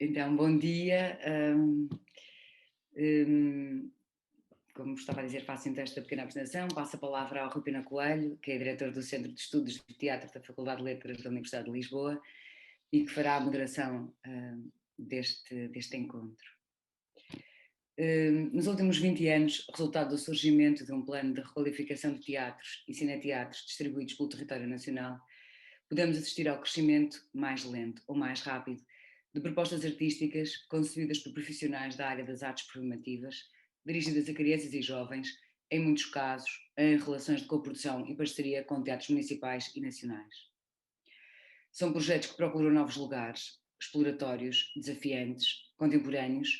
Então, bom dia. Como estava a dizer, faço então esta pequena apresentação. Passo a palavra ao Rui Pena Coelho, que é diretor do Centro de Estudos de Teatro da Faculdade de Letras da Universidade de Lisboa e que fará a moderação deste encontro. Nos últimos 20 anos, resultado do surgimento de um plano de requalificação de teatros e cineteatros distribuídos pelo território nacional, podemos assistir ao crescimento mais lento ou mais rápido de propostas artísticas concebidas por profissionais da área das artes performativas, dirigidas a crianças e jovens, em muitos casos, em relações de coprodução e parceria com teatros municipais e nacionais. São projetos que procuram novos lugares, exploratórios, desafiantes, contemporâneos,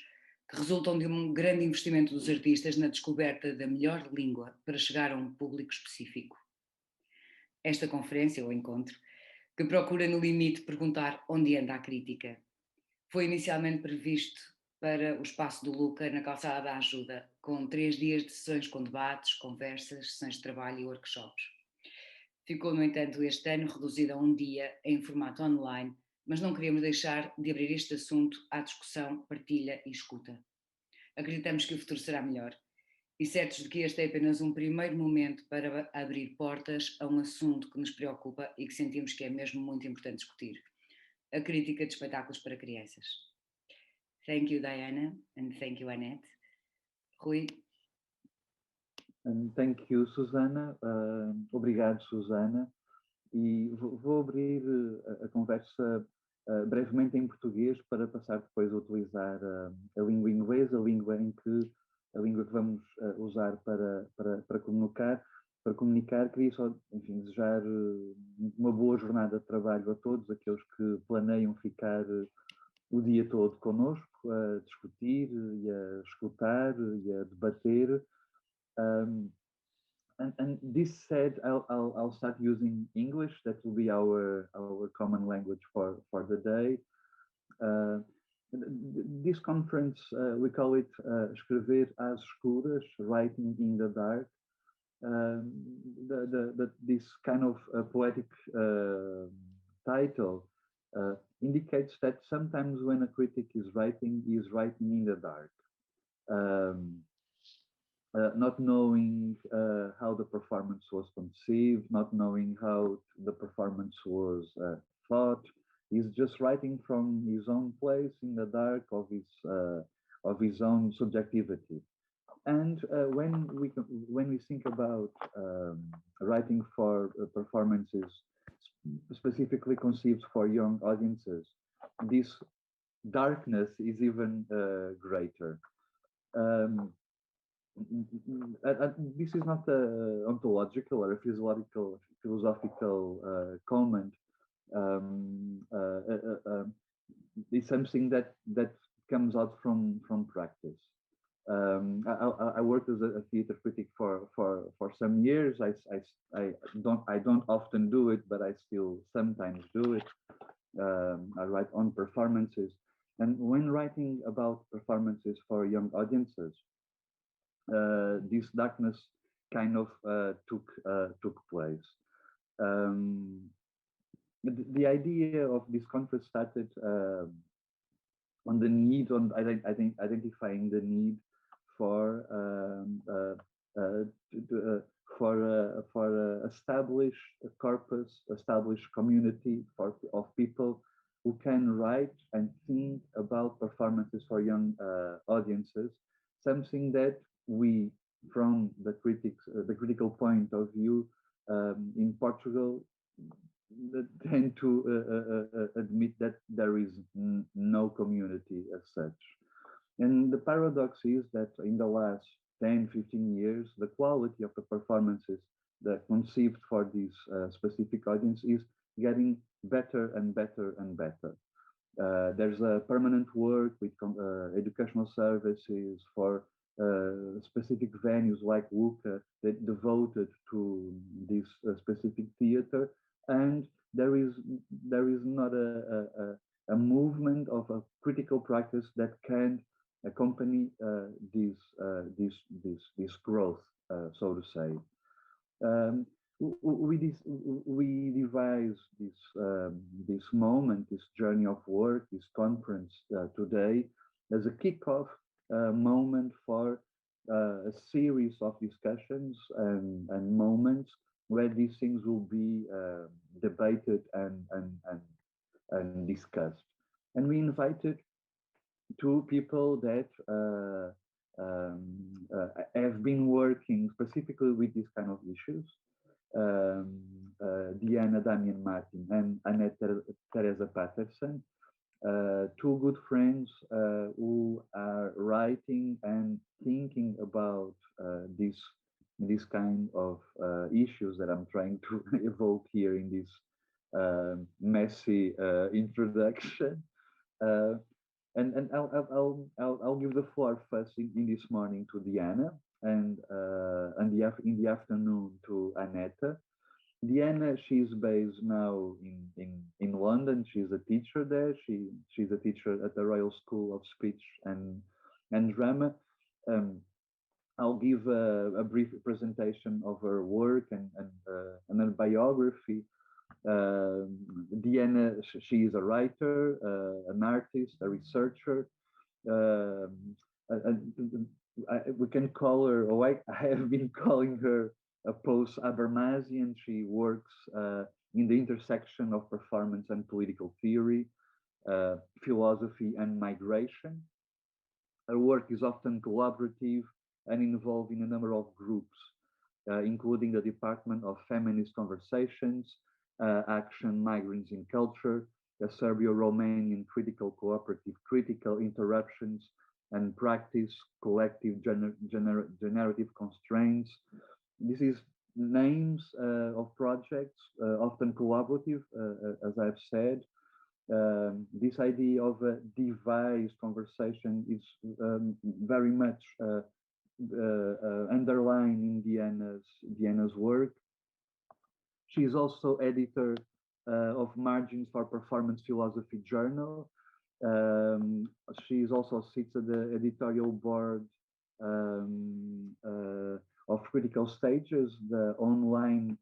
que resultam de um grande investimento dos artistas na descoberta da melhor língua para chegar a um público específico. Esta conferência, ou encontro, que procura no limite perguntar onde anda a crítica, foi inicialmente previsto para o espaço do LU.CA na Calçada da Ajuda, com 3 dias de sessões com debates, conversas, sessões de trabalho e workshops. Ficou, no entanto, este ano reduzido a um dia em formato online, mas não queríamos deixar de abrir este assunto à discussão, partilha e escuta. Acreditamos que o futuro será melhor e certos de que este é apenas um primeiro momento para abrir portas a um assunto que nos preocupa e que sentimos que é mesmo muito importante discutir: a crítica de espetáculos para crianças. Thank you, Diana, and thank you, Anette. Rui. And thank you, Susana. Obrigado, Susana. E vou abrir a conversa brevemente em português para passar depois a utilizar a língua inglesa, a língua que vamos usar para comunicar. Queria só, enfim, desejar uma boa jornada de trabalho a todos aqueles que planeiam ficar o dia todo connosco, a discutir e a escutar e a debater. And this said, I'll start using English. That will be our common language for the day. This conference, we call it Escrever às Escuras, Writing in the Dark. This kind of poetic title indicates that sometimes when a critic is writing, he is writing in the dark. Not knowing how the performance was conceived, not knowing how the performance was thought. He's just writing from his own place in the dark of his own subjectivity. And when we think about writing for performances specifically conceived for young audiences, this darkness is even greater. This is not an ontological or a philosophical comment. It's something that comes out from practice. I worked as a theater critic for some years. I don't often do it, but I still sometimes do it. I write on performances, and when writing about performances for young audiences, this darkness kind of took place. The idea of this conference started on the need, identifying the need for establish a corpus, establish community of people who can write and think about performances for young audiences, something that we, from the critical point of view, in Portugal, tend to admit that there is no community as such. And the paradox is that in the last 10, 15 years, the quality of the performances that conceived for this specific audience is getting better and better and better. There's a permanent work with educational services for specific venues like LU.CA that devoted to this specific theater, and there is not a movement of a critical practice that can accompany this growth, so to say. we devised this moment, this journey of work, this conference today as a kickoff moment for a series of discussions and moments where these things will be debated and discussed. And we invited two people that have been working specifically with these kind of issues. Damian, Marta, and Anette, Therese Pettersen, two good friends who are writing and thinking about this kind of issues that I'm trying to evoke here in this messy introduction. And I'll give the floor first in this morning to Diana, and in the afternoon to Anette. Diana, she's based now in London. She's a teacher there. She's a teacher at the Royal School of Speech and Drama. I'll give a brief presentation of her work and her biography. Diana, she is a writer, an artist, a researcher. We can call her, or I have been calling her, a post-Habermasian. She works in the intersection of performance and political theory, philosophy and migration. Her work is often collaborative and involved in a number of groups, including the Department of Feminist Conversations, Action Migrants in Culture, the Serbio-Romanian Critical Cooperative Critical Interruptions and Practice, Collective Generative Constraints. This is names of projects, often collaborative, as I've said. This idea of a devised conversation is very much underlined in Diana's work. She is also editor of Margins for Performance Philosophy Journal. She also sits at the editorial board of Critical Stages, the online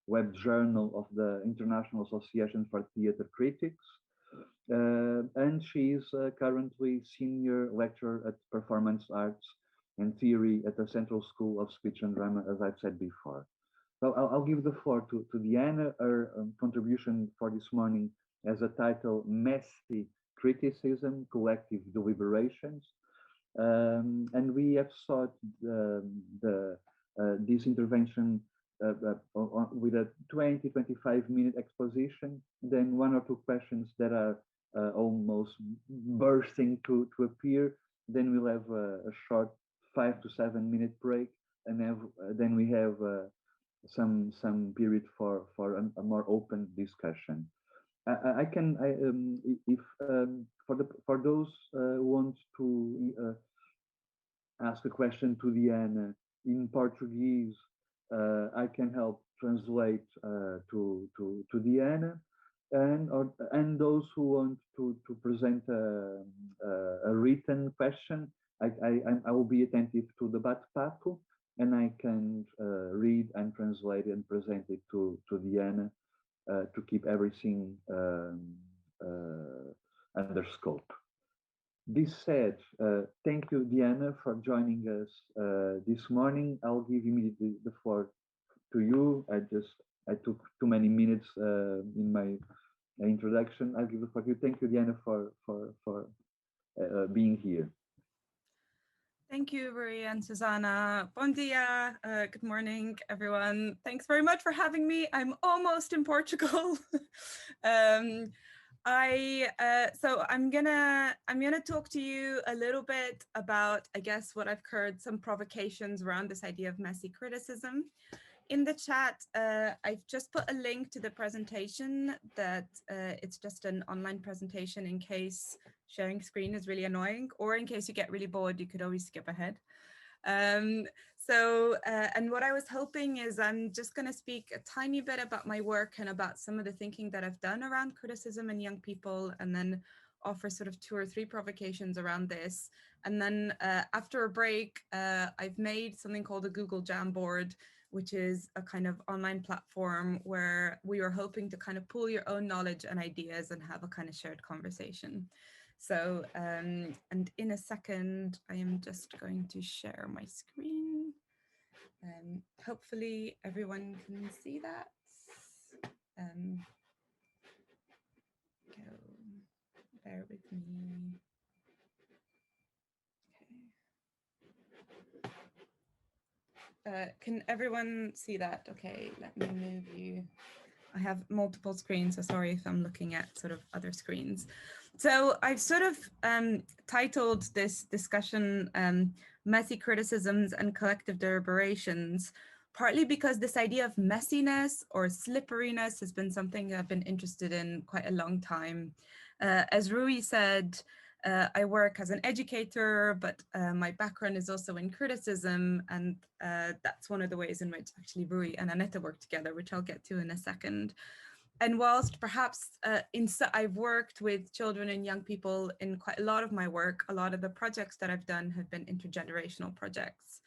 web journal of the International Association for Theatre Critics. And she is currently senior lecturer at Performance Arts and Theory at the Central School of Speech and Drama, as I've said before. So I'll give the floor to Diana. Her contribution for this morning has a title, Messy Criticism, Collective Deliberations. And we have sought this intervention with a 20-25 minute exposition, then one or two questions that are almost bursting to appear. Then we'll have a short 5 to 7 minute break, and then we have some period for a more open discussion. For those who want to ask a question to Diana in Portuguese, I can help translate to Diana, and those who want to present a written question, I will be attentive to the bate-papo, and I can read and translate and present it to Diana to keep everything under scope. This said, thank you, Diana, for joining us this morning. I'll give immediately the floor to you. I took too many minutes in my introduction. I'll give the floor to you. Thank you, Diana, for being here. Thank you, Rui and Susanna. Bom dia. Good morning, everyone. Thanks very much for having me. I'm almost in Portugal. So I'm gonna talk to you a little bit about, I guess, what I've heard, some provocations around this idea of messy criticism. In the chat, I've just put a link to the presentation that it's just an online presentation in case sharing screen is really annoying, or in case you get really bored, you could always skip ahead. And what I was hoping is I'm just going to speak a tiny bit about my work and about some of the thinking that I've done around criticism and young people, and then offer sort of 2 or 3 provocations around this. And then after a break, I've made something called a Google Jamboard, which is a kind of online platform where we are hoping to kind of pool your own knowledge and ideas and have a kind of shared conversation. So, and in a second, I am just going to share my screen. Hopefully everyone can see that. Bear with me. Okay. Can everyone see that? Okay, let me move you. I have multiple screens, so sorry if I'm looking at sort of other screens. So I've sort of titled this discussion Messy Criticisms and Collective Deliberations, partly because this idea of messiness or slipperiness has been something I've been interested in quite a long time. As Rui said, I work as an educator, but my background is also in criticism, and that's one of the ways in which actually Rui and Anette work together, which I'll get to in a second. And whilst perhaps I've worked with children and young people in quite a lot of my work, a lot of the projects that I've done have been intergenerational projects.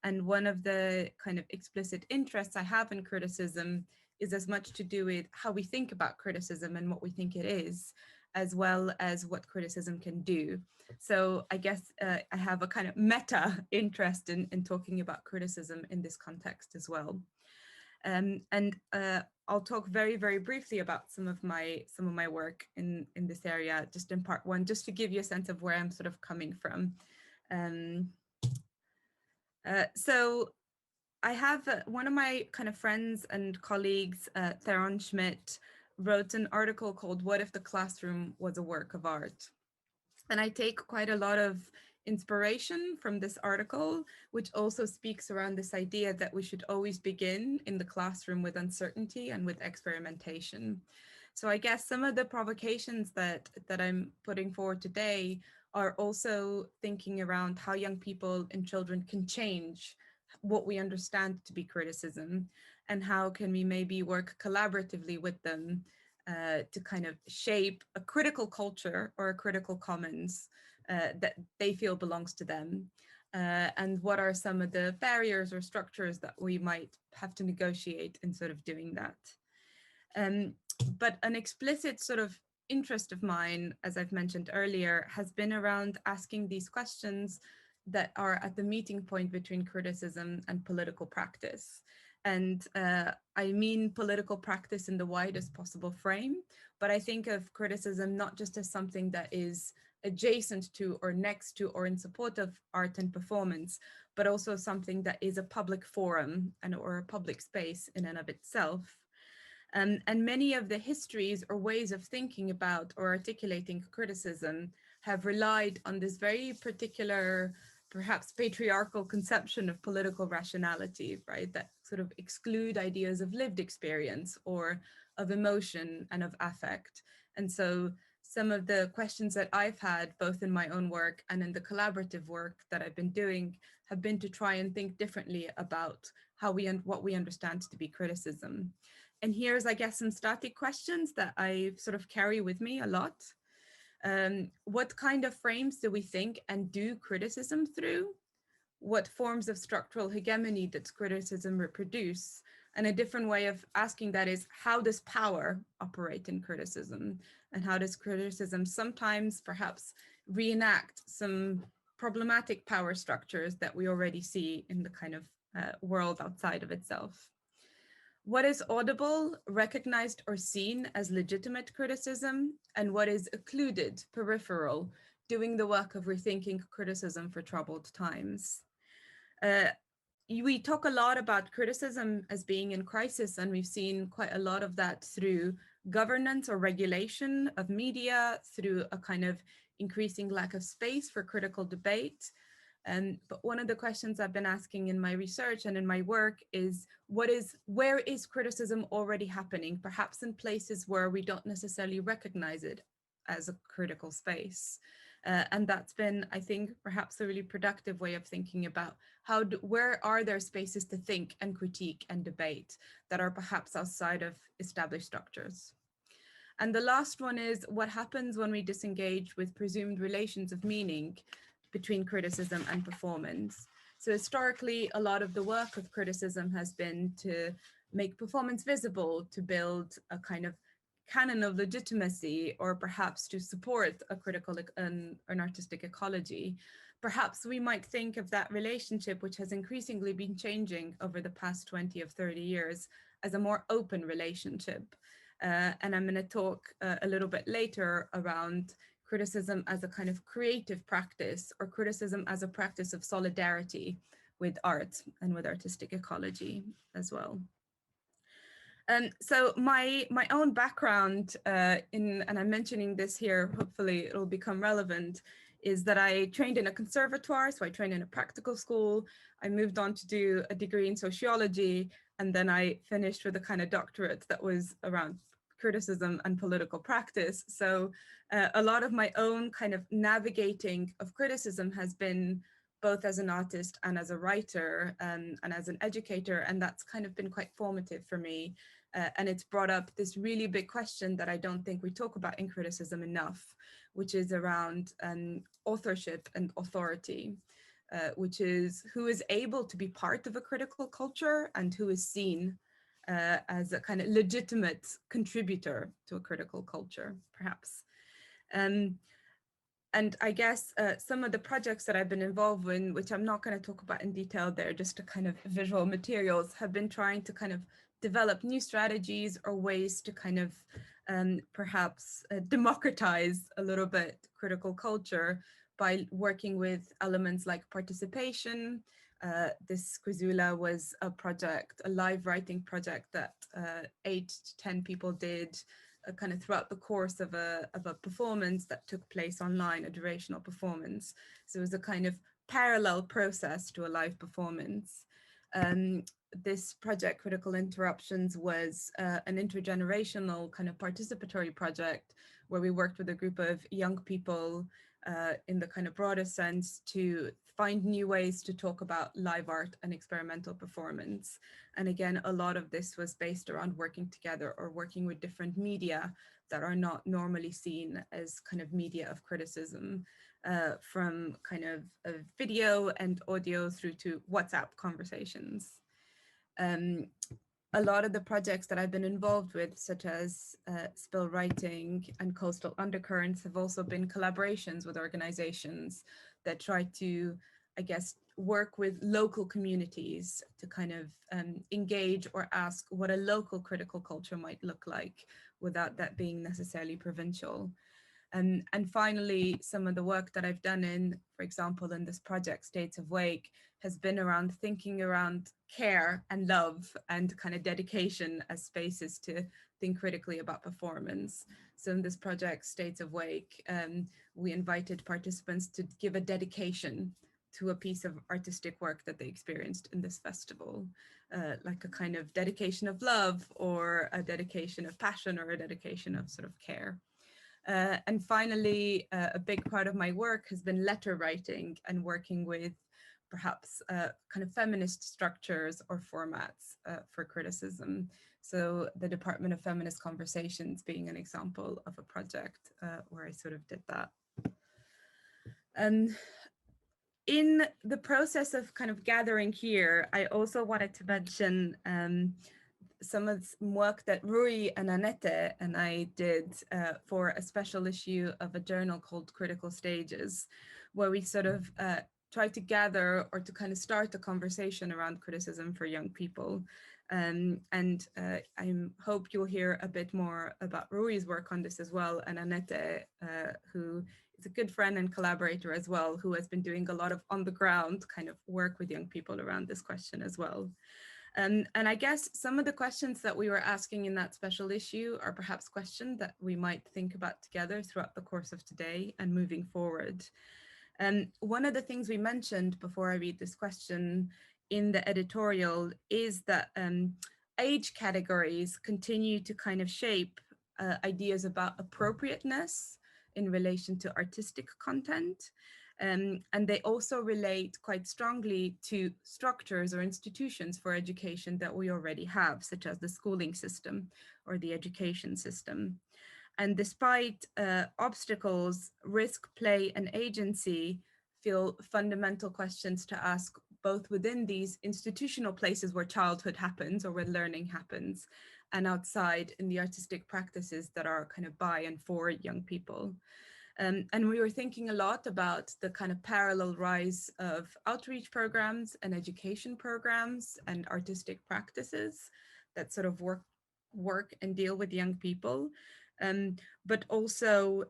And one of the kind of explicit interests I have in criticism is as much to do with how we think about criticism and what we think it is, as well as what criticism can do. So I guess I have a kind of meta interest in talking about criticism in this context as well. I'll talk very, very briefly about some of my work in this area, just in part one, just to give you a sense of where I'm sort of coming from. So I have one of my kind of friends and colleagues, Therese Schmidt, wrote an article called "What if the Classroom was a Work of Art?" And I take quite a lot of inspiration from this article, which also speaks around this idea that we should always begin in the classroom with uncertainty and with experimentation. So I guess some of the provocations that I'm putting forward today are also thinking around how young people and children can change what we understand to be criticism, and how can we maybe work collaboratively with them to kind of shape a critical culture or a critical commons that they feel belongs to them. And what are some of the barriers or structures that we might have to negotiate in sort of doing that. But an explicit sort of interest of mine, as I've mentioned earlier, has been around asking these questions that are at the meeting point between criticism and political practice. And I mean political practice in the widest possible frame, but I think of criticism not just as something that is adjacent to or next to or in support of art and performance, but also something that is a public forum or a public space in and of itself. And many of the histories or ways of thinking about or articulating criticism have relied on this very particular, perhaps patriarchal conception of political rationality, right? That sort of exclude ideas of lived experience or of emotion and of affect. And so some of the questions that I've had, both in my own work and in the collaborative work that I've been doing, have been to try and think differently about how what we understand to be criticism. And here's, I guess, some static questions that I sort of carry with me a lot. What kind of frames do we think and do criticism through? What forms of structural hegemony does criticism reproduce? And a different way of asking that is, how does power operate in criticism? And how does criticism sometimes perhaps reenact some problematic power structures that we already see in the kind of world outside of itself? What is audible, recognized, or seen as legitimate criticism, and what is occluded, peripheral, doing the work of rethinking criticism for troubled times? We talk a lot about criticism as being in crisis, and we've seen quite a lot of that through governance or regulation of media, through a kind of increasing lack of space for critical debate. But one of the questions I've been asking in my research and in my work is, where is criticism already happening, perhaps in places where we don't necessarily recognize it as a critical space? And that's been, I think, perhaps a really productive way of thinking about where are there spaces to think and critique and debate that are perhaps outside of established structures. And the last one is, what happens when we disengage with presumed relations of meaning between criticism and performance? So historically, a lot of the work of criticism has been to make performance visible, to build a kind of canon of legitimacy, or perhaps to support a critical, an artistic ecology. Perhaps we might think of that relationship, which has increasingly been changing over the past 20 or 30 years, as a more open relationship. And I'm going to talk a little bit later around criticism as a kind of creative practice, or criticism as a practice of solidarity with art and with artistic ecology as well. So my own background and I'm mentioning this here, hopefully it'll become relevant, is that I trained in a conservatoire, so I trained in a practical school. I moved on to do a degree in sociology, and then I finished with a kind of doctorate that was around criticism and political practice. So a lot of my own kind of navigating of criticism has been both as an artist and as a writer and as an educator, and that's kind of been quite formative for me. And it's brought up this really big question that I don't think we talk about in criticism enough, which is around authorship and authority, which is who is able to be part of a critical culture and who is seen as a kind of legitimate contributor to a critical culture, perhaps. And I guess some of the projects that I've been involved in, which I'm not going to talk about in detail there, just a kind of visual materials, have been trying to kind of develop new strategies or ways to kind of perhaps democratize a little bit critical culture by working with elements like participation. This Quizula was a project, a live writing project that 8 to 10 people did kind of throughout the course of a performance that took place online, a durational performance. So it was a kind of parallel process to a live performance. This project, Critical Interruptions, was an intergenerational kind of participatory project where we worked with a group of young people in the kind of broader sense to find new ways to talk about live art and experimental performance. And again, a lot of this was based around working together or working with different media that are not normally seen as kind of media of criticism, from kind of video and audio through to WhatsApp conversations. A lot of the projects that I've been involved with, such as Spill Writing and Coastal Undercurrents, have also been collaborations with organizations that try to, I guess, work with local communities to kind of engage or ask what a local critical culture might look like without that being necessarily provincial. And finally, some of the work that I've done in, for example, in this project, States of Wake, has been around thinking around care and love and kind of dedication as spaces to think critically about performance. So in this project, States of Wake, we invited participants to give a dedication to a piece of artistic work that they experienced in this festival, like a kind of dedication of love or a dedication of passion or a dedication of sort of care. And finally, a big part of my work has been letter writing and working with perhaps kind of feminist structures or formats for criticism. So the Department of Feminist Conversations being an example of a project where I sort of did that. In the process of kind of gathering here, I also wanted to mention some of the work that Rui and Anette and I did for a special issue of a journal called Critical Stages, where we sort of tried to gather or to kind of start a conversation around criticism for young people. And I hope you'll hear a bit more about Rui's work on this as well, and Anette, who is a good friend and collaborator as well, who has been doing a lot of on the ground kind of work with young people around this question as well. And I guess some of the questions that we were asking in that special issue are perhaps questions that we might think about together throughout the course of today and moving forward. One of the things we mentioned before I read this question in the editorial is that age categories continue to kind of shape ideas about appropriateness in relation to artistic content. And they also relate quite strongly to structures or institutions for education that we already have, such as the schooling system or the education system. And despite obstacles, risk, play, and agency feel fundamental questions to ask both within these institutional places where childhood happens or where learning happens, and outside in the artistic practices that are kind of by and for young people. And we were thinking a lot about the kind of parallel rise of outreach programs and education programs and artistic practices that sort of work and deal with young people, but also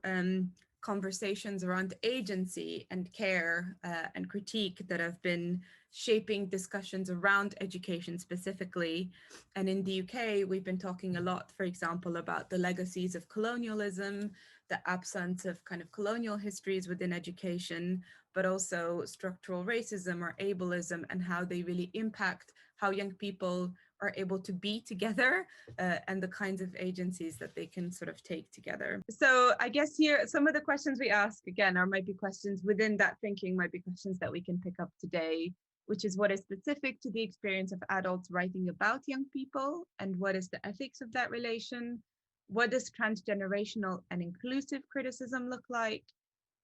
conversations around agency and care and critique that have been shaping discussions around education specifically. And in the UK, we've been talking a lot, for example, about the legacies of colonialism, the absence of kind of colonial histories within education, but also structural racism or ableism and how they really impact how young people are able to be together and the kinds of agencies that they can sort of take together. So I guess here, some of the questions we ask, again, might be questions within that thinking, might be questions that we can pick up today, which is what is specific to the experience of adults writing about young people, and what is the ethics of that relation? What does transgenerational and inclusive criticism look like?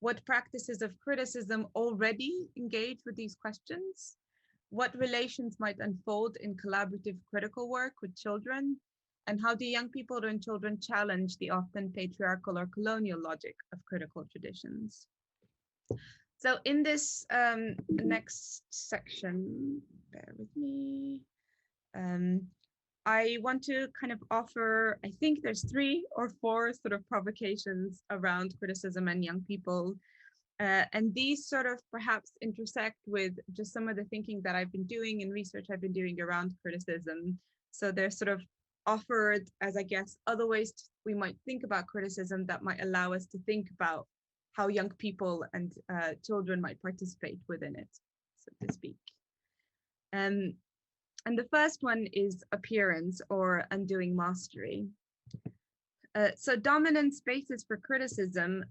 What practices of criticism already engage with these questions? What relations might unfold in collaborative critical work with children? And how do young people and children challenge the often patriarchal or colonial logic of critical traditions? So in this next section, bear with me, I want to kind of offer, I think there's 3 or 4 sort of provocations around criticism and young people. And these sort of perhaps intersect with just some of the thinking that I've been doing and research I've been doing around criticism. So they're sort of offered as, I guess, other ways we might think about criticism that might allow us to think about how young people and children might participate within it, so to speak. And the first one is appearance or undoing mastery. So dominant spaces for criticism,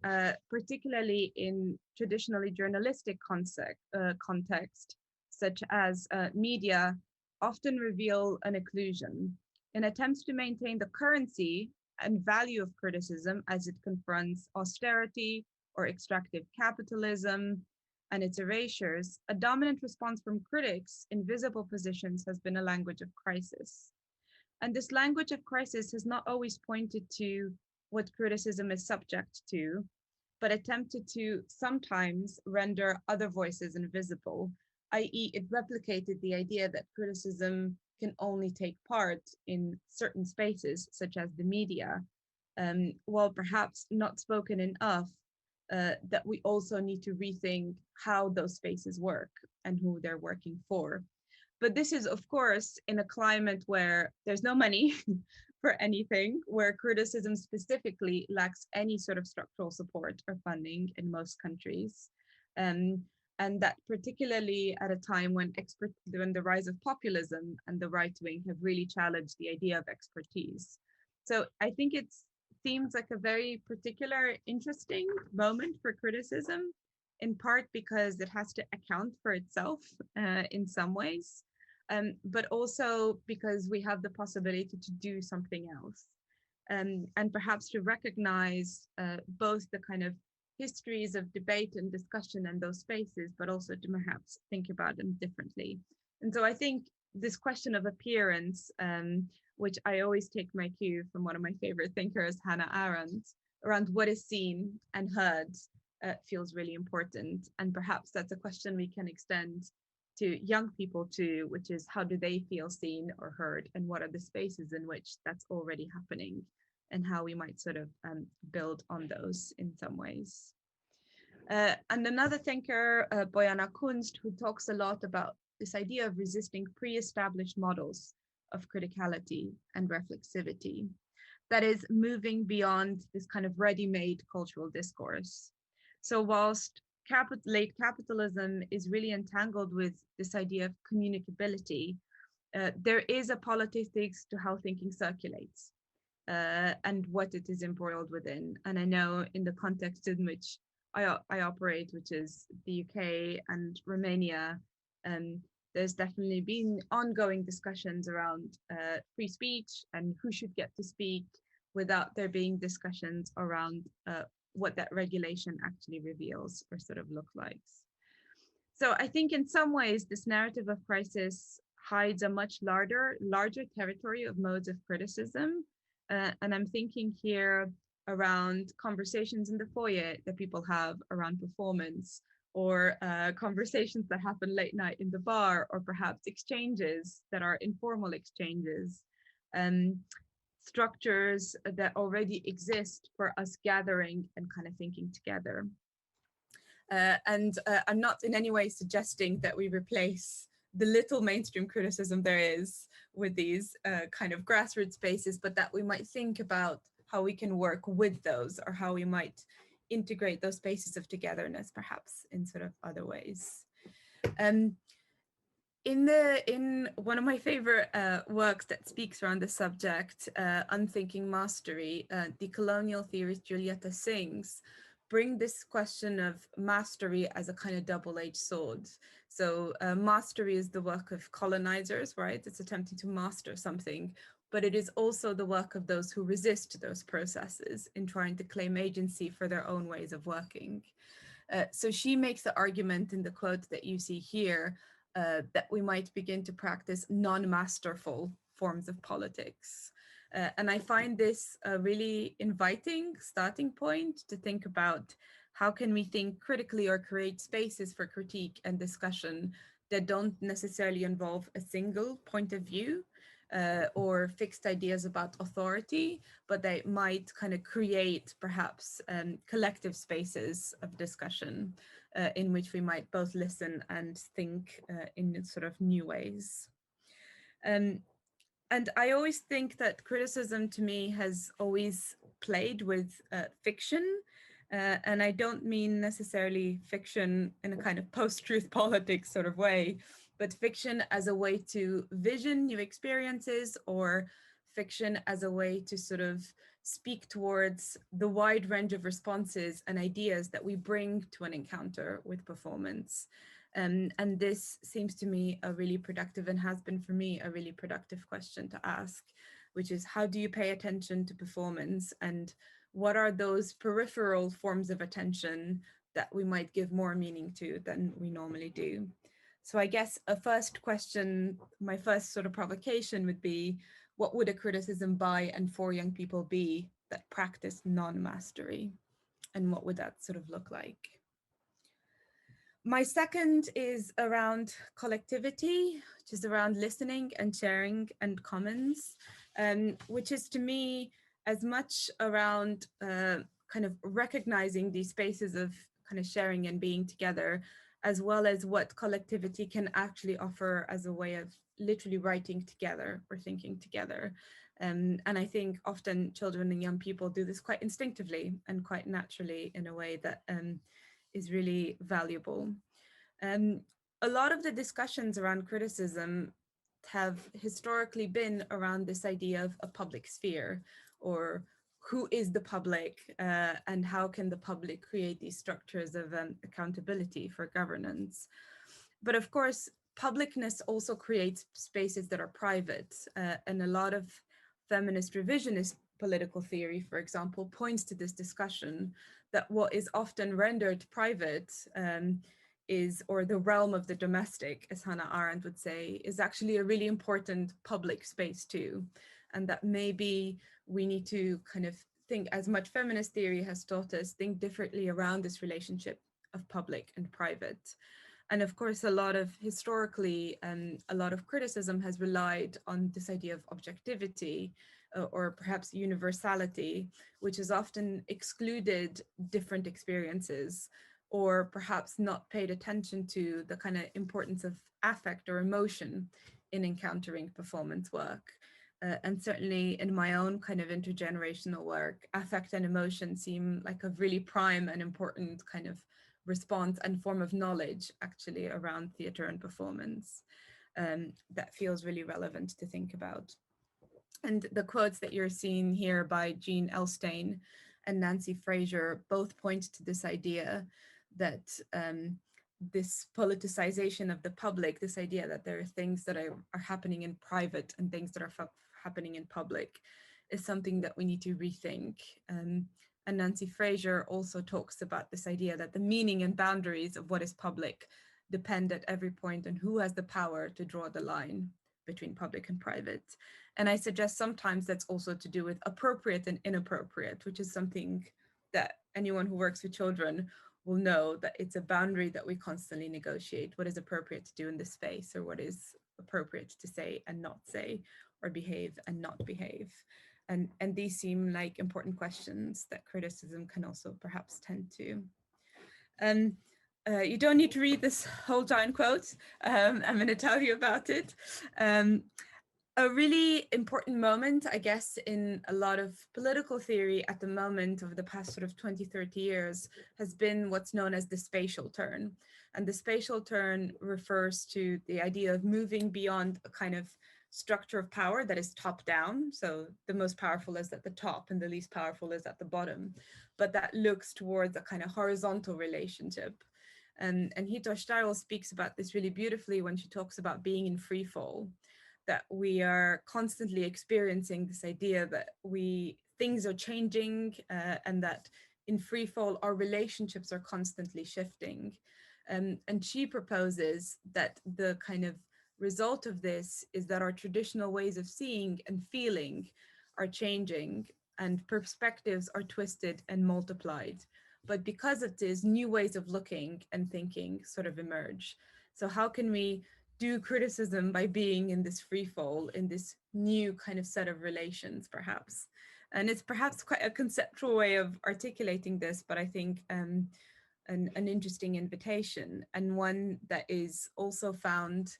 particularly in traditionally journalistic context, such as media, often reveal an occlusion. In attempts to maintain the currency and value of criticism as it confronts austerity or extractive capitalism and its erasures, a dominant response from critics in visible positions has been a language of crisis. And this language of crisis has not always pointed to what criticism is subject to, but attempted to sometimes render other voices invisible, i.e. it replicated the idea that criticism can only take part in certain spaces, such as the media, while perhaps not spoken enough, that we also need to rethink how those spaces work and who they're working for. But this is, of course, in a climate where there's no money for anything, where criticism specifically lacks any sort of structural support or funding in most countries. And that particularly at a time when the rise of populism and the right wing have really challenged the idea of expertise. So I think it seems like a very particular, interesting moment for criticism, in part because it has to account for itself in some ways. But also because we have the possibility to do something else, and perhaps to recognize both the kind of histories of debate and discussion in those spaces, but also to perhaps think about them differently. And so I think this question of appearance, which I always take my cue from one of my favorite thinkers, Hannah Arendt, around what is seen and heard, feels really important. And perhaps that's a question we can extend to young people too, which is how do they feel seen or heard, and what are the spaces in which that's already happening, and how we might sort of build on those in some ways. And another thinker, Bojana Kunst, who talks a lot about this idea of resisting pre-established models of criticality and reflexivity, that is moving beyond this kind of ready-made cultural discourse. So whilst late capitalism is really entangled with this idea of communicability, there is a politics to how thinking circulates and what it is embroiled within. And I know in the context in which I operate, which is the UK and Romania, there's definitely been ongoing discussions around free speech and who should get to speak, without there being discussions around what that regulation actually reveals or sort of look like. So I think in some ways, this narrative of crisis hides a much larger territory of modes of criticism. And I'm thinking here around conversations in the foyer that people have around performance, or conversations that happen late night in the bar, or perhaps exchanges that are informal exchanges, structures that already exist for us gathering and kind of thinking together. And I'm not in any way suggesting that we replace the little mainstream criticism there is with these kind of grassroots spaces, but that we might think about how we can work with those, or how we might integrate those spaces of togetherness, perhaps in sort of other ways. In one of my favorite works that speaks around the subject, Unthinking Mastery, decolonial theorist Julieta Singh's bring this question of mastery as a kind of double-edged sword. So mastery is the work of colonizers, right? It's attempting to master something, but it is also the work of those who resist those processes in trying to claim agency for their own ways of working. So she makes the argument in the quote that you see here that we might begin to practice non-masterful forms of politics. And I find this a really inviting starting point to think about how can we think critically or create spaces for critique and discussion that don't necessarily involve a single point of view or fixed ideas about authority, but they might kind of create perhaps collective spaces of discussion in which we might both listen and think in sort of new ways. And I always think that criticism to me has always played with fiction. And I don't mean necessarily fiction in a kind of post-truth politics sort of way, but fiction as a way to vision new experiences, or fiction as a way to sort of speak towards the wide range of responses and ideas that we bring to an encounter with performance. And this seems to me a really productive, and has been for me a really productive question to ask, which is how do you pay attention to performance, and what are those peripheral forms of attention that we might give more meaning to than we normally do? So I guess a first question, my first sort of provocation would be, what would a criticism by and for young people be that practice non-mastery? And what would that sort of look like? My second is around collectivity, which is around listening and sharing and commons, which is to me as much around kind of recognizing these spaces of kind of sharing and being together, as well as what collectivity can actually offer as a way of literally writing together or thinking together. And I think often children and young people do this quite instinctively and quite naturally in a way that is really valuable. A lot of the discussions around criticism have historically been around this idea of a public sphere, or who is the public and how can the public create these structures of accountability for governance. But of course, publicness also creates spaces that are private, and a lot of feminist revisionist political theory, for example, points to this discussion that what is often rendered private is, or the realm of the domestic, as Hannah Arendt would say, is actually a really important public space too. And that maybe we need to kind of think, as much feminist theory has taught us, think differently around this relationship of public and private. And of course, a lot of historically, a lot of criticism has relied on this idea of objectivity, or perhaps universality, which has often excluded different experiences, or perhaps not paid attention to the kind of importance of affect or emotion in encountering performance work. And certainly in my own kind of intergenerational work, affect and emotion seem like a really prime and important kind of response and form of knowledge actually around theatre and performance that feels really relevant to think about. And the quotes that you're seeing here by Jean Elstein and Nancy Fraser both point to this idea that this politicization of the public, this idea that there are things that are happening in private and things that are happening in public, is something that we need to rethink. And Nancy Fraser also talks about this idea that the meaning and boundaries of what is public depend at every point on who has the power to draw the line between public and private. And I suggest sometimes that's also to do with appropriate and inappropriate, which is something that anyone who works with children will know, that it's a boundary that we constantly negotiate. What is appropriate to do in this space, or what is appropriate to say and not say, or behave and not behave. And these seem like important questions that criticism can also perhaps tend to. You don't need to read this whole giant quote. I'm going to tell you about it. A really important moment, I guess, in a lot of political theory at the moment over the past sort of 20, 30 years has been what's known as the spatial turn. And the spatial turn refers to the idea of moving beyond a kind of structure of power that is top down. So the most powerful is at the top and the least powerful is at the bottom, but that looks towards a kind of horizontal relationship. And Hito Steyerl speaks about this really beautifully when she talks about being in free fall, that we are constantly experiencing this idea that things are changing and that in free fall, our relationships are constantly shifting. And she proposes that the kind of result of this is that our traditional ways of seeing and feeling are changing and perspectives are twisted and multiplied. But because of this, new ways of looking and thinking sort of emerge. So how can we do criticism by being in this free fall, in this new kind of set of relations, perhaps? And it's perhaps quite a conceptual way of articulating this, but I think an interesting invitation, and one that is also found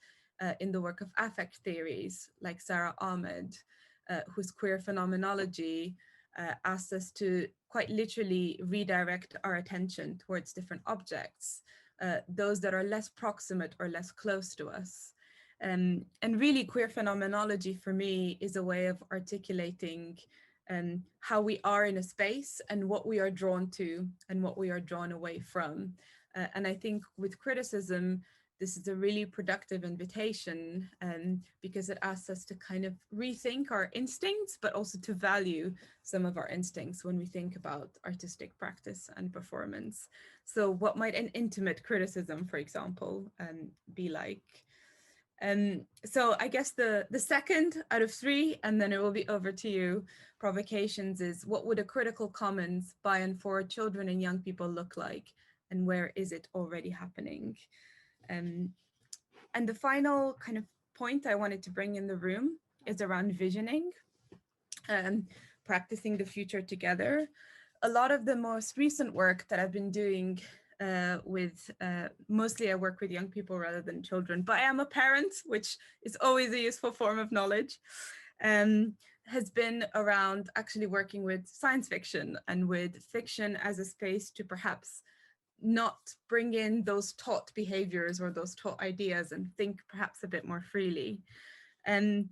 in the work of affect theories like Sarah Ahmed, whose queer phenomenology asks us to quite literally redirect our attention towards different objects, those that are less proximate or less close to us. And really queer phenomenology for me is a way of articulating how we are in a space and what we are drawn to and what we are drawn away from. And I think with criticism, this is a really productive invitation because it asks us to kind of rethink our instincts, but also to value some of our instincts when we think about artistic practice and performance. So what might an intimate criticism, for example, be like? So I guess the second out of three, and then it will be over to you, provocations is, what would a critical commons by and for children and young people look like? And where is it already happening? And the final kind of point I wanted to bring in the room is around visioning and practicing the future together. A lot of the most recent work that I've been doing mostly I work with young people rather than children, but I am a parent, which is always a useful form of knowledge, has been around actually working with science fiction and with fiction as a space to perhaps not bring in those taught behaviors or those taught ideas and think perhaps a bit more freely. And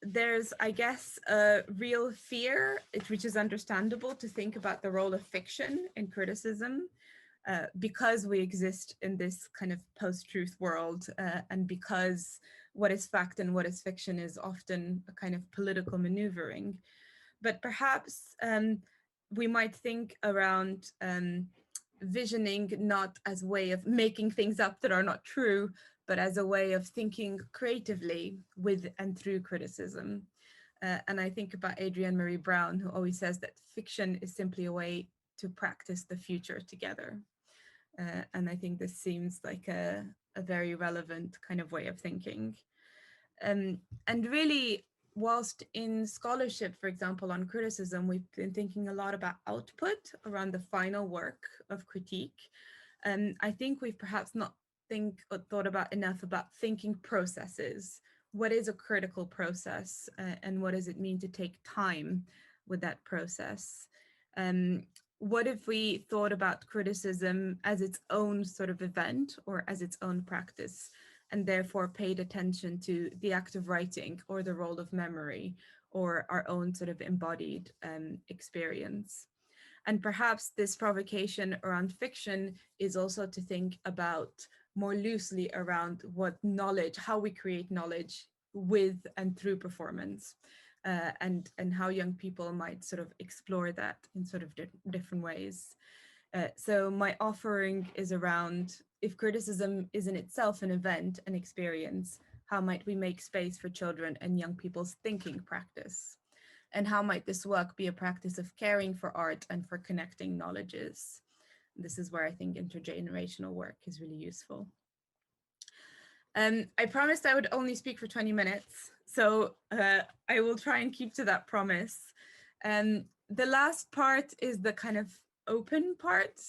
there's, I guess, a real fear, which is understandable, to think about the role of fiction in criticism because we exist in this kind of post-truth world and because what is fact and what is fiction is often a kind of political maneuvering. But perhaps we might think around visioning not as a way of making things up that are not true, but as a way of thinking creatively with and through criticism. And I think about Adrienne Marie Brown, who always says that fiction is simply a way to practice the future together. And I think this seems like a very relevant kind of way of thinking. And really, whilst in scholarship, for example, on criticism, we've been thinking a lot about output around the final work of critique. And I think we've perhaps not thought about enough about thinking processes. What is a critical process and what does it mean to take time with that process? What if we thought about criticism as its own sort of event or as its own practice, and therefore paid attention to the act of writing or the role of memory or our own sort of embodied experience? And perhaps this provocation around fiction is also to think about more loosely around what knowledge, how we create knowledge with and through performance, and how young people might sort of explore that in sort of different ways. So my offering is around if criticism is in itself an event, an experience, how might we make space for children and young people's thinking practice? And how might this work be a practice of caring for art and for connecting knowledges? This is where I think intergenerational work is really useful. I promised I would only speak for 20 minutes, so I will try and keep to that promise. The last part is the kind of open part.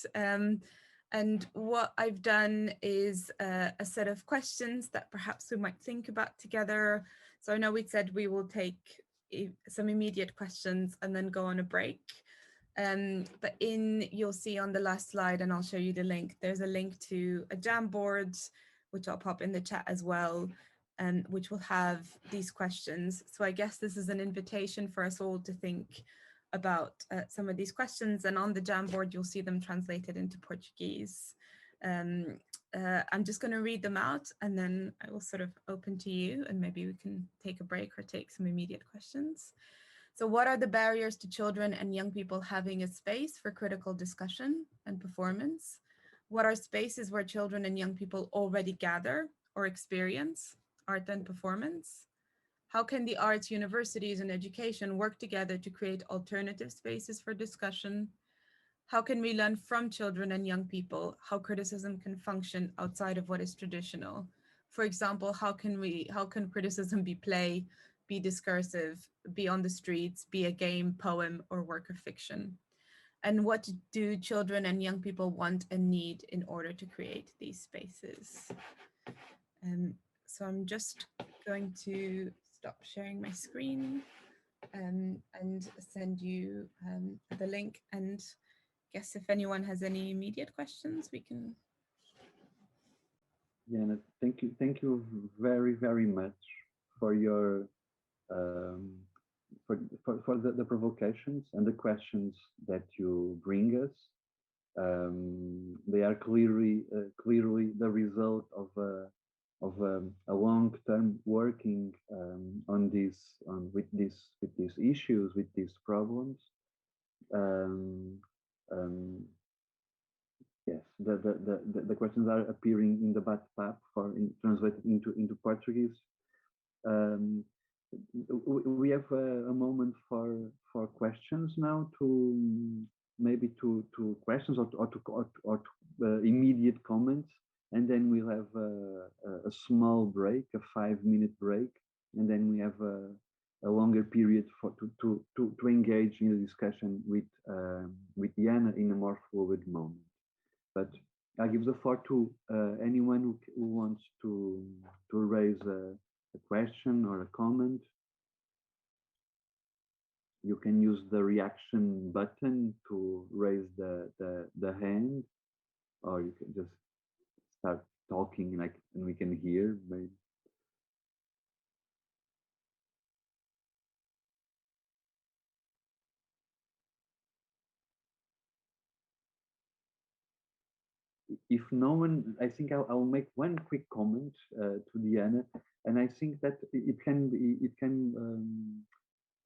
And what I've done is a set of questions that perhaps we might think about together. So I know we said we will take some immediate questions and then go on a break. But you'll see on the last slide, and I'll show you the link, there's a link to a Jamboard, which I'll pop in the chat as well, which will have these questions. So I guess this is an invitation for us all to think about some of these questions, and on the Jamboard you'll see them translated into Portuguese. I'm just going to read them out and then I will sort of open to you, and maybe we can take a break or take some immediate questions. So what are the barriers to children and young people having a space for critical discussion and performance? What are spaces where children and young people already gather or experience art and performance? How can the arts, universities, and education work together to create alternative spaces for discussion? How can we learn from children and young people how criticism can function outside of what is traditional? For example, how can criticism be play, be discursive, be on the streets, be a game, poem, or work of fiction? And what do children and young people want and need in order to create these spaces? So I'm just going to stop sharing my screen and send you the link, and guess if anyone has any immediate questions, we can. Yeah, thank you very, very much for your for the provocations and the questions that you bring us. They are clearly the result of a long-term working on with these issues, with these problems. Yes, the questions are appearing in the bate-papo translated into Portuguese. We have a moment for questions now, to maybe to questions or to immediate comments, and then we'll have a small break, a 5-minute break, and then we have a longer period to engage in a discussion with Diana in a more fluid moment. But I give the floor to anyone who wants to raise a question or a comment. You can use the reaction button to raise the hand, or you can just start talking and we can hear. Maybe. If no one, I think I'll make one quick comment to Diana, and I think that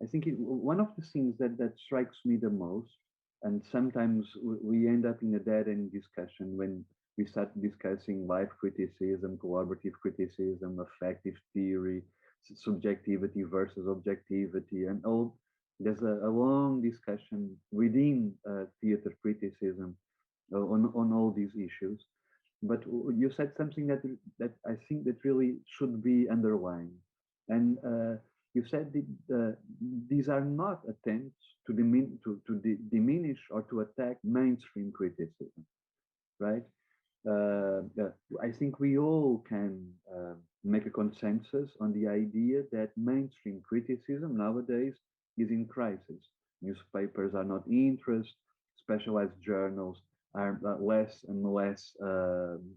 I think one of the things that strikes me the most, and sometimes we end up in a dead-end discussion when we start discussing life criticism, collaborative criticism, affective theory, subjectivity versus objectivity, and all. There's a long discussion within theater criticism on all these issues. But you said something that I think that really should be underlined, and you said that these are not attempts to diminish or to attack mainstream criticism, right? I think we all can make a consensus on the idea that mainstream criticism nowadays is in crisis. Newspapers are not interest, specialized journals are less and less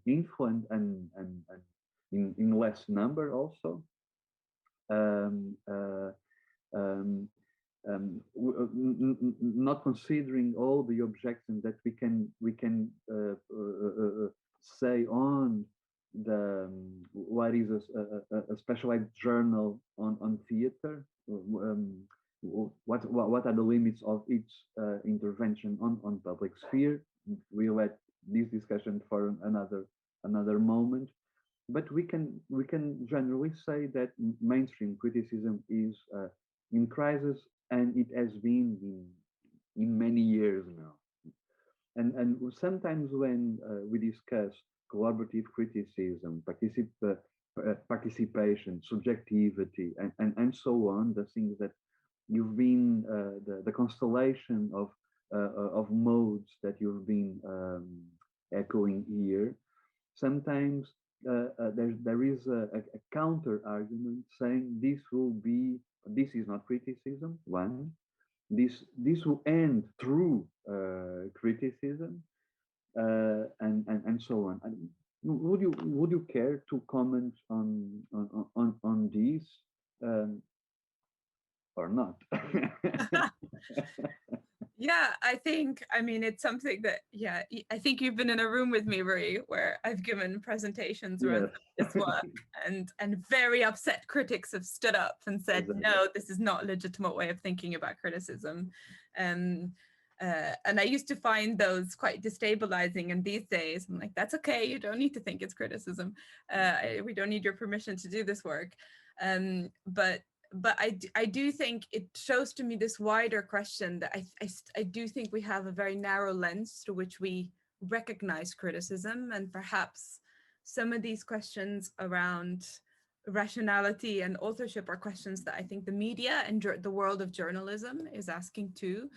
influent and in less number also. Not considering all the objections that we can say on the what is a specialized journal on theater, what are the limits of each intervention on public sphere. We let this discussion for another moment. But we can generally say that mainstream criticism is in crisis, and it has been in many years now. And sometimes when we discuss collaborative criticism, participation, subjectivity, and so on, the things that you've been the constellation of modes that you've been echoing here. Sometimes there is a counter argument saying this is not criticism. One, this will end through criticism, and so on. Would you care to comment on this or not? Yeah, I mean, it's something that, yeah, I think you've been in a room with me, Marie, where I've given presentations around this work, and very upset critics have stood up and said, exactly. No, this is not a legitimate way of thinking about criticism. And I used to find those quite destabilizing, and these days I'm like, that's okay, you don't need to think it's criticism. We don't need your permission to do this work. But I do think it shows to me this wider question that I do think we have a very narrow lens through which we recognize criticism, and perhaps some of these questions around rationality and authorship are questions that I think the media and the world of journalism is asking too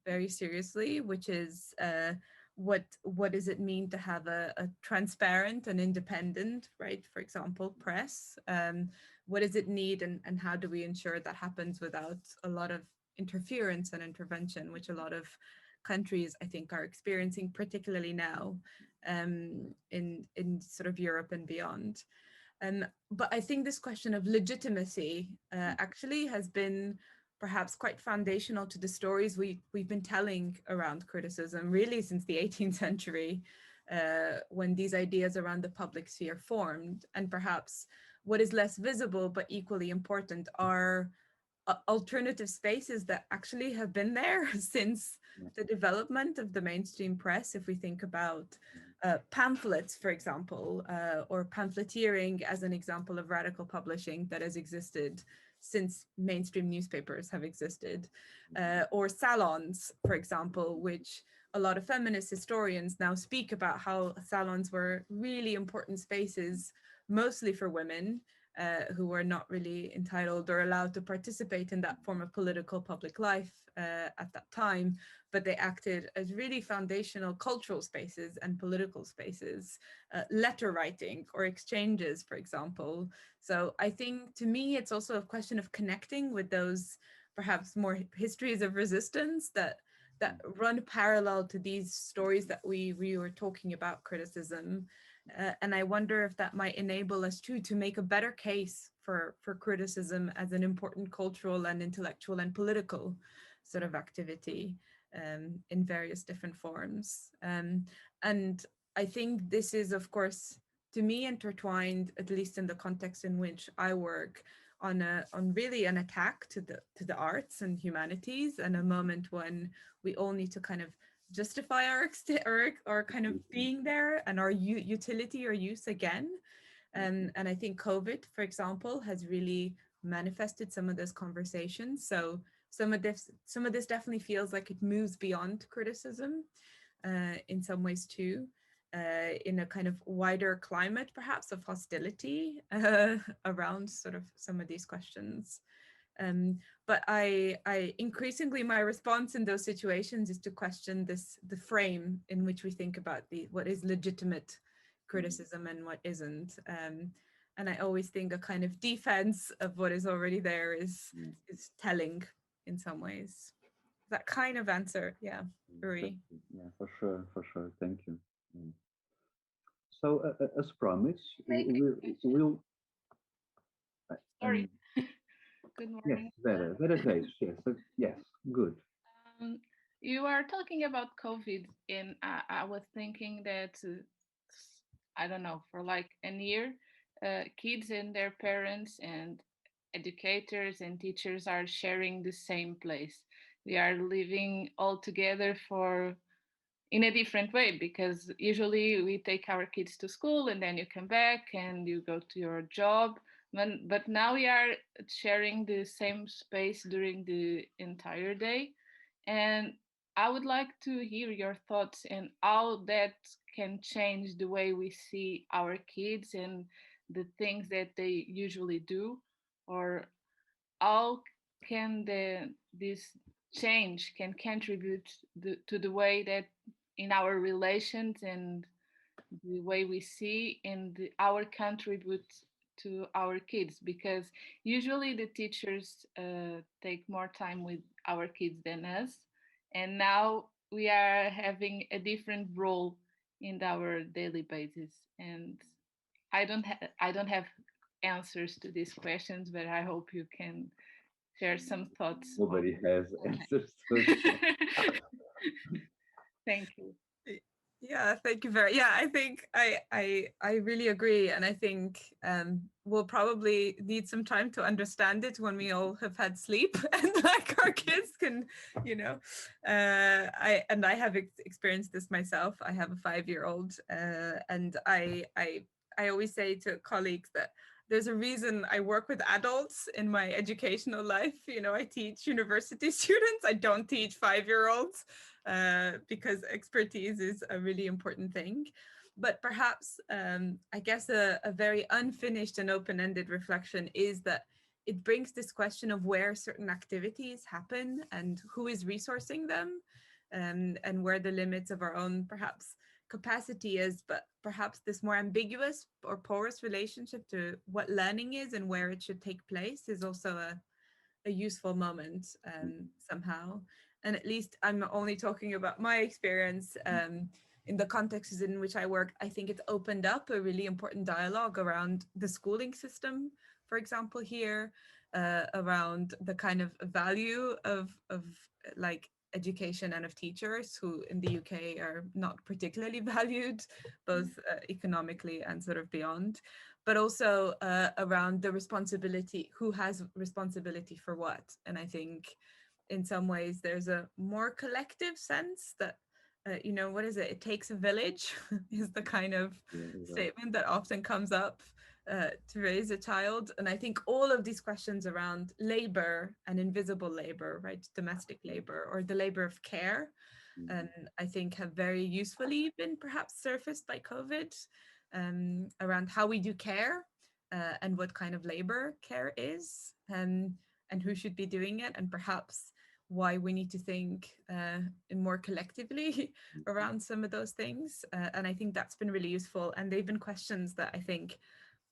very seriously, which is what does it mean to have a transparent and independent, right, for example, press? What does it need, and how do we ensure that happens without a lot of interference and intervention, which a lot of countries, I think, are experiencing, particularly now in sort of Europe and beyond. But I think this question of legitimacy actually has been perhaps quite foundational to the stories we've been telling around criticism, really since the 18th century, when these ideas around the public sphere formed. And perhaps what is less visible but equally important are alternative spaces that actually have been there since the development of the mainstream press. If we think about pamphlets, for example, or pamphleteering as an example of radical publishing that has existed since mainstream newspapers have existed, or salons, for example, which a lot of feminist historians now speak about how salons were really important spaces, mostly for women who were not really entitled or allowed to participate in that form of political public life at that time, but they acted as really foundational cultural spaces and political spaces, letter writing or exchanges, for example. So I think, to me, it's also a question of connecting with those perhaps more histories of resistance that run parallel to these stories that we were talking about criticism. And I wonder if that might enable us too to make a better case for criticism as an important cultural and intellectual and political sort of activity in various different forms. And I think this is, of course, to me, intertwined, at least in the context in which I work, on really an attack to the arts and humanities, and a moment when we all need to kind of justify our kind of being there and our utility or use again. And I think COVID, for example, has really manifested some of those conversations. So some of this definitely feels like it moves beyond criticism in some ways too, in a kind of wider climate, perhaps, of hostility around sort of some of these questions. But I increasingly, my response in those situations is to question the frame in which we think about what is legitimate criticism and what isn't. And I always think a kind of defense of what is already there is telling in some ways. That kind of answer, yeah, Marie. Yeah, for sure. Thank you. So as promised, we'll. Sorry. Good morning. Yes, Therese, yes, good. You are talking about COVID, and I was thinking that, I don't know, for like a year, kids and their parents and educators and teachers are sharing the same place. We are living all together in a different way, because usually we take our kids to school and then you come back and you go to your job. But now we are sharing the same space during the entire day. And I would like to hear your thoughts and how that can change the way we see our kids and the things that they usually do, or how can this change can contribute to the way that in our relations and the way we see and our contribute to our kids, because usually the teachers take more time with our kids than us, and now we are having a different role in our daily basis. And I don't have answers to these questions, but I hope you can share some thoughts. Nobody has answers to it. Thank you. Yeah, thank you very. Yeah, I think I really agree, and I think we'll probably need some time to understand it when we all have had sleep, and like our kids can, you know, I have experienced this myself. I have a 5-year-old, and I always say to colleagues that there's a reason I work with adults in my educational life. You know, I teach university students. I don't teach 5-year-olds. Because expertise is a really important thing. But perhaps, I guess a very unfinished and open-ended reflection is that it brings this question of where certain activities happen and who is resourcing them, and where the limits of our own perhaps capacity is, but perhaps this more ambiguous or porous relationship to what learning is and where it should take place is also a useful moment somehow. And at least I'm only talking about my experience in the contexts in which I work. I think it's opened up a really important dialogue around the schooling system, for example, here, around the kind of value of like education and of teachers who in the UK are not particularly valued, both economically and sort of beyond, but also around the responsibility, who has responsibility for what. And I think in some ways there's a more collective sense that, you know, what is it? It takes a village is the kind of statement that often comes up to raise a child. And I think all of these questions around labor and invisible labor, right? Domestic labor or the labor of care, and I think have very usefully been perhaps surfaced by COVID, around how we do care and what kind of labor care is, and who should be doing it, and perhaps why we need to think more collectively around some of those things. And I think that's been really useful. And they've been questions that I think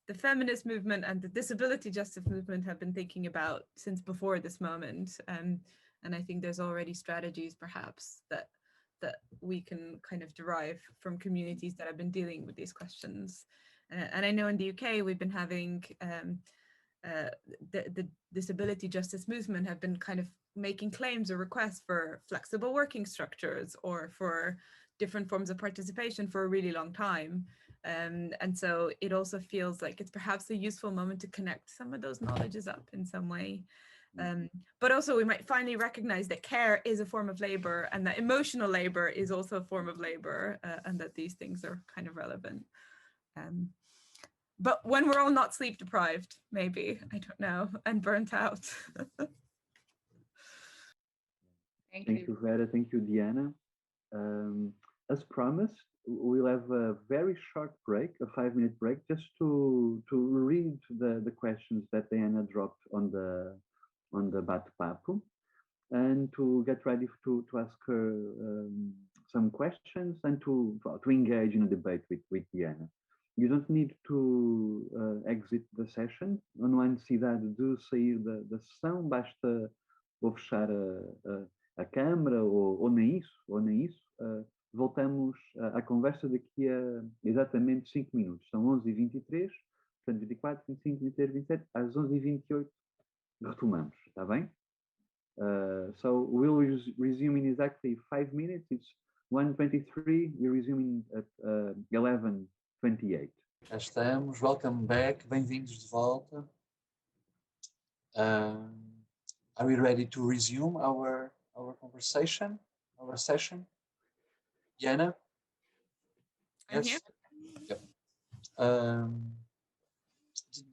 the feminist movement and the disability justice movement have been thinking about since before this moment. And I think there's already strategies perhaps that we can kind of derive from communities that have been dealing with these questions. And I know in the UK, we've been having the disability justice movement have been kind of making claims or requests for flexible working structures or for different forms of participation for a really long time. And so it also feels like it's perhaps a useful moment to connect some of those knowledges up in some way. But also we might finally recognize that care is a form of labor and that emotional labor is also a form of labor, and that these things are kind of relevant. But when we're all not sleep deprived, maybe, I don't know, and burnt out. Thank you, Vera. Thank you, Diana. As promised, we'll have a very short break, a 5-minute break, just to read the questions that Diana dropped on the bate-papo, and to get ready to ask her some questions and to engage in a debate with Diana. You don't need to exit the session. Não há necessidade de sair da sessão, basta ou fechar a câmara ou nem isso. Voltamos à conversa daqui a exatamente 5 minutos. São 11h23, portanto 24, 25, 26, 27, às 11h28 retomamos, está bem? So we'll resume in exactly 5 minutes. It's 1:23. We're resuming at 11:28. Já estamos. Welcome back. Bem-vindos de volta. Are we ready to resume our conversation, our session? Diana? I'm Yes? here. Yep.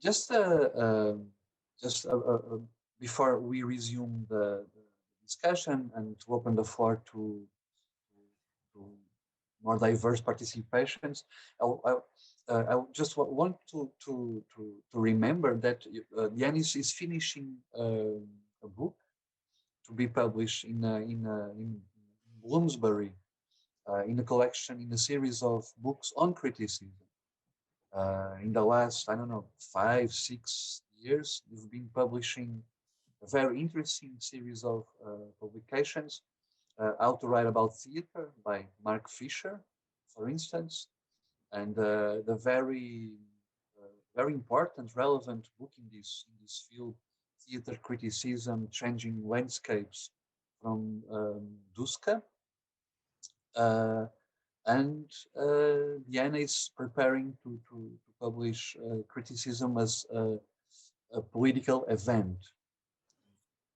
Just before we resume the discussion and to open the floor to more diverse participations, I just want to remember that Diana is finishing a book to be published in Bloomsbury, in a collection, in a series of books on criticism. In the last, I don't know, 5-6 years, you've been publishing a very interesting series of publications. How to Write About Theater by Mark Fisher, for instance, and the very important, relevant book in this field, Theater Criticism, Changing Landscapes, from LU.CA. And Diana is preparing to publish criticism as a political event.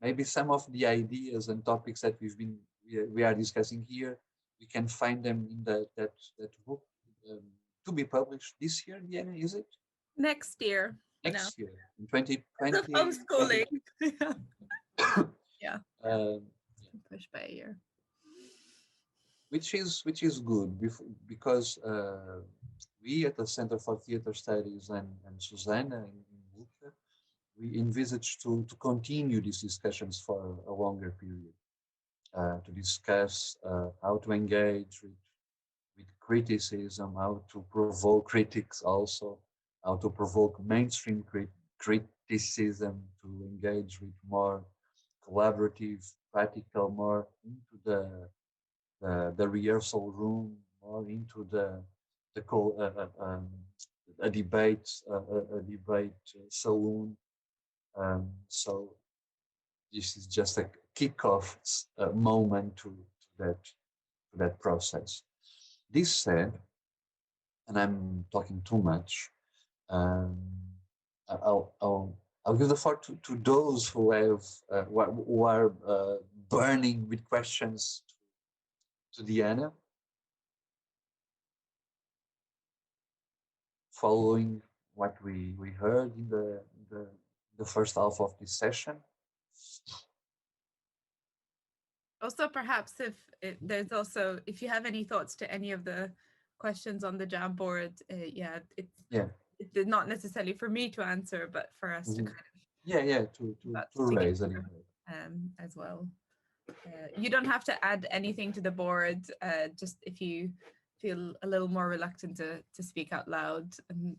Maybe some of the ideas and topics that we are discussing here, we can find them in that book to be published this year. Diana, is it? Next year. Next year, in 2020. The homeschooling. Yeah. Push by a year. Which is good because we at the Center for Theatre Studies and Susanna in LU.CA, we envisage to continue these discussions for a longer period, to discuss how to engage with criticism, how to provoke critics also, how to provoke mainstream criticism, to engage with more collaborative, practical, more into the rehearsal room, more into a debate saloon. So this is just a kickoff moment to that process. This said, and I'm talking too much, I'll give the floor to those who are burning with questions to Diana, following what we heard in the first half of this session. Also, perhaps if you have any thoughts to any of the questions on the Jamboard, it's not necessarily for me to answer, but for us to kind of to raise it as well. You don't have to add anything to the board. Just if you feel a little more reluctant to speak out loud in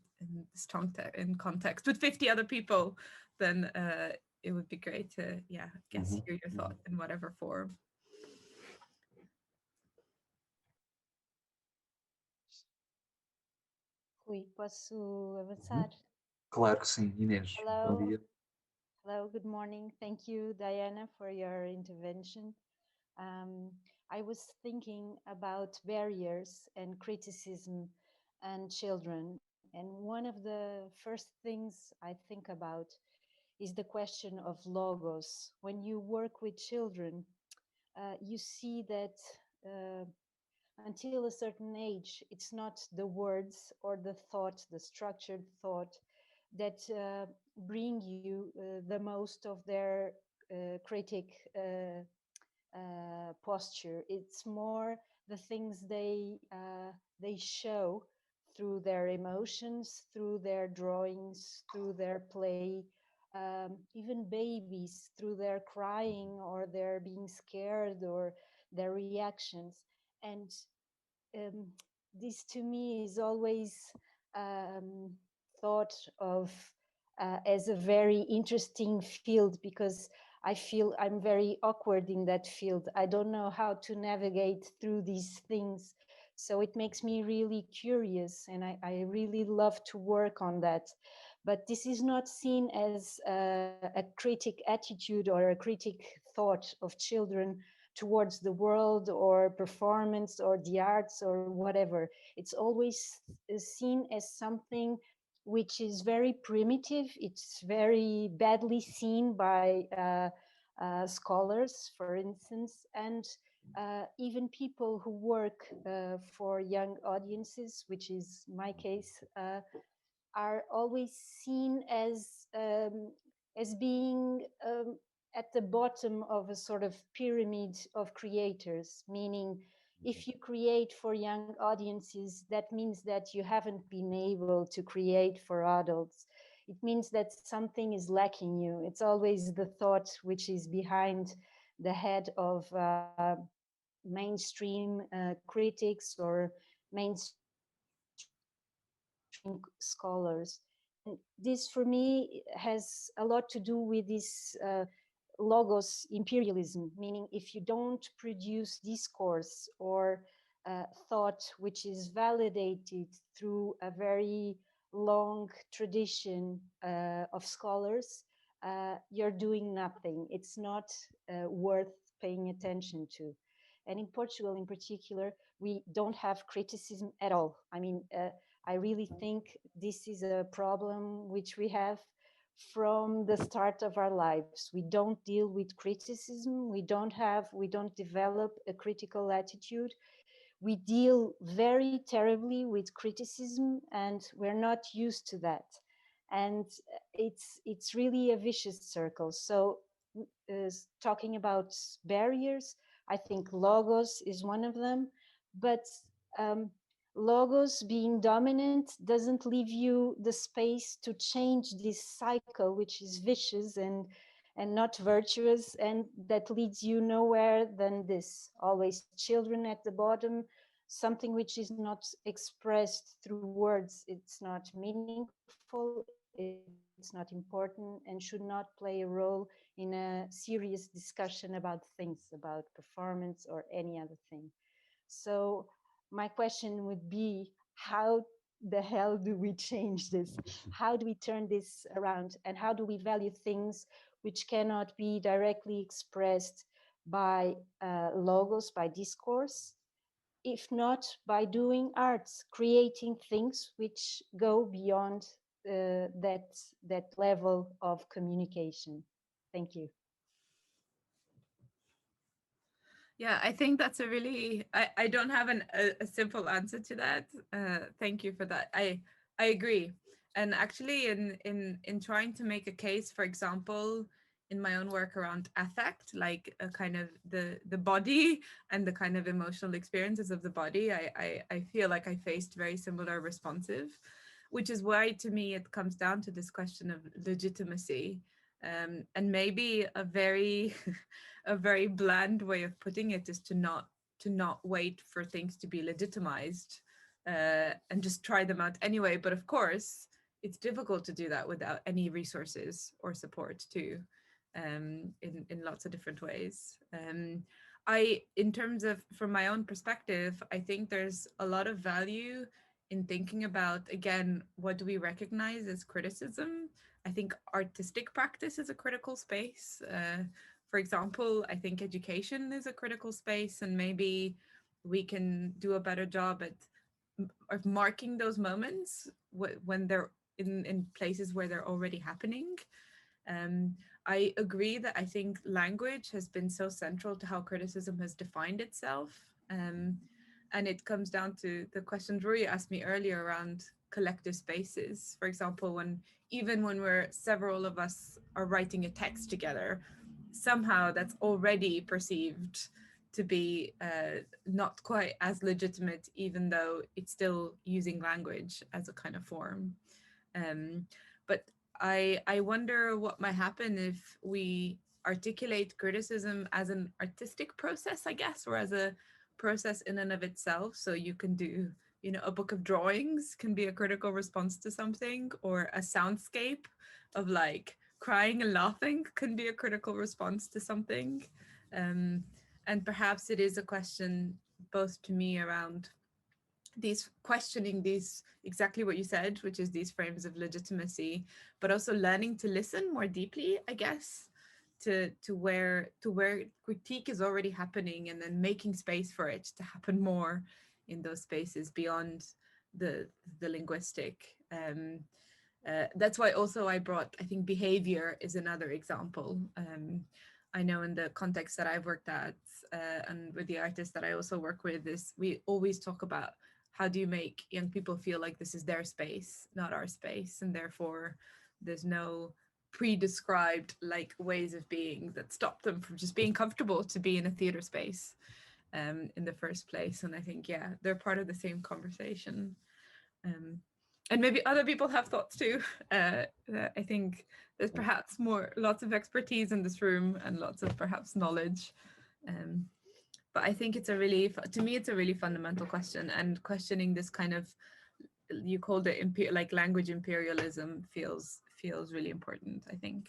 context with 50 other people, then it would be great to hear your thoughts in whatever form. Rui, posso avançar? Claro que sim, Inês. Hello. Bom dia. Hello, good morning. Thank you, Diana, for your intervention. I was thinking about barriers and criticism and children. And one of the first things I think about is the question of logos. When you work with children, you see that until a certain age, it's not the words or the thought, the structured thought, that bring you the most of their critic posture. It's more the things they show through their emotions, through their drawings, through their play, even babies, through their crying or their being scared or their reactions. And this to me is always thought of as a very interesting field, because I feel I'm very awkward in that field. I don't know how to navigate through these things. So it makes me really curious, and I really love to work on that. But this is not seen as a critic attitude or a critic thought of children towards the world or performance or the arts or whatever. It's always seen as something which is very primitive. It's very badly seen by scholars, for instance, and even people who work for young audiences, which is my case, are always seen as being at the bottom of a sort of pyramid of creators, meaning if you create for young audiences, that means that you haven't been able to create for adults. It means that something is lacking you. It's always the thought which is behind the head of mainstream critics or mainstream scholars. And this, for me, has a lot to do with this logos imperialism, meaning if you don't produce discourse or thought which is validated through a very long tradition of scholars, you're doing nothing. It's not worth paying attention to. And in Portugal in particular, we don't have criticism at all. I mean, I really think this is a problem which we have from the start of our lives. We don't deal with criticism. We don't develop a critical attitude. We deal very terribly with criticism, and we're not used to that. And it's really a vicious circle. So talking about barriers, I think logos is one of them, but logos being dominant doesn't leave you the space to change this cycle, which is vicious and not virtuous, and that leads you nowhere than this. Always children at the bottom, something which is not expressed through words. It's not meaningful, it's not important, and should not play a role in a serious discussion about things, about performance or any other thing. So my question would be, how the hell do we change this? How do we turn this around? And how do we value things which cannot be directly expressed by logos, by discourse, if not by doing arts, creating things which go beyond that level of communication? Thank you. Yeah, I think that's a really, I don't have a simple answer to that. Thank you for that. I agree. And actually in trying to make a case, for example, in my own work around affect, like a kind of the body and the kind of emotional experiences of the body, I feel like I faced very similar responsive, which is why to me it comes down to this question of legitimacy. And maybe a very a very bland way of putting it is to not wait for things to be legitimized and just try them out anyway. But of course, it's difficult to do that without any resources or support too, in lots of different ways. In terms of, from my own perspective, I think there's a lot of value in thinking about, again, what do we recognize as criticism? I think artistic practice is a critical space. For example, I think education is a critical space, and maybe we can do a better job at marking those moments when they're in places where they're already happening. I agree that I think language has been so central to how criticism has defined itself. And it comes down to the question Rory asked me earlier around collective spaces. For example, even when several of us are writing a text together, somehow that's already perceived to be not quite as legitimate, even though it's still using language as a kind of form. But I wonder what might happen if we articulate criticism as an artistic process, I guess, or as a process in and of itself. So you can do, a book of drawings can be a critical response to something, or a soundscape of like crying and laughing can be a critical response to something. And perhaps it is a question both to me around questioning these, exactly what you said, which is these frames of legitimacy, but also learning to listen more deeply, I guess, to where critique is already happening, and then making space for it to happen more in those spaces beyond the linguistic. That's why also I think behavior is another example. I know in the context that I've worked at and with the artists that I also work with, is we always talk about how do you make young people feel like this is their space, not our space, and therefore there's no pre-described like ways of being that stop them from just being comfortable to be in a theater space in the first place. And I think, yeah, they're part of the same conversation. And maybe other people have thoughts too. I think there's perhaps lots of expertise in this room and lots of perhaps knowledge. But I think it's to me, it's a really fundamental question, and questioning this kind of, you called it like language imperialism, feels really important, I think.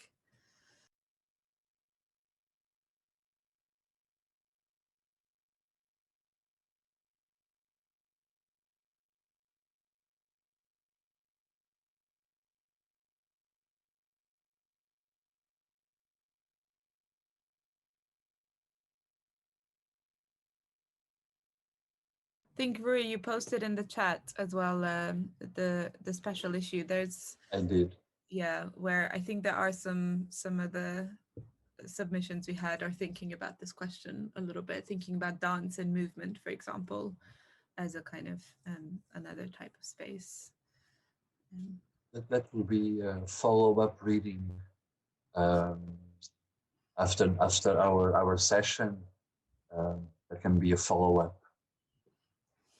I think, Rui, you posted in the chat as well the special issue. I did. Yeah, where I think there are some of the submissions we had are thinking about this question a little bit, thinking about dance and movement, for example, as a kind of another type of space. That will be a follow-up reading after our session. There can be a follow-up.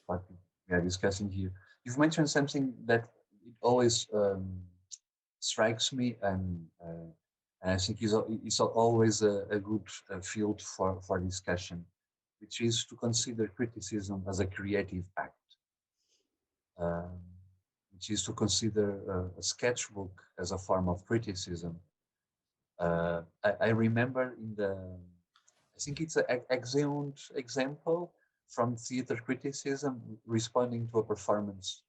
What we are discussing here. You've mentioned something that it always strikes me, and I think it's always a good field for discussion, which is to consider criticism as a creative act, which is to consider a sketchbook as a form of criticism. I remember I think it's an excellent example from theater criticism responding to a performance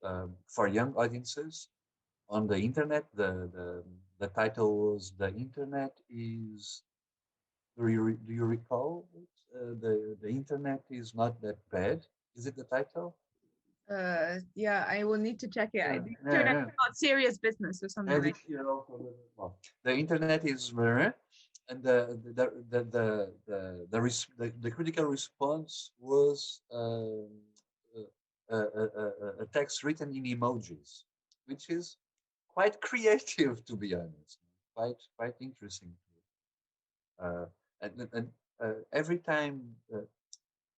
for young audiences on the internet. The title was "The Internet is." Do you recall it? The internet is not that bad. Is it the title? Yeah, I will need to check it. Yeah, The internet is not serious business or something. Like well, the internet is and the critical response was a text written in emojis, which is quite creative, to be honest, quite interesting. And every time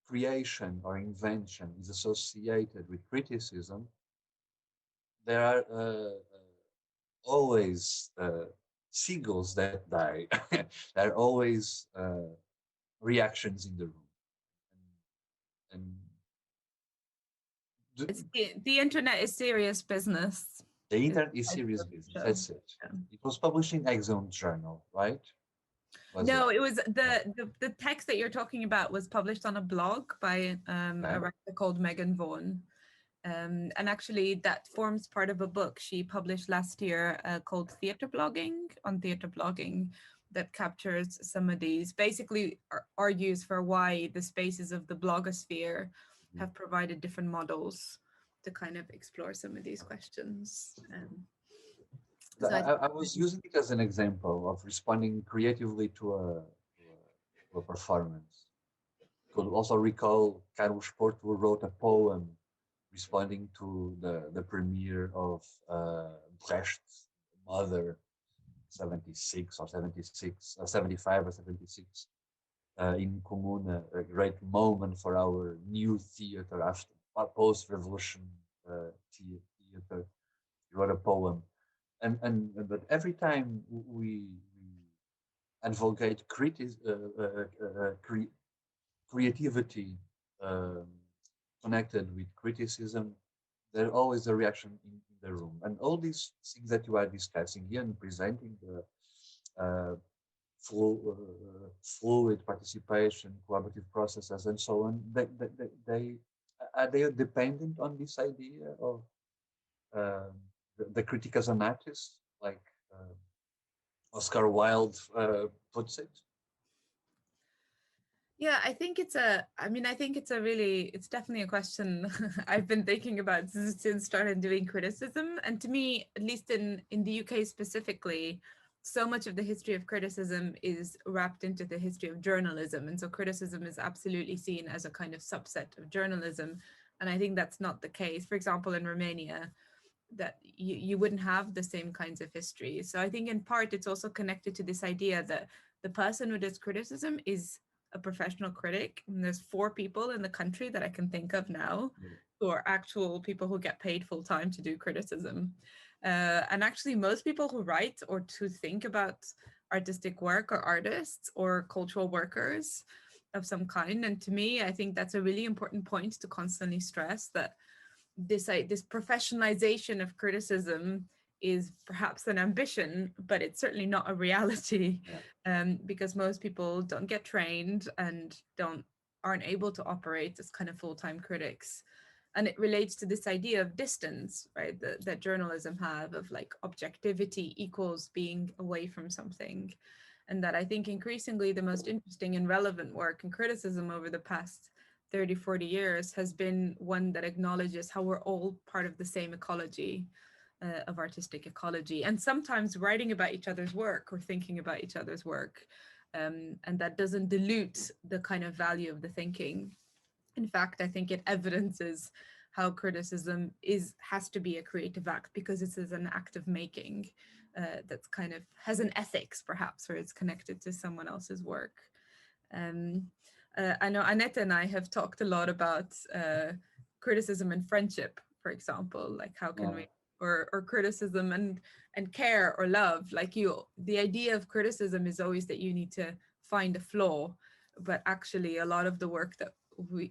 creation or invention is associated with criticism, there are always seagulls that die. There are always reactions in the room. And the internet is serious business. The internet is serious business. That's it. Yeah. It was published in Exxon Journal, right? It was the text that you're talking about was published on a blog by a writer called Megan Vaughan. And actually that forms part of a book she published last year called Theatre Blogging, on theatre blogging, that captures some of these, basically argues for why the spaces of the blogosphere have provided different models to kind of explore some of these questions. So I was using it as an example of responding creatively to a performance. Could also recall Carlos Porto wrote a poem responding to the premiere of Brecht's Mother, 76 or 76, 75 or 76, in Comuna, a great moment for our new theater after post-revolution theater. He wrote a poem. But every time we advocate creativity connected with criticism, there's always a reaction in the room. And all these things that you are discussing here and presenting, the fluid participation, collaborative processes, and so on, they are dependent on this idea of the critic as an artist, like Oscar Wilde puts it? Yeah, I think it's definitely a question I've been thinking about since started doing criticism. And to me, at least in the UK specifically, so much of the history of criticism is wrapped into the history of journalism. And so criticism is absolutely seen as a kind of subset of journalism. And I think that's not the case. For example, in Romania, that you wouldn't have the same kinds of history. So I think in part it's also connected to this idea that the person who does criticism is a professional critic. And there's 4 people in the country that I can think of now who are actual people who get paid full time to do criticism. And actually most people who write or to think about artistic work are artists or cultural workers of some kind. And to me, I think that's a really important point to constantly stress, that this professionalization of criticism is perhaps an ambition, but it's certainly not a reality, because most people don't get trained and aren't able to operate as kind of full-time critics. And it relates to this idea of distance, right, that journalism have, of like objectivity equals being away from something. And that I think increasingly the most interesting and relevant work in criticism over the past 30, 40 years has been one that acknowledges how we're all part of the same ecology, of artistic ecology, and sometimes writing about each other's work or thinking about each other's work. And that doesn't dilute the kind of value of the thinking. In fact, I think it evidences how criticism has to be a creative act, because it is an act of making that's kind of has an ethics, perhaps, or it's connected to someone else's work. I know Anette and I have talked a lot about criticism and friendship, for example, like how can we, or criticism and care or love. Like the idea of criticism is always that you need to find a flaw, but actually a lot of the work that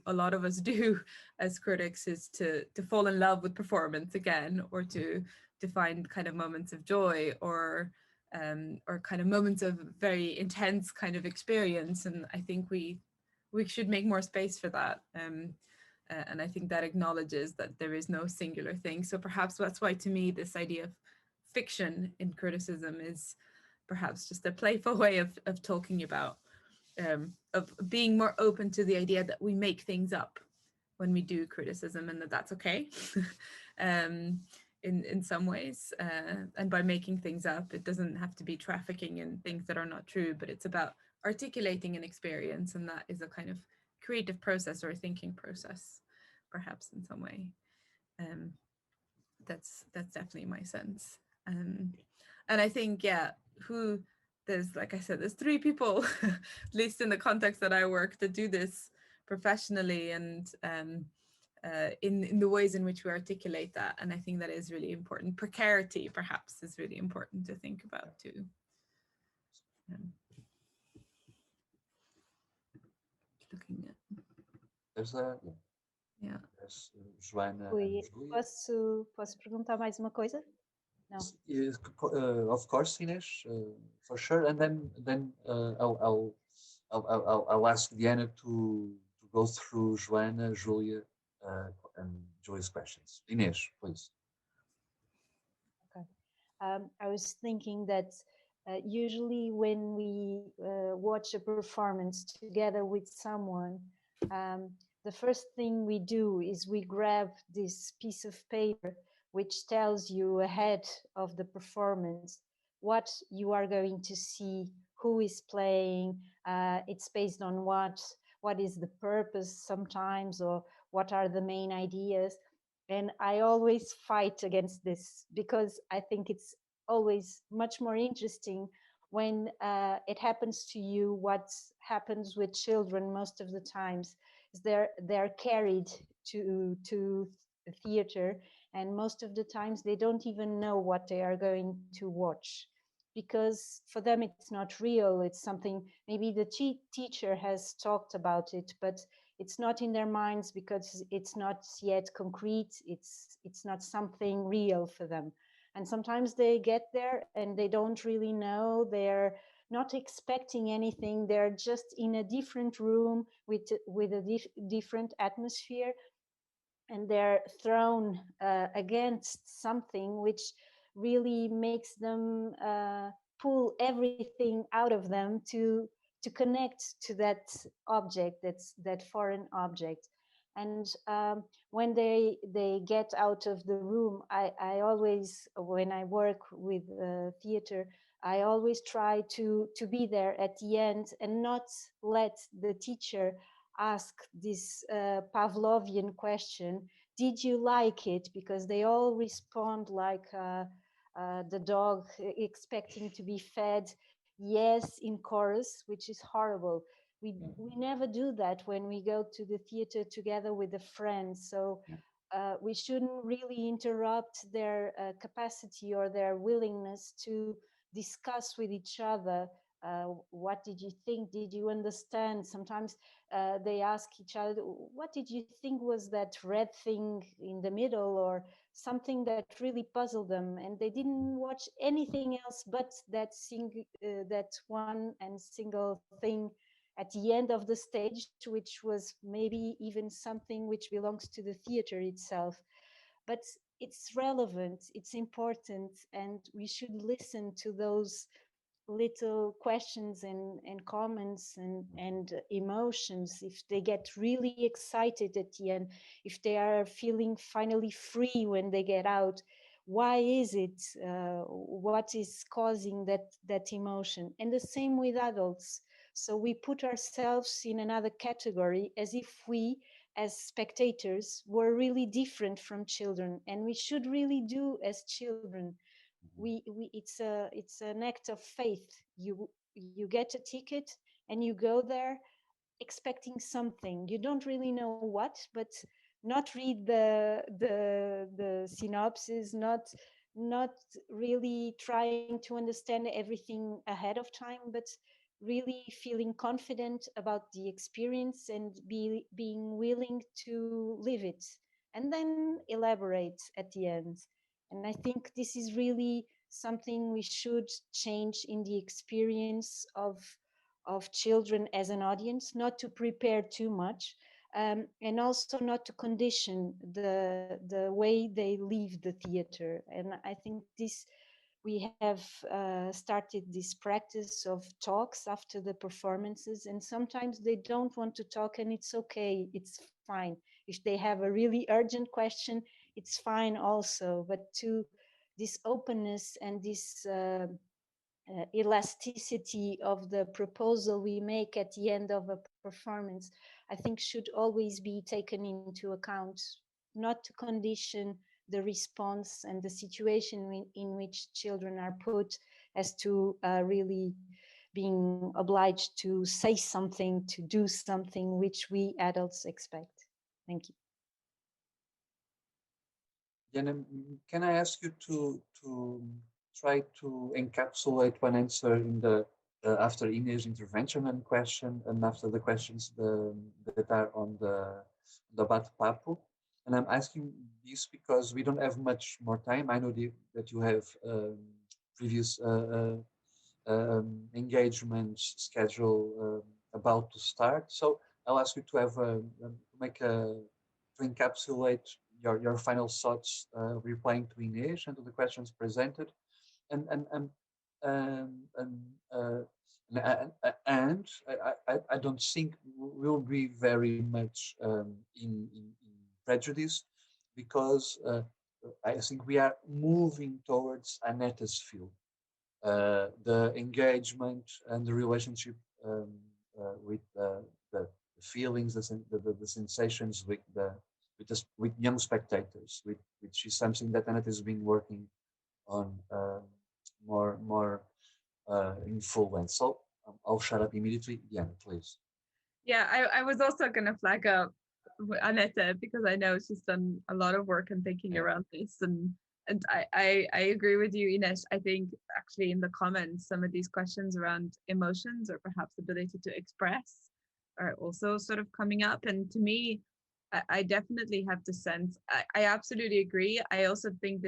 a lot of us do as critics is to fall in love with performance again, or to find kind of moments of joy, or kind of moments of very intense kind of experience. And I think we should make more space for that. And I think that acknowledges that there is no singular thing. So perhaps that's why, to me, this idea of fiction in criticism is perhaps just a playful way of talking about, of being more open to the idea that we make things up when we do criticism, and that's okay. In some ways, and by making things up, it doesn't have to be trafficking in things that are not true, but it's about articulating an experience, and that is a kind of creative process or a thinking process, perhaps, in some way. That's definitely my sense. And I think, there's, like I said, there's 3 people, at least in the context that I work, that do this professionally, and in the ways in which we articulate that. And I think that is really important. Precarity, perhaps, is really important to think about too. Looking at. There's a... Yeah. There's Joana. Posso perguntar mais uma coisa? No. Of course, Ines, for sure. And then I'll ask Diana to go through Joana, Julia, and Julia's questions. Ines, please. Okay. I was thinking that usually when we watch a performance together with someone, the first thing we do is we grab this piece of paper which tells you ahead of the performance what you are going to see, who is playing, it's based on what is the purpose sometimes, or what are the main ideas. And I always fight against this, because I think it's always much more interesting when it happens to you. What happens with children most of the times is they're carried to theater, and most of the times they don't even know what they are going to watch, because for them it's not real. It's something, maybe the teacher has talked about it, but it's not in their minds because it's not yet concrete. It's not something real for them. And sometimes they get there and they don't really know. They're not expecting anything. They're just in a different room with a different atmosphere, and they're thrown against something which really makes them pull everything out of them to connect to that object, that foreign object. And when they get out of the room, I always, when I work with theater, I always try to be there at the end and not let the teacher ask this Pavlovian question, did you like it? Because they all respond like the dog expecting to be fed yes in chorus, which is horrible. We never do that when we go to the theater together with a friend. So we shouldn't really interrupt their capacity or their willingness to discuss with each other. What did you think? Did you understand? Sometimes they ask each other, what did you think was that red thing in the middle, or something that really puzzled them, and they didn't watch anything else but that one and single thing at the end of the stage, which was maybe even something which belongs to the theater itself. But it's relevant, it's important, and we should listen to those little questions and comments and emotions. If they get really excited at the end, if they are feeling finally free when they get out, why is it? What is causing that emotion? And the same with adults. So we put ourselves in another category as if we, as spectators, were really different from children, and we should really do as children. It's an act of faith. You get a ticket and you go there expecting something. You don't really know what, but not read the synopsis, not really trying to understand everything ahead of time, but really feeling confident about the experience and being willing to live it, and then elaborate at the end. And I think this is really something we should change in the experience of children as an audience, not to prepare too much, and also not to condition the way they leave the theater. And I think we have started this practice of talks after the performances, and sometimes they don't want to talk, and it's okay, it's fine. If they have a really urgent question, it's fine also. But to this openness and this elasticity of the proposal we make at the end of a performance, I think should always be taken into account, not to condition the response and the situation in which children are put as to really being obliged to say something, to do something which we adults expect. Thank you. Jana, can I ask you to try to encapsulate one answer in the after Inês' intervention and question, and after the questions that are on the bate-papo? And I'm asking this because we don't have much more time. I know that you have previous engagements schedule about to start. So I'll ask you to have to encapsulate your final thoughts, replying to Inês and to the questions presented, and I don't think we'll be very much in prejudice, because I think we are moving towards Anette's field. The engagement and the relationship with the feelings, the sensations with young spectators, which is something that Anette has been working on more in full length. So I'll shut up immediately. Diana, please. Yeah, I was also going to flag up Anette, because I know she's done a lot of work and thinking around this, and I agree with you, Inês. I think actually in the comments, some of these questions around emotions or perhaps ability to express are also sort of coming up. And to me, I definitely have the sense, I absolutely agree. I also think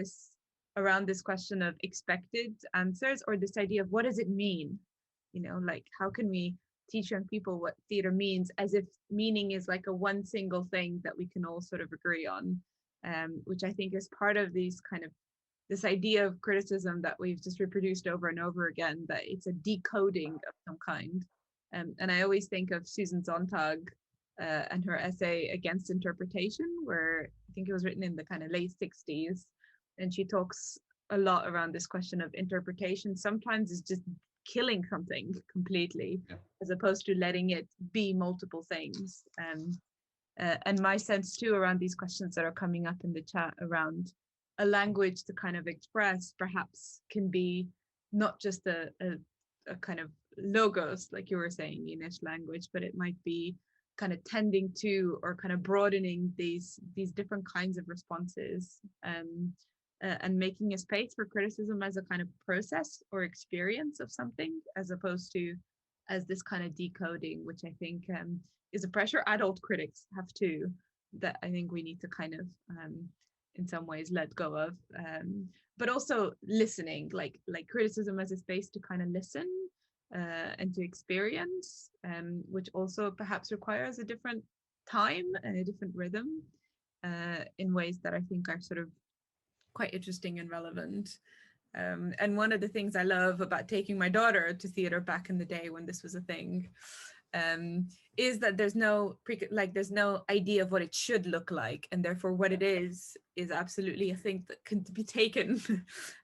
around this question of expected answers, or this idea of what does it mean? You know, like how can we teach young people what theater means, as if meaning is like a one single thing that we can all sort of agree on, which I think is part of this idea of criticism that we've just reproduced over and over again, that it's a decoding of some kind. And I always think of Susan Sontag and her essay Against Interpretation, where I think it was written in the kind of late 60s, and she talks a lot around this question of interpretation. Sometimes it's just killing something completely, as opposed to letting it be multiple things. And my sense too around these questions that are coming up in the chat around a language to kind of express perhaps can be not just a kind of logos, like you were saying, English language, but it might be kind of tending to or kind of broadening these different kinds of responses, and making a space for criticism as a kind of process or experience of something, as opposed to as this kind of decoding, which I think is a pressure adult critics have too, that I think we need to kind of in some ways let go of, but also listening, like criticism as a space to kind of listen and to experience, which also perhaps requires a different time and a different rhythm, in ways that I think are sort of quite interesting and relevant. And one of the things I love about taking my daughter to theater back in the day when this was a thing, is that there's no idea of what it should look like, and therefore what it is absolutely a thing that can be taken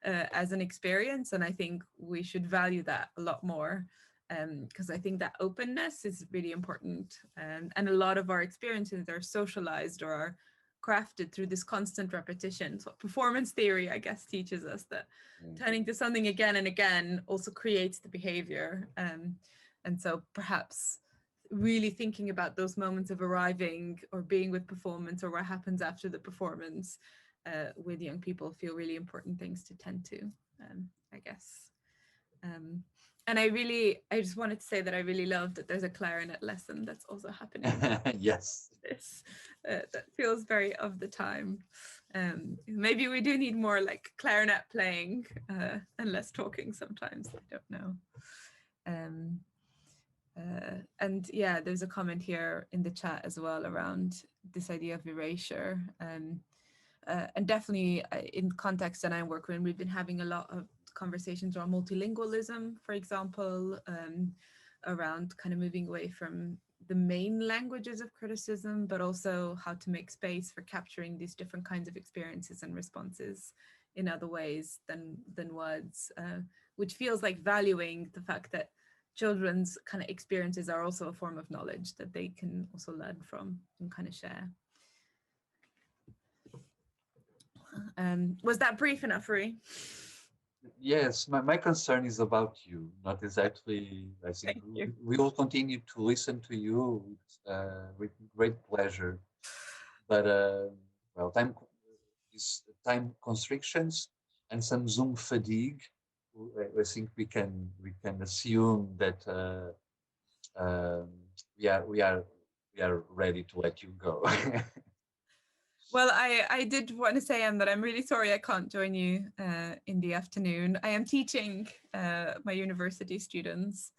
as an experience. And I think we should value that a lot more, because I think that openness is really important, and a lot of our experiences are socialized or are crafted through this constant repetition. So performance theory, I guess, teaches us that turning to something again and again also creates the behavior. And so perhaps really thinking about those moments of arriving or being with performance, or what happens after the performance with young people, feel really important things to tend to, I guess. And I just wanted to say that I really love that there's a clarinet lesson that's also happening. Yes. That feels very of the time. Maybe we do need more like clarinet playing and less talking sometimes. I don't know. And yeah, there's a comment here in the chat as well around this idea of erasure. And definitely in context that I'm working in, we've been having a lot of conversations around multilingualism, for example, around kind of moving away from the main languages of criticism, but also how to make space for capturing these different kinds of experiences and responses in other ways than words, which feels like valuing the fact that children's kind of experiences are also a form of knowledge that they can also learn from and kind of share. Was that brief enough, Rui? Yes, my concern is about you, not exactly. I think we will continue to listen to you with great pleasure. But well, time constrictions and some Zoom fatigue. I think we can assume that we are ready to let you go. Well, I did want to say, that I'm really sorry I can't join you in the afternoon. I am teaching my university students.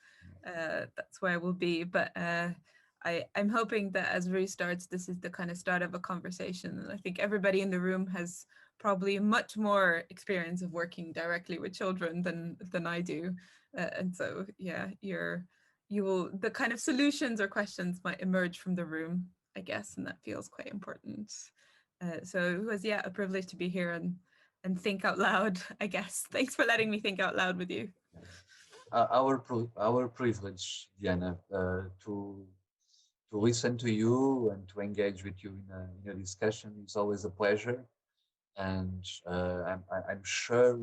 That's where I will be. But I'm hoping that as Rui starts, this is the kind of start of a conversation. And I think everybody in the room has probably much more experience of working directly with children than I do. And so, yeah, the kind of solutions or questions might emerge from the room, I guess, and that feels quite important. So it was, a privilege to be here and think out loud, I guess. Thanks for letting me think out loud with you. Our privilege, Diana, to listen to you and to engage with you in a discussion is always a pleasure. And I'm sure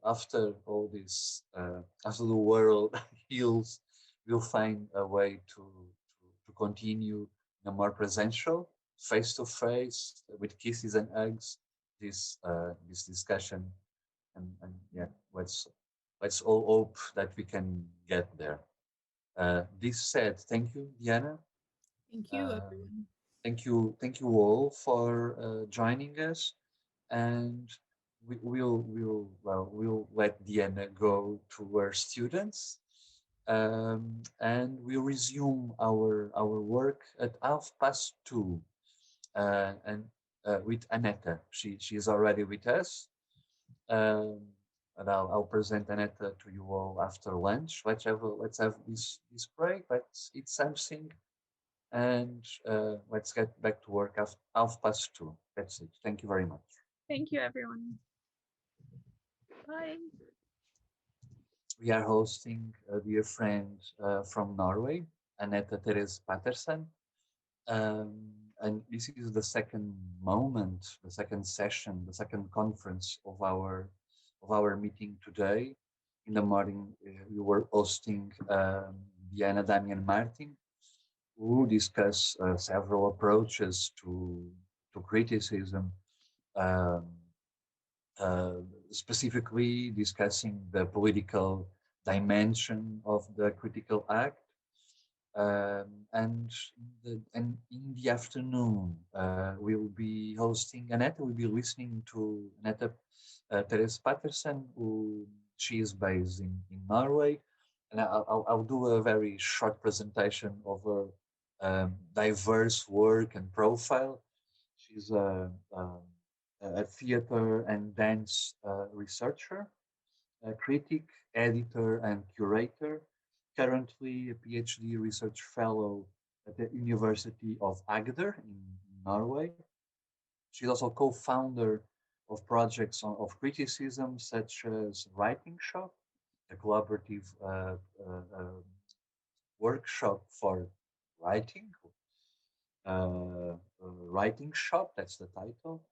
after all this, after the world heals, we'll find a way to continue in a more presential, face-to-face, with kisses and hugs, this discussion, and yeah, let's all hope that we can get there. This said, thank you, Diana. Thank you, everyone. Thank you all for joining us, and we'll let Diana go to her students. And we'll resume our work at 2:30, and with Anette. She is already with us, and I'll present Anette to you all after lunch. Let's have this break. Let's eat something, and let's get back to work after 2:30. That's it. Thank you very much. Thank you, everyone. Bye. We are hosting a dear friend from Norway, Anette Therese Pettersen. And this is the second moment, the second session, the second conference of our meeting today. In the morning, we were hosting Diana, Damian, and Martin, who discuss several approaches to criticism, um, specifically discussing the political dimension of the critical act. And in the afternoon, we'll be hosting Anette. We'll be listening to Anette Therese Pettersen, who she is based in Norway. And I'll do a very short presentation of her diverse work and profile. She's a theater and dance researcher, a critic, editor, and curator, currently a PhD research fellow at the University of Agder in Norway. She's also co-founder of projects of criticism such as Writing Shop, a collaborative workshop for writing, Writing Shop, that's the title,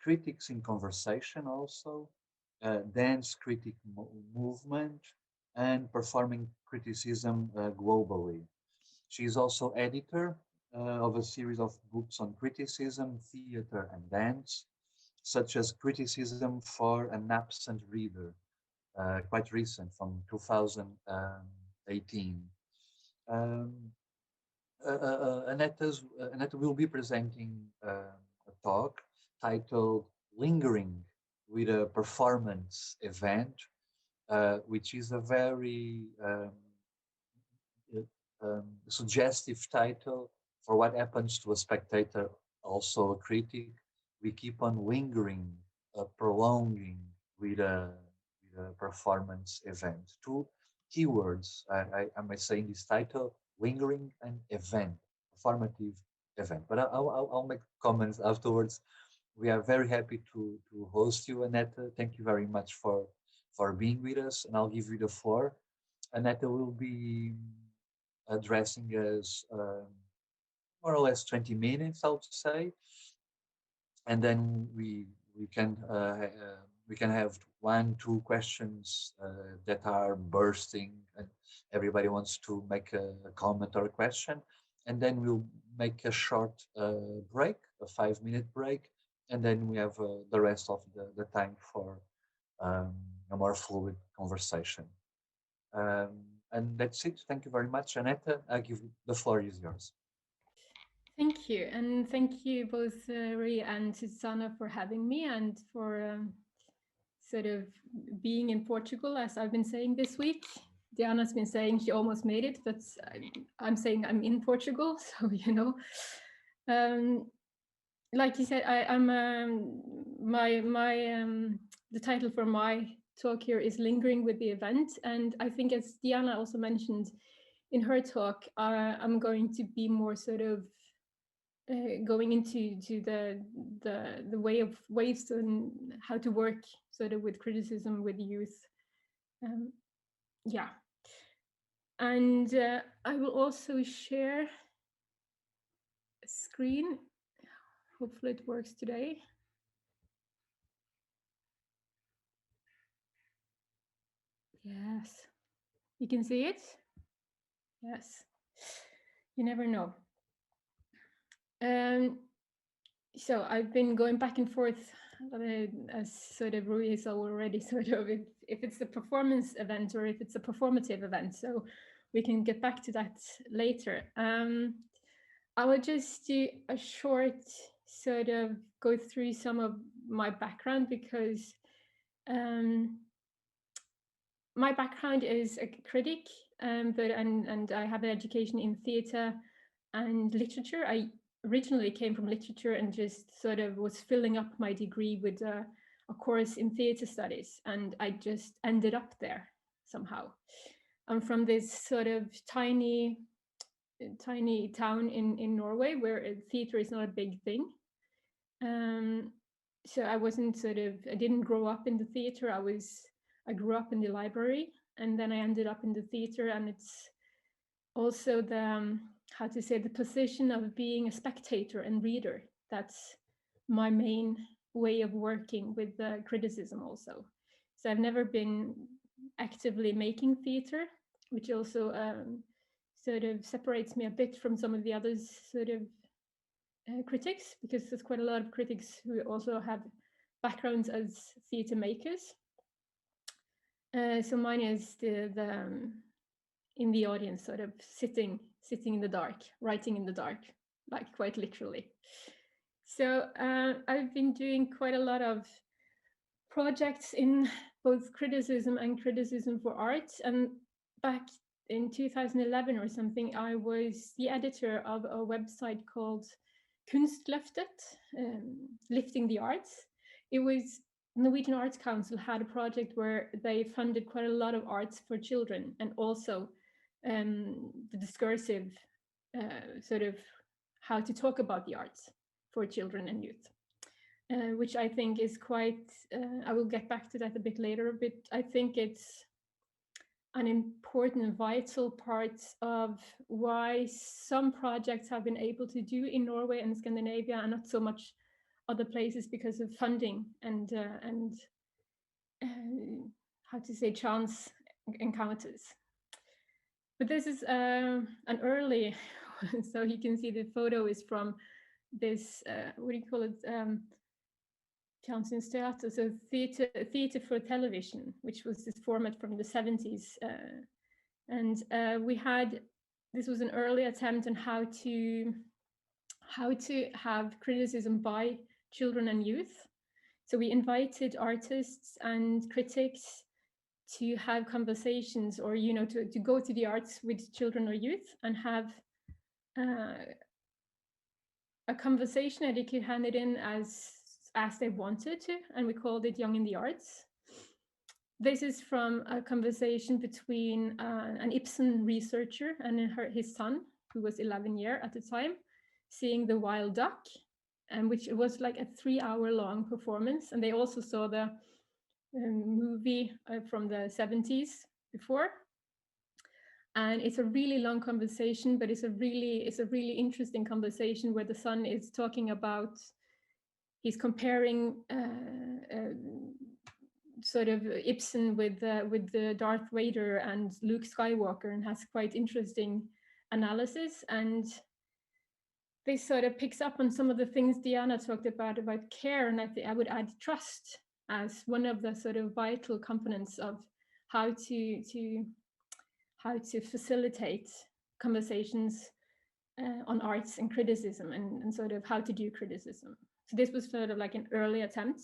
Critics in Conversation also, Dance Critic Movement, and Performing Criticism globally. She is also editor of a series of books on criticism, theater, and dance, such as Criticism for an Absent Reader, quite recent, from 2018. Anette will be presenting a talk titled Lingering with a Performance Event, which is a very suggestive title for what happens to a spectator, also a critic. We keep on lingering, prolonging with a performance event. Two keywords I might say in this title: lingering and event, performative event. But I'll make comments afterwards. We are very happy to host you, Anette. Thank you very much for being with us, and I'll give you the floor. Anette will be addressing us more or less 20 minutes, I would say, and then we can have 1-2 questions that are bursting, and everybody wants to make a comment or a question, and then we'll make a short break, a 5-minute break, and then we have the rest of the time for a more fluid conversation. And that's it. Thank you very much, Anette. I give the floor is yours. Thank you, and thank you both Rie and Susanna for having me and for sort of being in Portugal, as I've been saying this week. Diana's been saying she almost made it, but I'm saying I'm in Portugal, so you know. Like you said, I'm the title for my talk here is Lingering with the Event, and I think, as Diana also mentioned in her talk, I'm going to be more sort of going into the ways and how to work sort of with criticism with youth. Yeah, and I will also share a screen. Hopefully it works today. Yes, you can see it. Yes, you never know. So I've been going back and forth as sort of Rui has already sort of if it's a performance event or if it's a performative event. So we can get back to that later. I will just do a short sort of go through some of my background, because my background is a critic, and I have an education in theatre and literature. I originally came from literature and just sort of was filling up my degree with a course in theatre studies, and I just ended up there somehow. I'm from this sort of tiny town in Norway where theatre is not a big thing. So I wasn't I didn't grow up in the theatre. I was I grew up in the library, and then I ended up in the theater, and it's also the how to say, the position of being a spectator and reader. That's my main way of working with criticism also. So I've never been actively making theater, which also sort of separates me a bit from some of the others sort of critics, because there's quite a lot of critics who also have backgrounds as theater makers. So mine is the in the audience, sort of sitting in the dark, writing in the dark, like quite literally. So I've been doing quite a lot of projects in both criticism and criticism for art. And back in 2011 or something, I was the editor of a website called Kunstløftet, Lifting the Arts. It was Norwegian Arts Council had a project where they funded quite a lot of arts for children, and also the discursive sort of how to talk about the arts for children and youth, which I think is quite, I will get back to that a bit later, but I think it's an important and vital part of why some projects have been able to do in Norway and Scandinavia and not so much other places, because of funding and how to say, chance encounters. But this is an early, so you can see the photo is from this, what do you call it? Teatro, so theater for television, which was this format from the 70s. And we had, this was an early attempt on how to have criticism by children and youth. So we invited artists and critics to have conversations, or to go to the arts with children or youth and have a conversation that they could hand it in as they wanted to, and we called it Young in the Arts. This is from a conversation between an Ibsen researcher and his son, who was 11 years at the time, seeing The Wild Duck, and which was like a 3-hour-long performance. And they also saw the movie from the 70s before. And it's a really long conversation, but it's a really interesting conversation where the son is talking about, he's comparing sort of Ibsen with the Darth Vader and Luke Skywalker, and has quite interesting analysis. And this sort of picks up on some of the things Diana talked about care, and I would add trust as one of the sort of vital components of how to facilitate conversations on arts and criticism, and sort of how to do criticism. So this was sort of like an early attempt.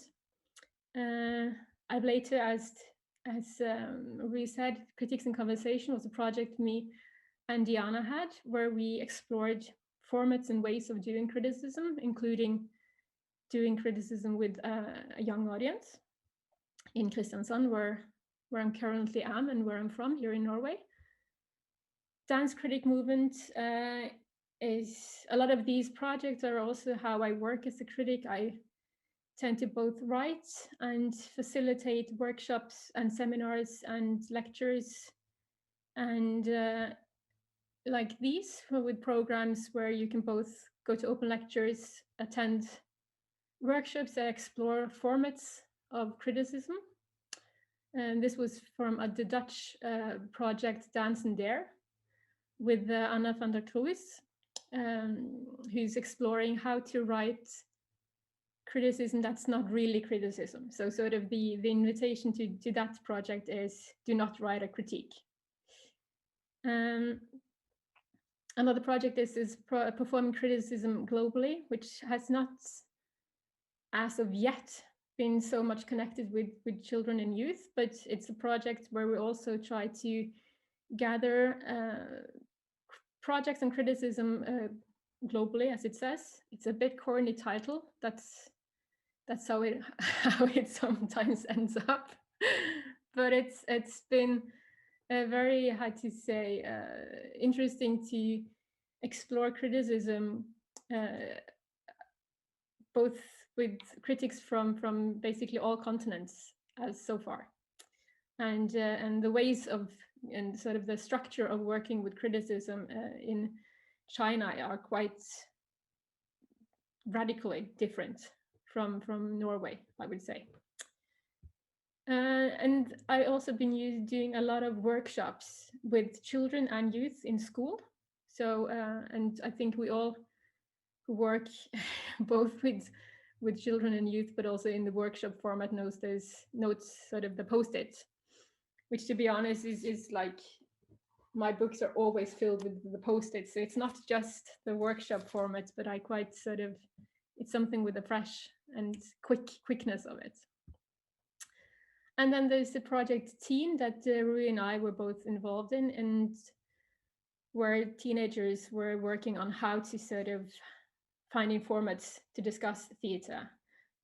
I've later, as we said, Critics in Conversation was a project me and Diana had, where we explored formats and ways of doing criticism, including doing criticism with a young audience in Kristiansand, where I'm currently am and where I'm from here in Norway. Dance critic movement is, a lot of these projects are also how I work as a critic. I tend to both write and facilitate workshops and seminars and lectures, and like these, with programs where you can both go to open lectures, attend workshops that explore formats of criticism. And this was from the Dutch project Dance and Dare with Anna van der Kloes, who's exploring how to write criticism that's not really criticism. So sort of the invitation to that project is, do not write a critique. Another project is performing criticism globally, which has not, as of yet, been so much connected with children and youth, but it's a project where we also try to gather projects and criticism globally, as it says. It's a bit corny title. That's how it sometimes ends up, but it's been very, how to say, interesting to explore criticism, both with critics from basically all continents as so far. and the ways of and sort of the structure of working with criticism in China are quite radically different from Norway, I would say. And I also been doing a lot of workshops with children and youth in school. So, and I think we all who work both with children and youth, but also in the workshop format knows sort of the post-it, which to be honest is like, my books are always filled with the post-its. So it's not just the workshop format, but I quite sort of, it's something with the fresh and quickness of it. And then there's the project Teen that Rui and I were both involved in, and where teenagers were working on how to sort of finding formats to discuss theatre.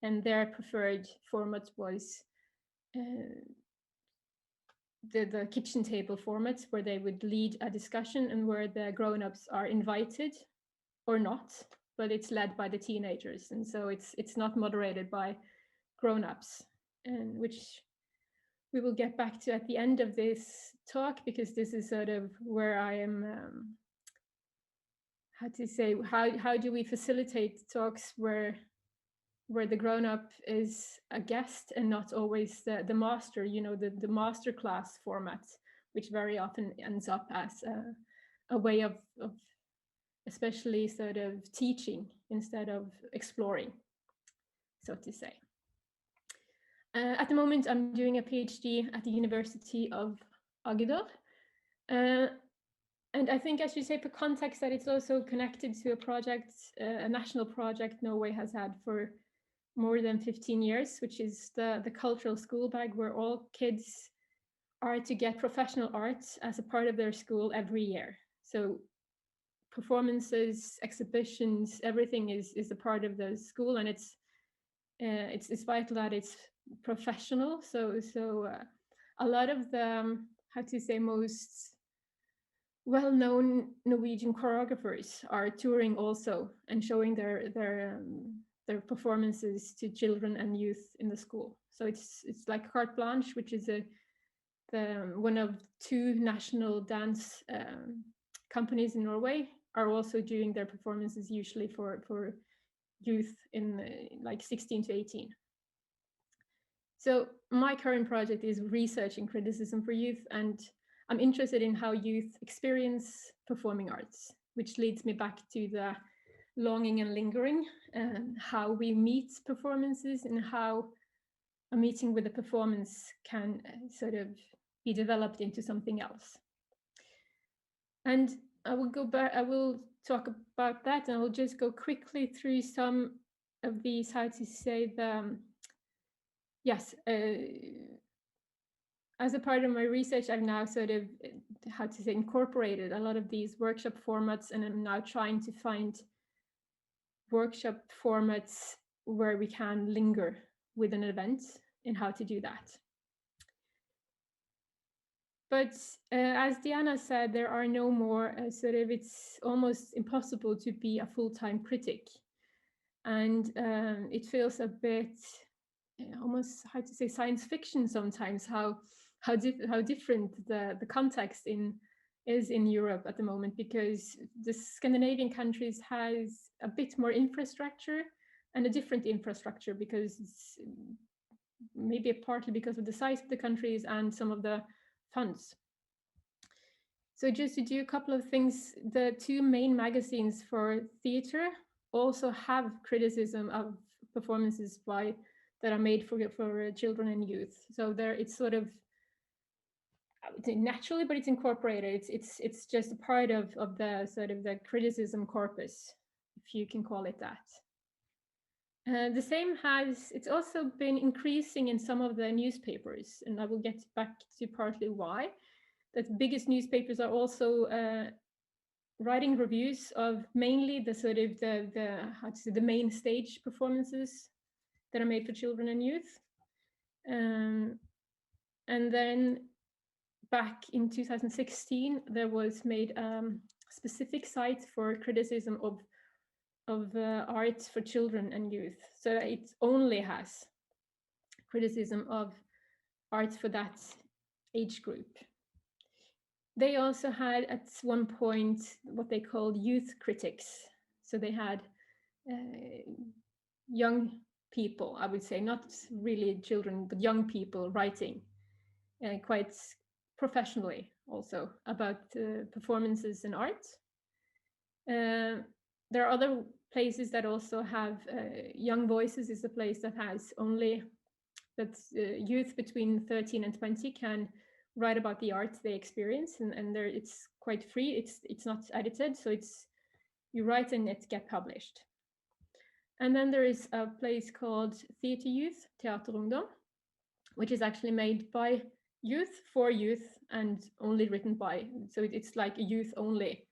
And their preferred format was the kitchen table format, where they would lead a discussion and where the grown-ups are invited or not, but it's led by the teenagers. And so it's not moderated by grown-ups, and which we will get back to at the end of this talk, because this is sort of where I am, how do we facilitate talks where the grown-up is a guest and not always the master, you know, the master class format, which very often ends up as a way of especially sort of teaching instead of exploring, so to say. At the moment, I'm doing a PhD at the University of Agder. And I think I should say for context that it's also connected to a project, a national project Norway has had for more than 15 years, which is the cultural school bag, where all kids are to get professional arts as a part of their school every year. So performances, exhibitions, everything is a part of the school, and it's vital that it's professional. So a lot of the most well-known Norwegian choreographers are touring also and showing their performances to children and youth in the school. So it's like Carte Blanche, which is one of two national dance companies in Norway, are also doing their performances usually for youth in like 16 to 18. So my current project is researching criticism for youth, and I'm interested in how youth experience performing arts, which leads me back to the longing and lingering, and how we meet performances and how a meeting with a performance can sort of be developed into something else. And I will go back, I will talk about that, and I will just go quickly through some of these, how to say, as a part of my research, I've now sort of, incorporated a lot of these workshop formats, and I'm now trying to find workshop formats where we can linger with an event and how to do that. But as Diana said, there are no more it's almost impossible to be a full-time critic. And it feels a bit almost, science fiction sometimes, how different the context is in Europe at the moment, because the Scandinavian countries has a bit more infrastructure and a different infrastructure, because it's maybe partly because of the size of the countries and some of the funds. So just to do a couple of things, the two main magazines for theatre also have criticism of performances that are made for children and youth. So it's sort of naturally, but it's incorporated. It's just a part of the sort of the criticism corpus, if you can call it that. The same it's also been increasing in some of the newspapers, and I will get back to partly why. That the biggest newspapers are also writing reviews of mainly the sort of the main stage performances that are made for children and youth. And then back in 2016, there was made a specific site for criticism of art for children and youth. So it only has criticism of art for that age group. They also had at one point what they called youth critics. So they had young people, I would say, not really children, but young people writing quite professionally also about performances and art. There are other places that also have Young Voices is a place that has only that youth between 13 and 20 can write about the art they experience, and there it's quite free. It's not edited, so it's you write and it gets published. And then there is a place called Theatre Youth, Teatro, which is actually made by youth for youth and only written by. So it's like a youth only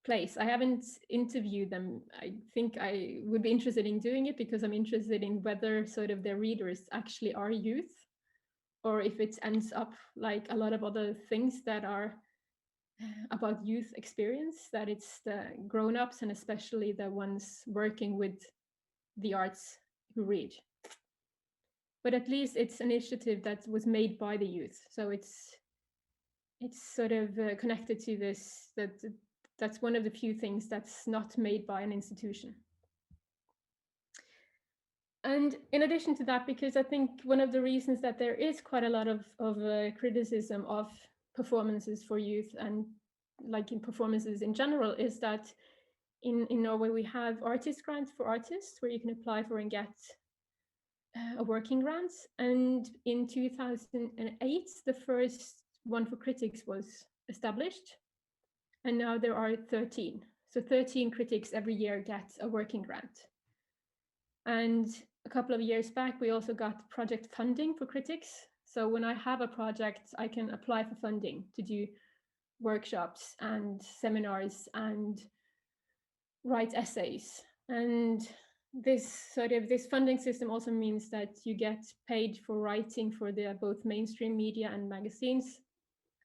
place. I haven't interviewed them. I think I would be interested in doing it because I'm interested in whether sort of their readers actually are youth, or if it ends up like a lot of other things that are about youth experience, that it's the grown-ups and especially the ones working with the arts who read. But at least it's an initiative that was made by the youth. So it's sort of connected to this, that's one of the few things that's not made by an institution. And in addition to that, because I think one of the reasons that there is quite a lot of criticism of performances for youth and like in performances in general is that in Norway we have artist grants for artists where you can apply for and get a working grant. And in 2008, the first one for critics was established. And now there are 13. So 13 critics every year get a working grant. And a couple of years back, we also got project funding for critics. So when I have a project, I can apply for funding to do workshops and seminars and write essays. And this funding system also means that you get paid for writing for the both mainstream media and magazines.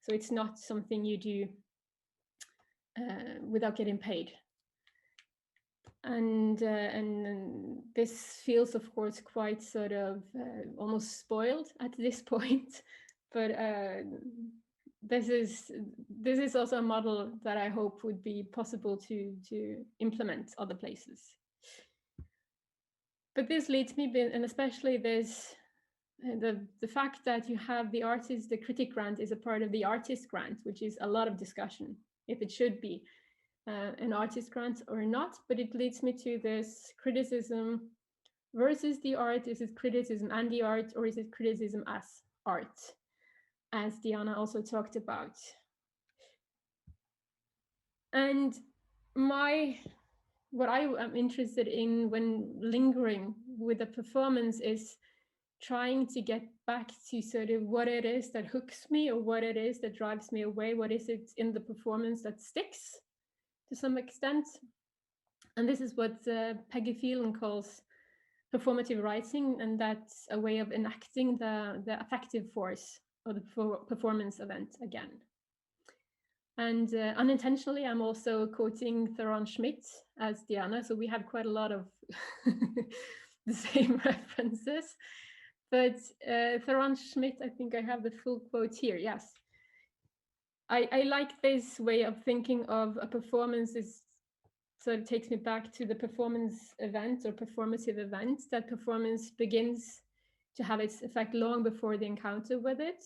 So it's not something you do without getting paid. And this feels, of course, quite sort of almost spoiled at this point, but this is also a model that I hope would be possible to implement other places. But this leads me, and especially this, the fact that you have the artist, the critic grant is a part of the artist grant, which is a lot of discussion if it should be an artist grant or not, but it leads me to this criticism versus the art. Is it criticism and the art, or is it criticism as art, as Diana also talked about? And what I am interested in when lingering with a performance is trying to get back to sort of what it is that hooks me, or what it is that drives me away. What is it in the performance that sticks to some extent? And this is what Peggy Phelan calls performative writing, and that's a way of enacting the affective force of the performance event again. And unintentionally, I'm also quoting Theron Schmidt as Diana, so we have quite a lot of the same references. But Theron Schmidt, I think I have the full quote here, yes. I like this way of thinking of a performance. So it takes me back to the performance event or performative event. That performance begins to have its effect long before the encounter with it.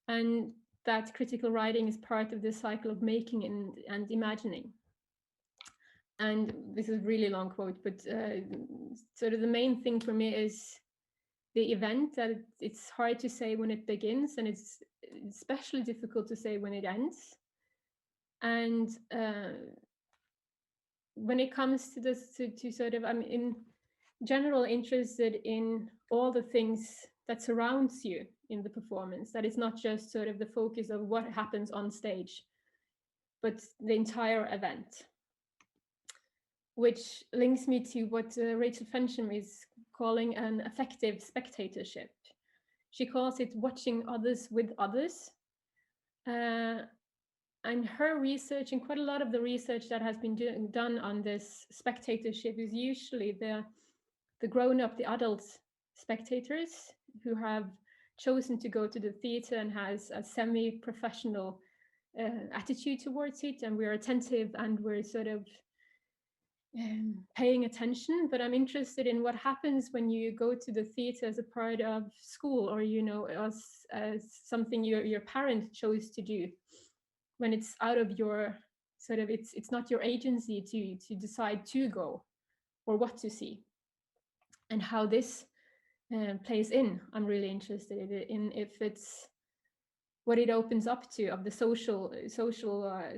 And that critical writing is part of the cycle of making and imagining. And this is a really long quote, but sort of the main thing for me is the event, that it's hard to say when it begins, and it's especially difficult to say when it ends. And when it comes to this, to sort of, I'm in general interested in all the things that surrounds you in the performance, that it's not just sort of the focus of what happens on stage, but the entire event. Which links me to what Rachel Fensham is calling an affective spectatorship. She calls it watching others with others. And her research, and quite a lot of the research that has been done on this spectatorship, is usually the grown-up, the adult spectators who have chosen to go to the theater and has a semi-professional attitude towards it, and we're attentive and we're sort of paying attention. But I'm interested in what happens when you go to the theater as a part of school, or as something your parent chose to do, when it's out of your sort of, it's not your agency to decide to go or what to see, and how this plays in. I'm really interested in if it's what it opens up to of the social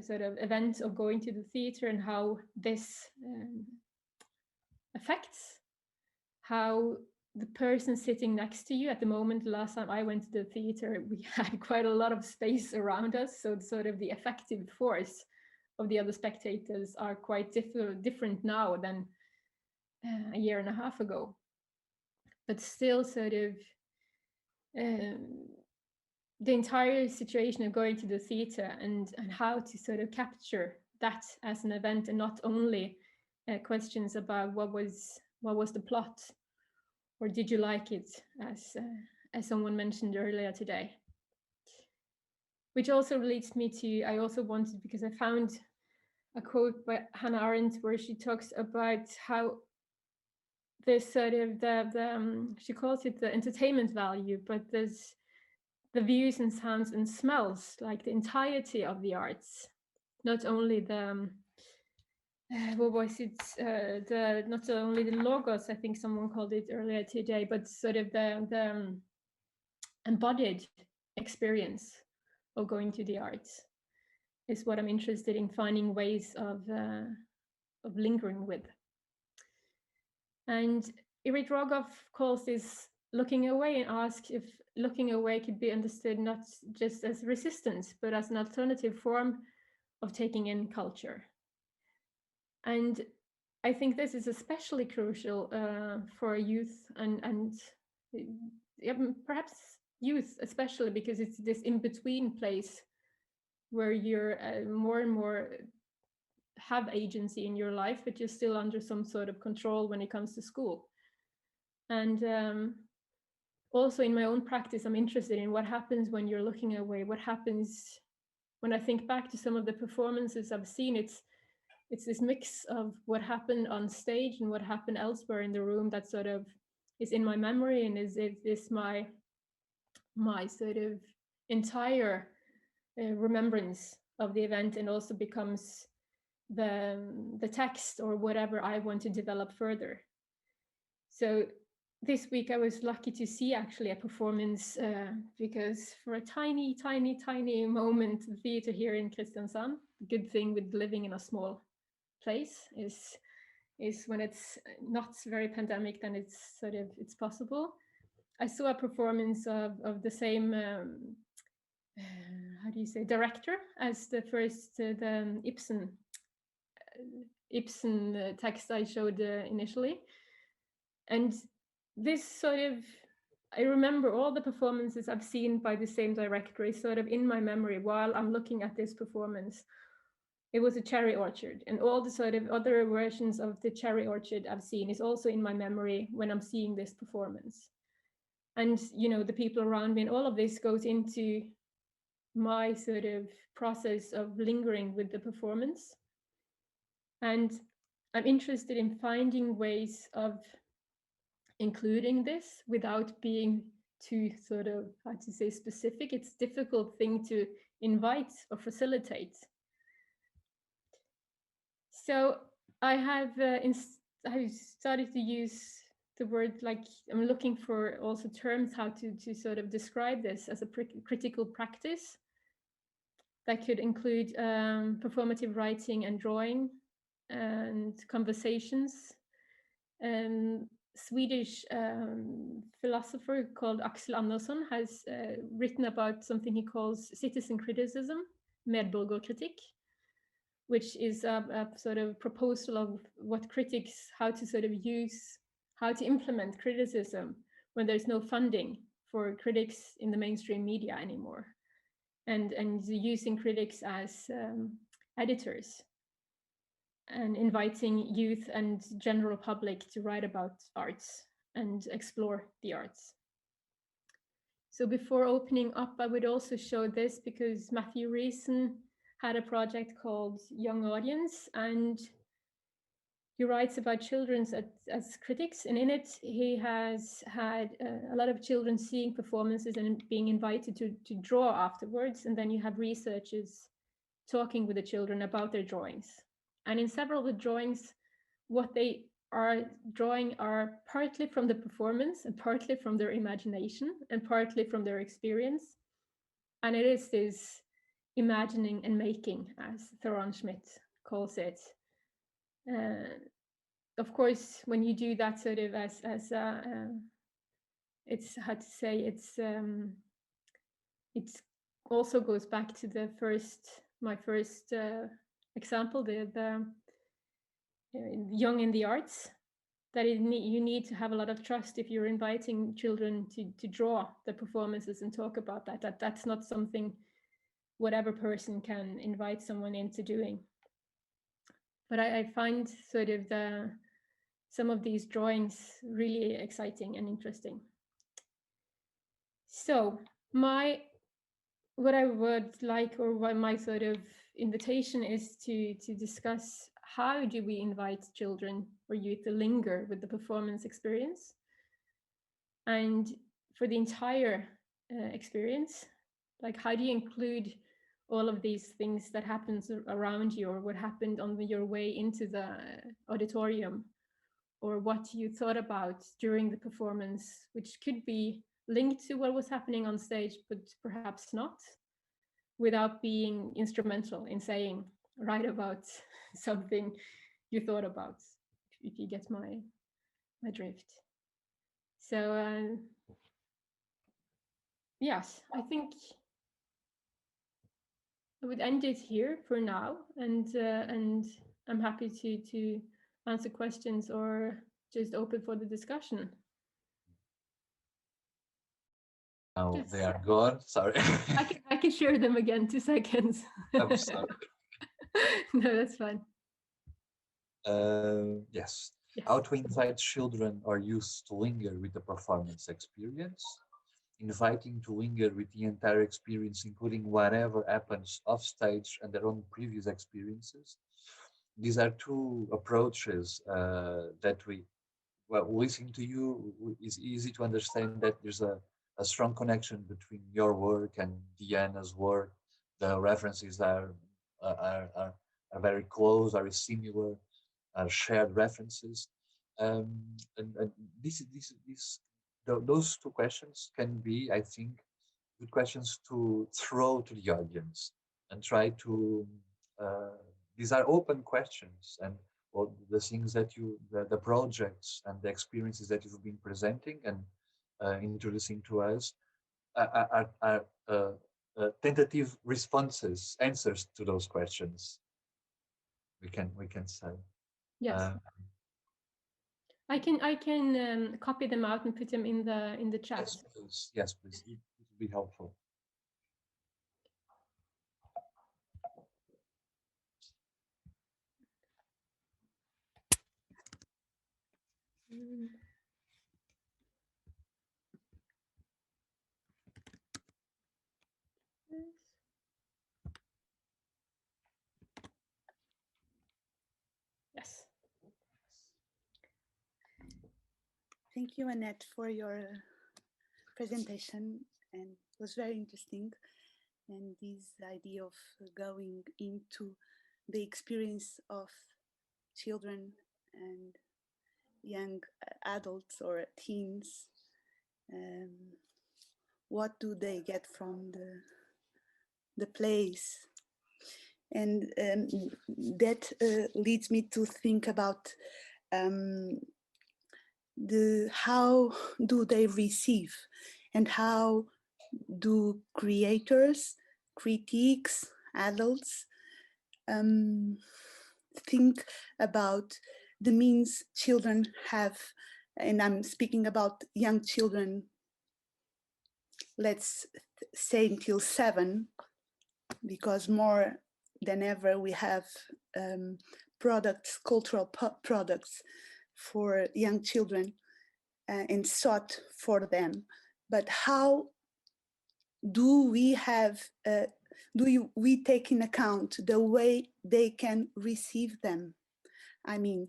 sort of event of going to the theater, and how this affects how the person sitting next to you. At the moment, last time I went to the theater, we had quite a lot of space around us, so sort of the effective force of the other spectators are quite different now than a year and a half ago. But still, sort of the entire situation of going to the theater and how to sort of capture that as an event, and not only questions about what was the plot, or did you like it, as someone mentioned earlier today. Which also leads me to, I also wanted, because I found a quote by Hannah Arendt where she talks about how there's sort of she calls it the entertainment value, but there's the views and sounds and smells, like the entirety of the arts, not only the what was it, not only the logos, I think someone called it earlier today, but sort of the embodied experience of going to the arts is what I'm interested in finding ways of lingering with. And Irit Rogov calls this looking away, and asks if looking away could be understood not just as resistance, but as an alternative form of taking in culture. And I think this is especially crucial for youth and perhaps youth especially, because it's this in-between place where you're more and more have agency in your life, but you're still under some sort of control when it comes to school. And also in my own practice, I'm interested in what happens when you're looking away. What happens when I think back to some of the performances I've seen? It's this mix of what happened on stage and what happened elsewhere in the room that sort of is in my memory, and is my sort of entire remembrance of the event, and also becomes the text or whatever I want to develop further. So this week I was lucky to see actually a performance because for a tiny moment, the theater here in Kristiansand, the good thing with living in a small place is when it's not very pandemic, then it's possible. I saw a performance of the same how do you say, director as the first the Ibsen text I showed initially. And this sort of, I remember all the performances I've seen by the same director is sort of in my memory while I'm looking at this performance. It was a cherry orchard, and all the sort of other versions of the cherry orchard I've seen is also in my memory when I'm seeing this performance. And, you know, the people around me, and all of this goes into my sort of process of lingering with the performance. And I'm interested in finding ways of including this without being too sort of, how to say, specific. It's a difficult thing to invite or facilitate. So I have started to use the word, like I'm looking for also terms how to sort of describe this as a critical practice that could include performative writing and drawing and conversations. Swedish philosopher called Axel Andersson has written about something he calls citizen criticism, medborgarkritik, which is a sort of proposal of what critics, how to implement criticism when there's no funding for critics in the mainstream media anymore, and using critics as editors, and inviting youth and general public to write about arts and explore the arts. So before opening up, I would also show this because Matthew Reeson had a project called Young Audience, and he writes about children as critics, and in it he has had a lot of children seeing performances and being invited to draw afterwards, and then you have researchers talking with the children about their drawings. And in several of the drawings, what they are drawing are partly from the performance and partly from their imagination and partly from their experience. And it is this imagining and making, as Theron Schmidt calls it. Of course, when you do that sort of it's how to say, it also goes back to my first example, the young in the arts, that you need to have a lot of trust if you're inviting children to draw the performances and talk about that's not something whatever person can invite someone into doing. But I find sort of some of these drawings really exciting and interesting. So what I would like, or what my sort of invitation is to discuss, how do we invite children or youth to linger with the performance experience? And for the entire experience, like how do you include all of these things that happens around you, or what happened on your way into the auditorium, or what you thought about during the performance, which could be linked to what was happening on stage, but perhaps not, without being instrumental in saying, write about something you thought about, if you get my drift. So yes, I think I would end it here for now, and I'm happy to answer questions or just open for the discussion. Now Yes. they are gone. Sorry. I can share them again. 2 seconds. I'm sorry. No, that's fine. Yes. Yes. How to invite children or youth to linger with the performance experience. Inviting to linger with the entire experience, including whatever happens off stage and their own previous experiences. These are two approaches that listening to you is easy to understand that there's a strong connection between your work and Diana's work. The references are very close, are similar, are shared references. And those two questions can be, I think, good questions to throw to the audience and try to, these are open questions, and all the things that the projects and the experiences that you've been presenting and introducing to us are tentative responses, answers to those questions. We can say. Yes. I can copy them out and put them in the chat. Yes, please. Yes, please. It would be helpful. Yes. Thank you, Anette, for your presentation, and it was very interesting. And this idea of going into the experience of children and young adults or teens, what do they get from the plays? And that leads me to think about how do they receive, and how do creators, critiques, adults think about the means children have, and I'm speaking about young children, let's say until 7, because more than ever we have products, cultural products for young children and sought for them. But how do we have, we take in account the way they can receive them? I mean,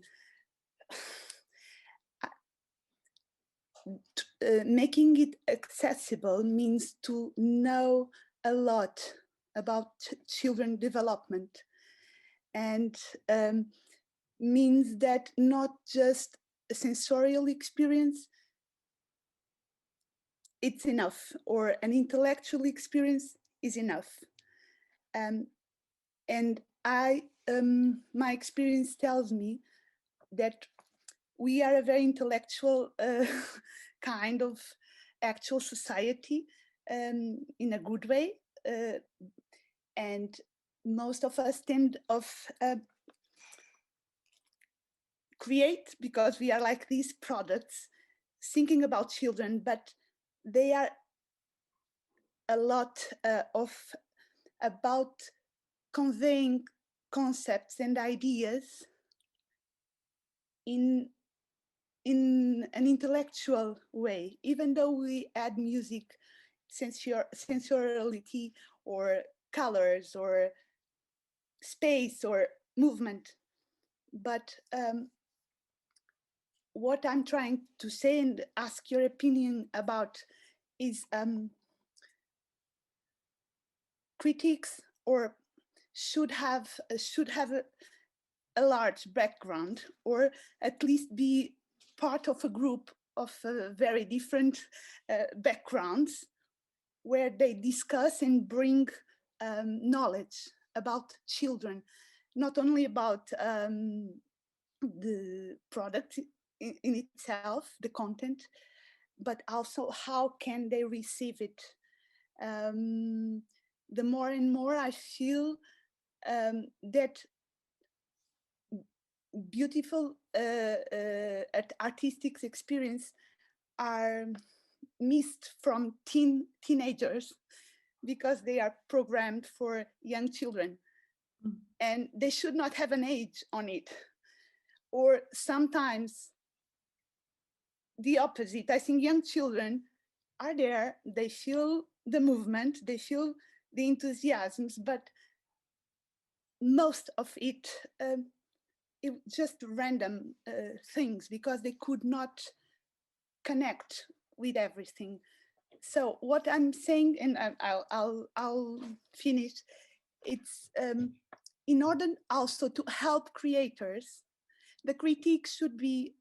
making it accessible means to know a lot about children development, and means that not just a sensorial experience, it's enough, or an intellectual experience is enough. And my experience tells me that we are a very intellectual kind of actual society, in a good way, and most of us tend of create, because we are like these products thinking about children, but they are a lot about conveying concepts and ideas in an intellectual way, even though we add music, sensuality, or colors, or space, or movement. But what I'm trying to say and ask your opinion about is critics, or should have a large background, or at least be part of a group of very different backgrounds, where they discuss and bring knowledge about children, not only about the product in itself, the content, but also how can they receive it. The more and more I feel that beautiful artistic experience are missed from teenagers, because they are programmed for young children, and they should not have an age on it. Or sometimes the opposite. I think young children are there, they feel the movement, they feel the enthusiasms, but most of it just random things, because they could not connect with everything. So what I'm saying, and I'll finish, it's in order also to help creators, the critique should be,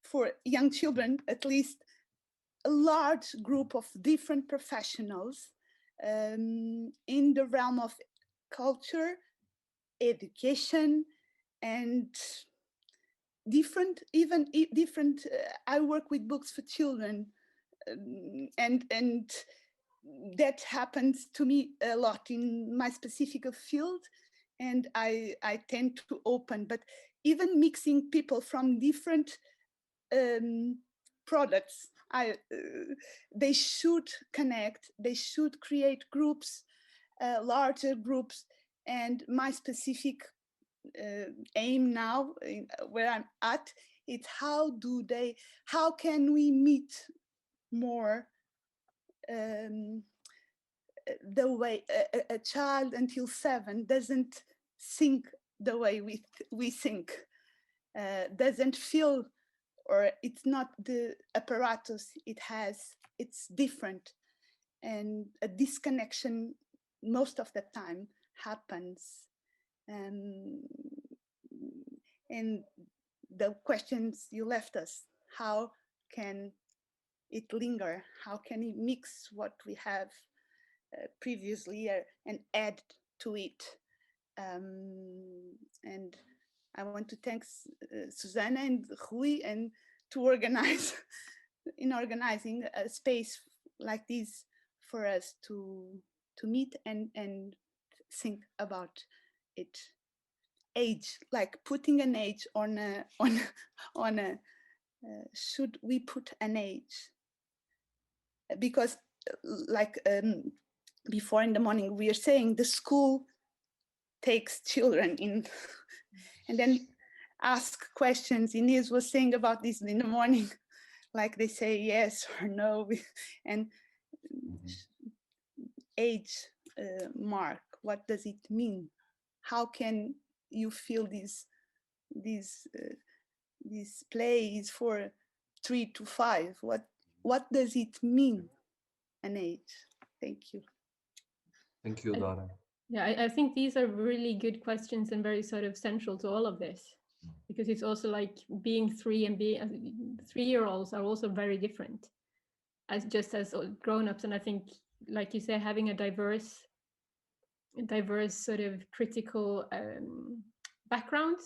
for young children at least, a large group of different professionals in the realm of culture, education, and different, I work with books for children, and that happens to me a lot in my specific field, and I tend to open, but even mixing people from different products, they should connect, they should create groups, larger groups. And my specific aim now, where I'm at, it's how can we meet more the way a child until 7 doesn't think the way we think, doesn't feel, or it's not the apparatus it has, it's different. And a disconnection most of the time happens. And the questions you left us, how can it linger? How can it mix what we have previously and add to it? And I want to thank Susanna and Rui, and to organize in organizing a space like this for us to meet and think about it. Age, like putting an age on a should we put an age? Because like before in the morning we are saying the school takes children in and then ask questions. Inez was saying about this in the morning, like they say yes or no, and age mark? What does it mean? How can you feel this play is for 3 to 5? What does it mean, an age? Thank you. Thank you, Dora. Yeah, I think these are really good questions and very sort of central to all of this, because it's also like being 3 and being 3-year-olds are also very different as grown-ups. And I think, like you say, having a diverse sort of critical backgrounds,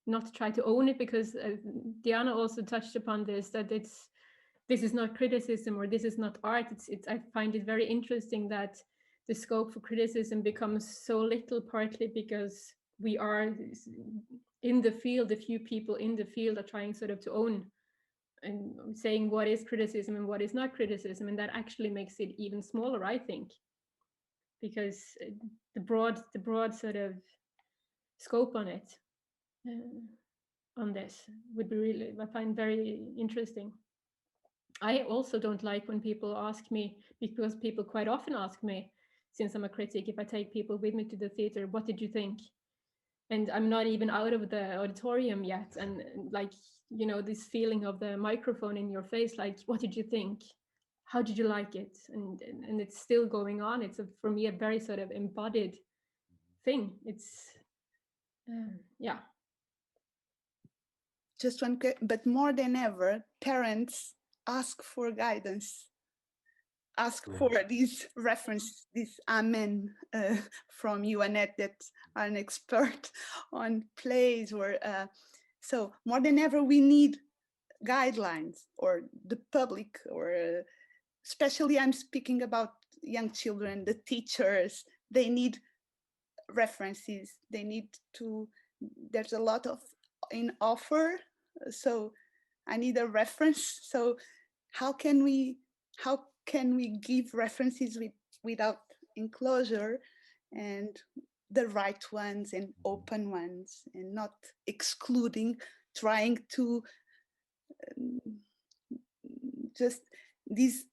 not to try to own it, because Diana also touched upon this, that this is not criticism or this is not art. I find it very interesting that the scope for criticism becomes so little, partly because we are in the field, a few people in the field are trying sort of to own and saying what is criticism and what is not criticism, and that actually makes it even smaller, I think, because the broad sort of scope on it, on this would be really, I find very interesting. I also don't like when people ask me, because people quite often ask me, since I'm a critic, if I take people with me to the theater, what did you think? And I'm not even out of the auditorium yet. And like, you know, this feeling of the microphone in your face, like, what did you think? How did you like it? And it's still going on. It's for me a very sort of embodied thing. It's, yeah. Just one, but more than ever, parents ask for guidance, ask for these references, this amen from you, Anette, that are an expert on plays. Or so more than ever, we need guidelines, or the public, or especially I'm speaking about young children, the teachers, they need references. They need to, there's a lot of in offer, so I need a reference. So how can we give references without enclosure, and the right ones and open ones, and not excluding, trying to just these.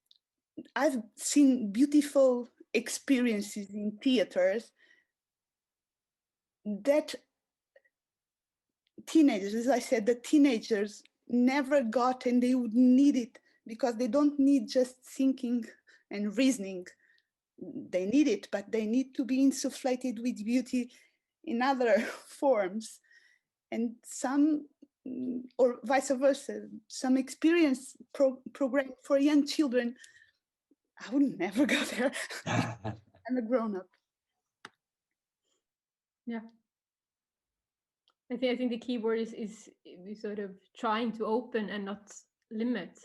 I've seen beautiful experiences in theaters that teenagers, as I said, the teenagers never got, and they would need it, because they don't need just thinking and reasoning. They need it, but they need to be insufflated with beauty in other forms. And some, or vice versa, some experience program for young children, I would never go there. I'm a grown-up. Yeah. I think the key word is sort of trying to open and not limit.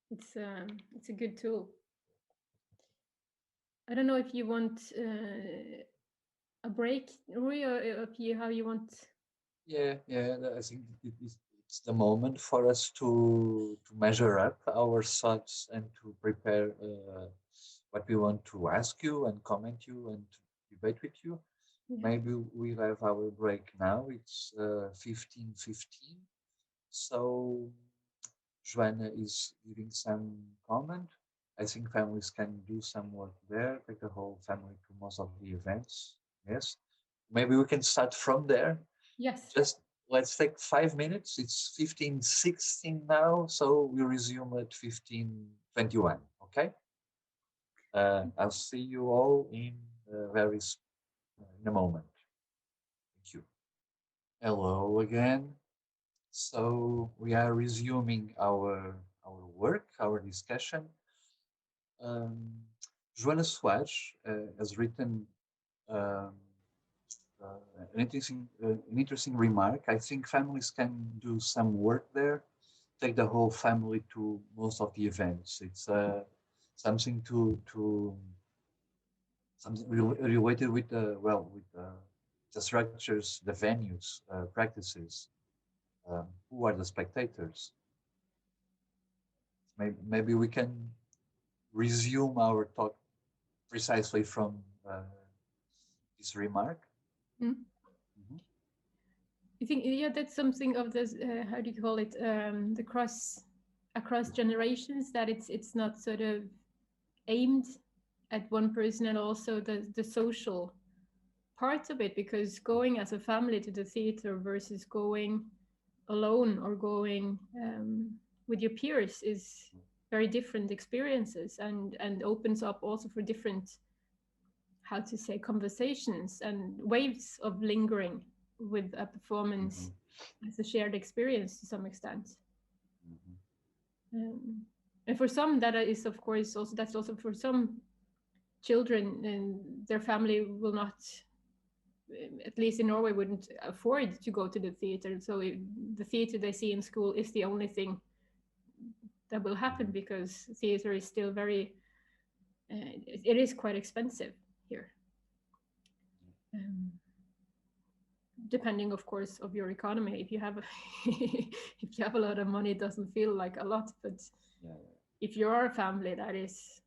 It's a good tool. I don't know if you want a break, Rui, or how you want. Yeah, I think it's the moment for us to measure up our thoughts and to prepare what we want to ask you and comment you and to debate with you. Yeah. Maybe we have our break now. It's 15:15. So Joanna is giving some comment. I think families can do some work there, take the whole family to most of the events. Yes. Maybe we can start from there. Yes. Just let's take 5 minutes. It's 15:16 now, so we resume at 15:21. Okay. I'll see you all in in a moment. Thank you. Hello again. So we are resuming our work, our discussion. Joana Soares has written an interesting remark. I think families can do some work there, take the whole family to most of the events. It's something something related with the structures, the venues, practices. Who are the spectators? Maybe we can resume our talk precisely from this remark. Mm-hmm. I think, yeah, that's something of this, how do you call it, the across generations, that it's not sort of aimed at one person, and also the social part of it, because going as a family to the theater versus going alone or going with your peers is very different experiences, and opens up also for different, how to say, conversations and waves of lingering with a performance as a shared experience to some extent. And for some, that is, of course, also that's also for some children, and their family will not, at least in Norway, wouldn't afford to go to the theater. So the theater they see in school is the only thing that will happen, because theater is still very, it is quite expensive here. Depending, of course, of your economy. If you have if you have a lot of money, it doesn't feel like a lot, but if you are a family, that is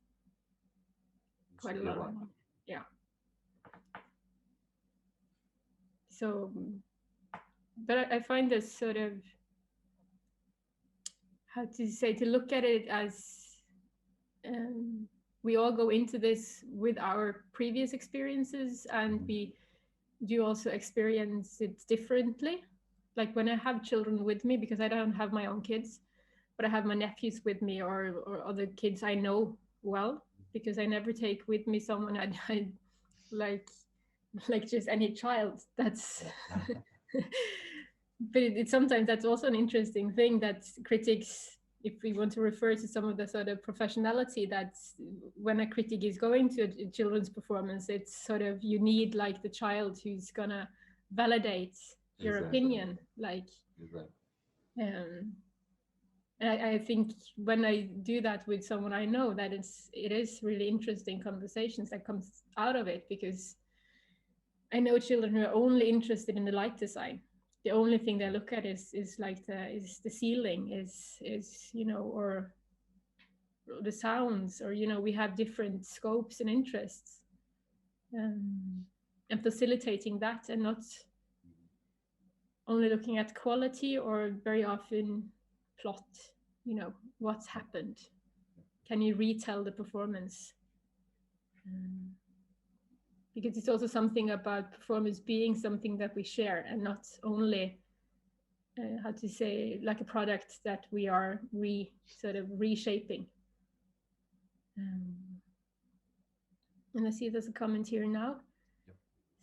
quite a lot of money. Yeah. So, but I find this sort of, how to say, to look at it as we all go into this with our previous experiences, and we do also experience it differently. Like when I have children with me, because I don't have my own kids, but I have my nephews with me, or other kids I know well, because I never take with me someone I like just any child. That's but it's sometimes that's also an interesting thing that critics, if we want to refer to some of the sort of professionality, that when a critic is going to a children's performance, it's sort of, you need like the child who's gonna validate your opinion, like and I think when I do that with someone I know, that it is really interesting conversations that comes out of it, because I know children who are only interested in the light design. The only thing they look at is like the ceiling, is you know, or the sounds, or you know, we have different scopes and interests, and facilitating that, and not only looking at quality, or very often plot, you know, what's happened. Can you retell the performance? Because it's also something about performance being something that we share, and not only how to say, like a product that we are sort of reshaping. And I see there's a comment here now.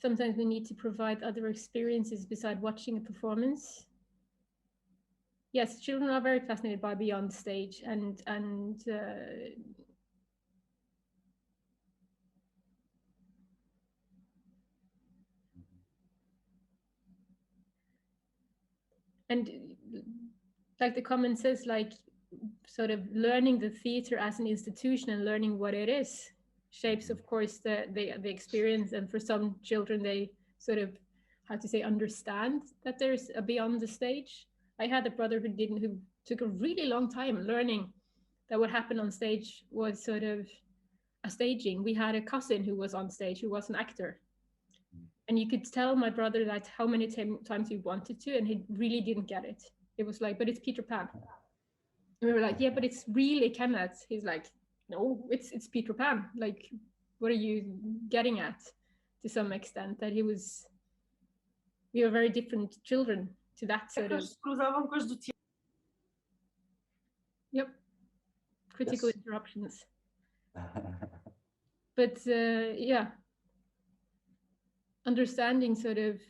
Sometimes we need to provide other experiences beside watching a performance. Yes, children are very fascinated by beyond stage, and like the comment says, like sort of learning the theater as an institution and learning what it is shapes, of course, the experience. And for some children, they sort of, how to say, understand that there's a beyond the stage. I had a brother who took a really long time learning that what happened on stage was sort of a staging. We had a cousin who was on stage, who was an actor. And you could tell my brother that how many times he wanted to, and he really didn't get it. It was like, but it's Peter Pan. And we were like, yeah, but it's really Kenneth. He's like, no, it's Peter Pan. Like, what are you getting at? To some extent, that we were very different children to that sort of. Yep. Critical interruptions. But yeah, understanding sort of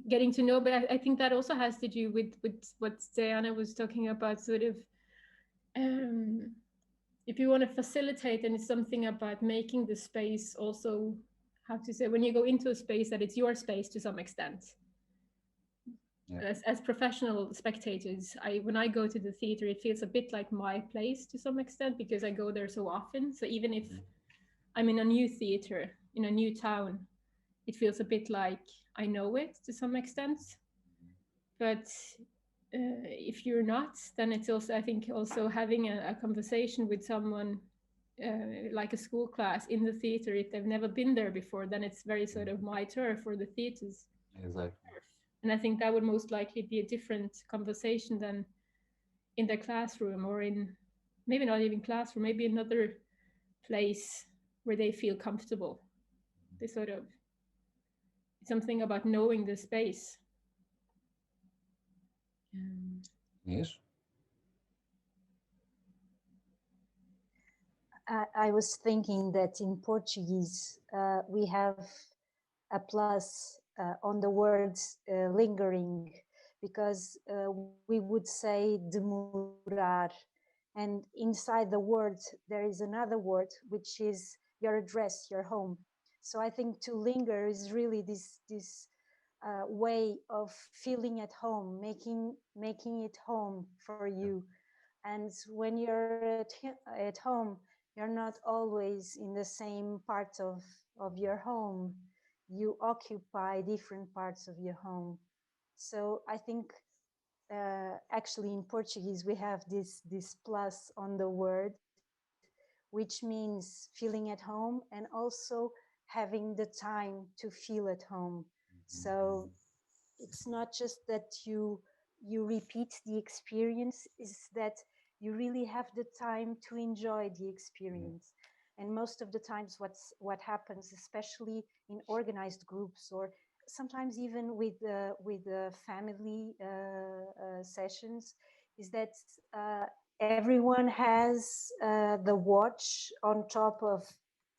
getting to know, but I think that also has to do with what Diana was talking about, sort of if you want to facilitate, and it's something about making the space also, how to say, when you go into a space, that it's your space to some extent. Yeah. As professional spectators, when I go to the theater, it feels a bit like my place to some extent, because I go there so often. So even if I'm in a new theater in a new town, it feels a bit like I know it to some extent. But if you're not, then it's also, I think, also having a conversation with someone like a school class in the theater, if they've never been there before, then it's very sort of my turf, or the theater's turf. And I think that would most likely be a different conversation than in the classroom, or in maybe not even classroom, maybe another place where they feel comfortable. They sort of, something about knowing the space. Yes. I was thinking that in Portuguese, we have a plus on the words lingering, because we would say demorar. And inside the word, there is another word, which is your address, your home. So I think to linger is really this way of feeling at home, making it home for you. And when you're at home, you're not always in the same part of your home. You occupy different parts of your home. So I think actually in Portuguese we have this plus on the word, which means feeling at home and also having the time to feel at home. So it's not just that you repeat the experience, is that you really have the time to enjoy the experience. And most of the times what happens, especially in organized groups, or sometimes even with family sessions, is that everyone has the watch on top of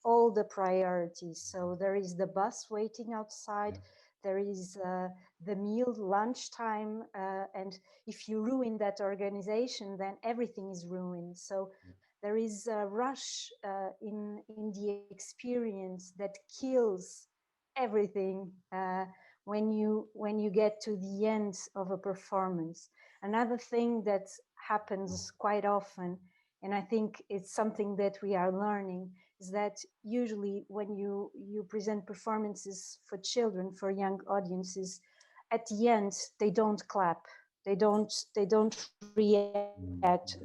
all the priorities. So there is the bus waiting outside, there is the meal, lunchtime, and if you ruin that organization, then everything is ruined. So there is a rush in the experience that kills everything when you get to the end of a performance. Another thing that happens quite often, and I think it's something that we are learning, is that usually when you present performances for children, for young audiences, at the end they don't clap, they don't react,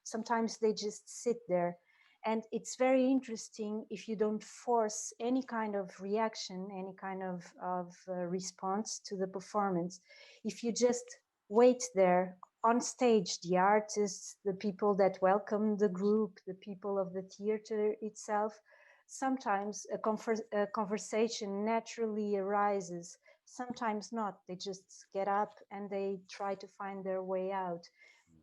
sometimes they just sit there. And it's very interesting if you don't force any kind of reaction, any kind of response to the performance. If you just wait there on stage, the artists, the people that welcome the group, the people of the theater itself, sometimes a conversation naturally arises, sometimes not. They just get up and they try to find their way out.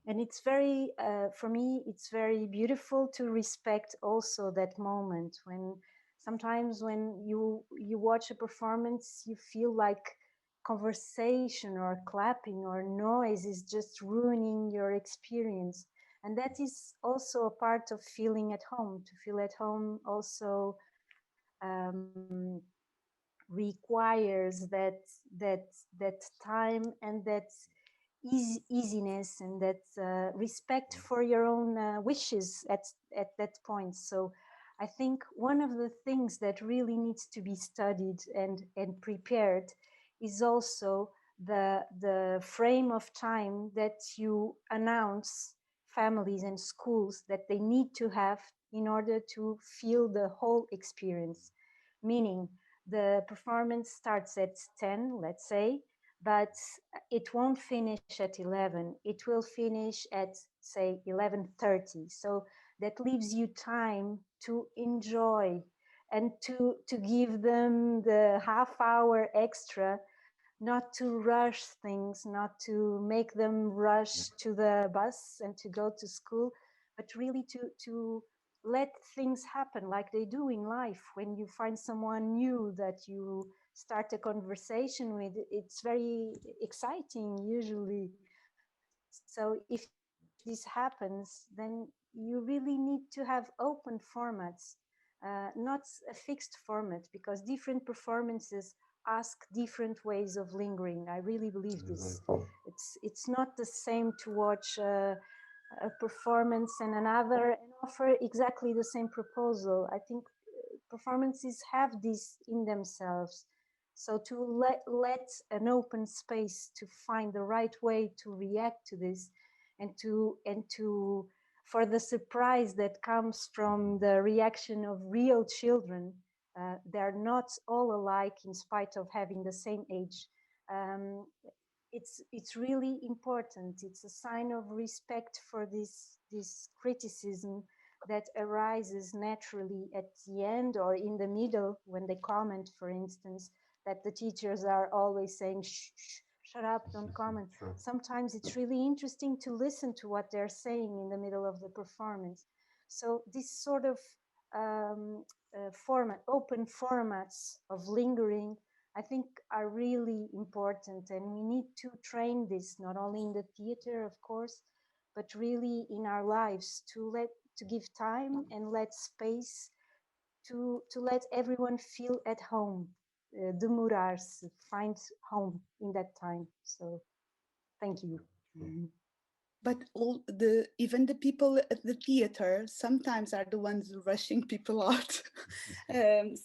And it's very, for me, it's very beautiful to respect also that moment when sometimes when you watch a performance, you feel like conversation or clapping or noise is just ruining your experience. And that is also a part of feeling at home. To feel at home also requires that time and that easiness and that respect for your own wishes at that point. So I think one of the things that really needs to be studied and prepared is also the frame of time that you announce families and schools that they need to have in order to feel the whole experience. Meaning the performance starts at 10, let's say, but it won't finish at 11. It will finish at, say, 11:30. So that leaves you time to enjoy and to give them the half hour extra, not to rush things, not to make them rush to the bus and to go to school, but really to let things happen like they do in life. When you find someone new that you start a conversation with, it's very exciting usually. So if this happens, then you really need to have open formats, not a fixed format, because different performances ask different ways of lingering. I really believe this. It's not the same to watch a performance and another and offer exactly the same proposal. I think performances have this in themselves. So to let an open space to find the right way to react to this, and to for the surprise that comes from the reaction of real children. They're not all alike in spite of having the same age. It's really important. It's a sign of respect for this criticism that arises naturally at the end or in the middle when they comment, for instance, that the teachers are always saying, shh, shh, shut up, don't comment. Sure. Sometimes it's really interesting to listen to what they're saying in the middle of the performance. So this sort of open formats of lingering, I think are really important, and we need to train this not only in the theater, of course, but really in our lives to give time and let space to let everyone feel at home, demorar-se, find home in that time. So thank you. But even the people at the theater sometimes are the ones rushing people out.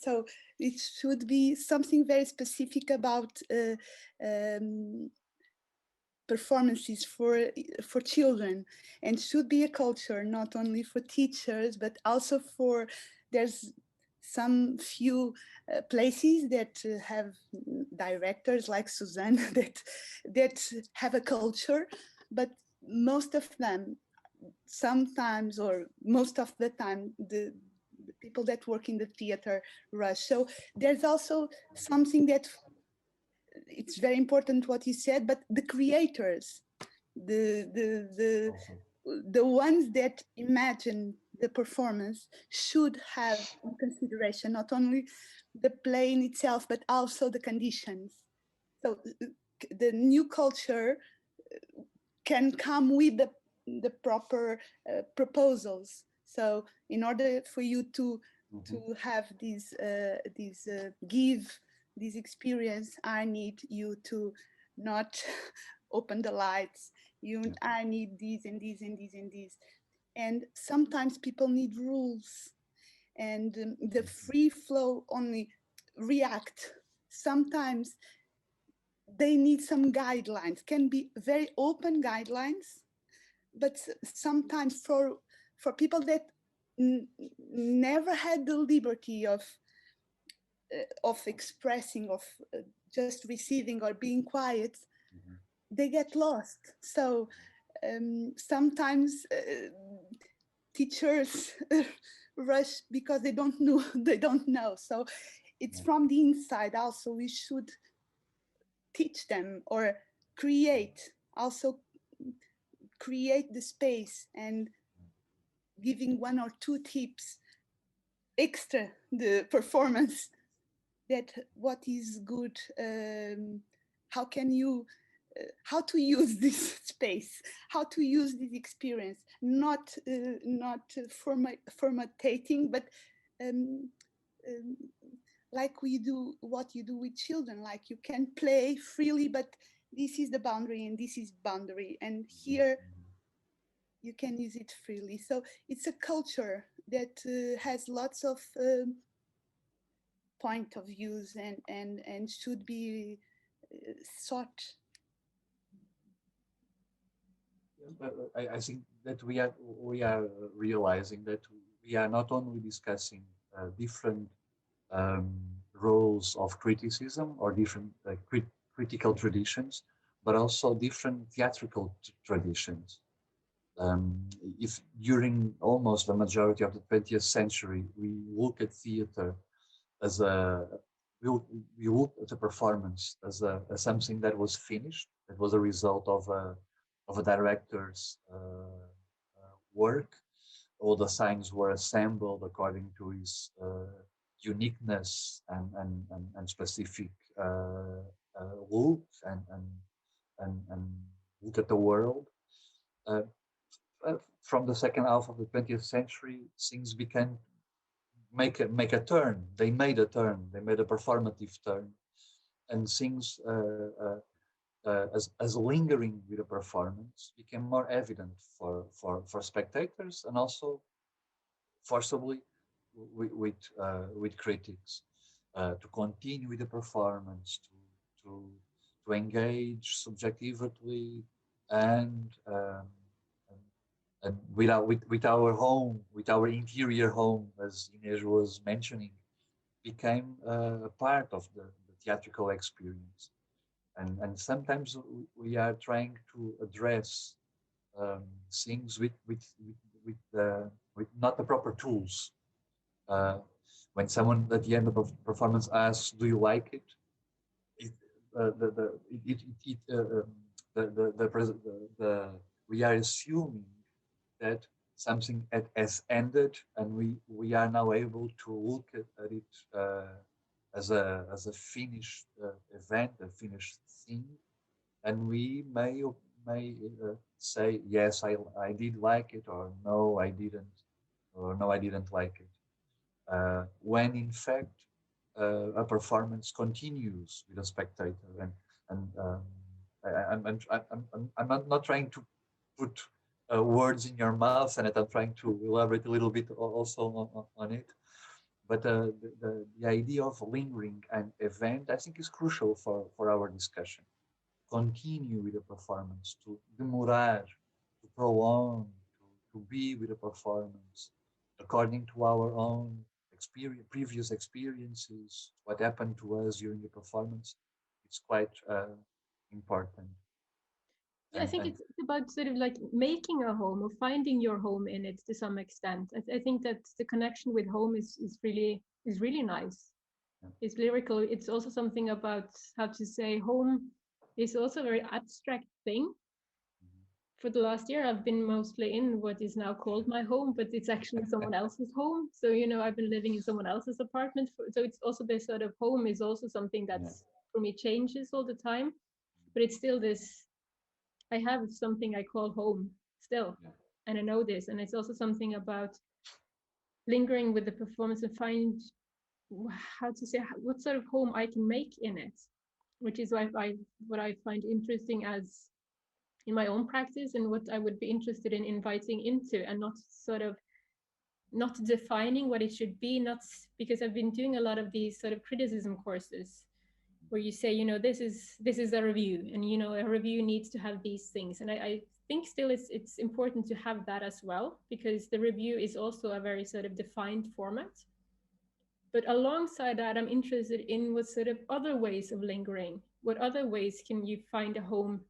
So it should be something very specific about performances for children, and should be a culture not only for teachers but also for, there's some few places that have directors like Suzanne that have a culture, but most of them, sometimes or most of the time, the people that work in the theater rush. So there's also something that it's very important what you said, but the creators, the ones that imagine the performance should have in consideration not only the play in itself, but also the conditions. So the new culture can come with the proper proposals. So in order for you to have give this experience, I need you to not open the lights. I need these and these and these and these. And sometimes people need rules, and the free flow only react. Sometimes they need some guidelines, can be very open guidelines, but sometimes for people that never had the liberty of expressing, of just receiving or being quiet, they get lost. So sometimes teachers rush because they don't know. So it's from the inside also. We should teach them or create the space, and giving 1 or 2 tips extra the performance, that what is good, how to use this space, how to use this experience, not formatting, but like what you do with children, like you can play freely, but this is the boundary and this is boundary, and here you can use it freely. So it's a culture that has lots of point of views and should be sought. I think that we are realizing that we are not only discussing different roles of criticism or different critical traditions, but also different theatrical traditions. If during almost the majority of the 20th century, we look at theater as we look at the performance as something that was finished, that was a result of a director's work. All the signs were assembled according to his uniqueness and specific look and look at the world. From the second half of the 20th century, things began make a turn. They made a turn. They made a performative turn, and things as lingering with a performance became more evident for spectators, and also forcibly with critics to continue with the performance, to engage subjectively and with our home, with our interior home, as Inês was mentioning, became a part of the theatrical experience. And sometimes we are trying to address things with not the proper tools. When someone at the end of a performance asks, "Do you like it?" We are assuming that something has ended, and we are now able to look at it as a finished event, a finished thing, and we may say, yes, I did like it, or no, I didn't, or no, I didn't like it. When in fact a performance continues with a spectator, I'm not trying to put words in your mouth, and I'm trying to elaborate a little bit also on it. But the idea of lingering an event, I think, is crucial for our discussion. Continue with the performance, to demorar, to prolong, to be with the performance according to our own previous experiences, what happened to us during the performance. It's quite important. Yeah, I think it's about sort of like making a home or finding your home in it to some extent. I think that the connection with home is really nice. Yeah. It's lyrical. It's also something about how to say home is also a very abstract thing. For the last year, I've been mostly in what is now called my home, but it's actually someone else's home. So, you know, I've been living in someone else's apartment. So it's also this sort of home is also something that's for me changes all the time, but it's still this, I have something I call home still, and I know this. And it's also something about lingering with the performance and find how to say, what sort of home I can make in it, which is what I find interesting as in my own practice, and what I would be interested in inviting into, and not defining what it should be, not because I've been doing a lot of these sort of criticism courses where you say, you know, this is a review, and you know, a review needs to have these things. And I think still it's important to have that as well, because the review is also a very sort of defined format. But alongside that, I'm interested in what sort of other ways of lingering, what other ways can you find a home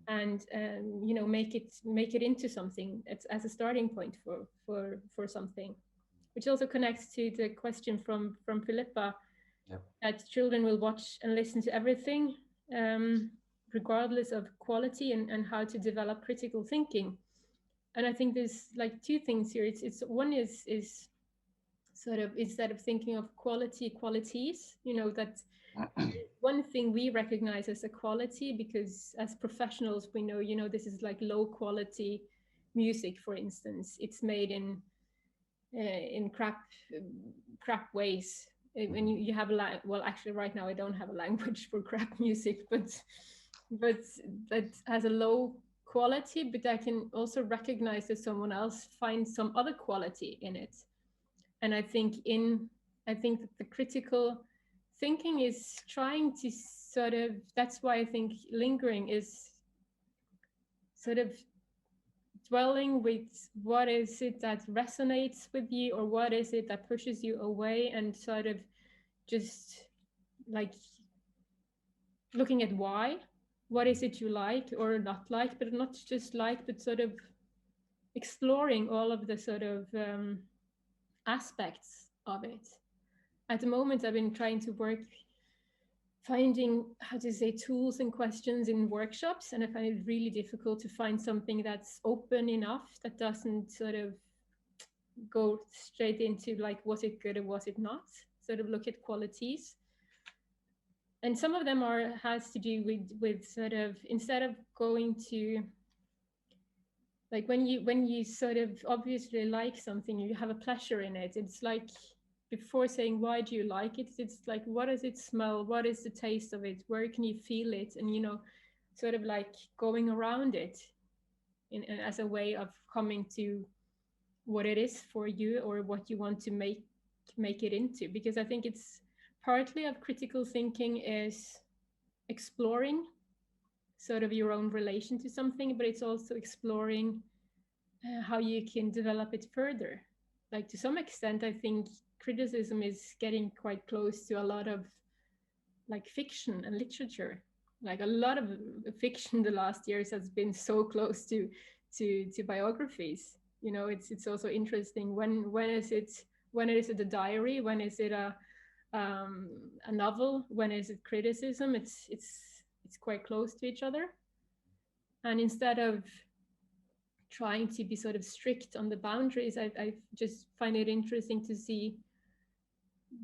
and you know, make it into something as a starting point for something, which also connects to the question from Philippa, that children will watch and listen to everything, regardless of quality, and how to develop critical thinking. And I think there's like two things here. It's one is sort of, instead of thinking of qualities, you know, that one thing we recognize as a quality, because as professionals we know, you know, this is like low quality music, for instance. It's made in crap ways. When you have well, actually right now I don't have a language for crap music, but that has a low quality, but I can also recognize that someone else finds some other quality in it. And I think that the critical thinking is trying to sort of, that's why I think lingering is sort of dwelling with what is it that resonates with you, or what is it that pushes you away, and sort of just like looking at what is it you like or not like, but not just like, but sort of exploring all of the sort of aspects of it. At the moment, I've been trying to work finding, how to say, tools and questions in workshops, and I find it really difficult to find something that's open enough, that doesn't sort of go straight into like, was it good or was it not? Sort of look at qualities. And some of them has to do with sort of, instead of going to, like when you sort of obviously like something, you have a pleasure in it. It's like, before saying why do you like it, it's like, what does it smell, what is the taste of it, where can you feel it, and you know, sort of like going around it as a way of coming to what it is for you, or what you want to make it into. Because I think it's partly of critical thinking is exploring sort of your own relation to something, but it's also exploring how you can develop it further. Like, to some extent, I think criticism is getting quite close to a lot of like fiction and literature. Like a lot of fiction the last years has been so close to to biographies. You know, it's also interesting when is it a diary, when is it a novel, when is it criticism? It's quite close to each other. And instead of trying to be sort of strict on the boundaries, I just find it interesting to see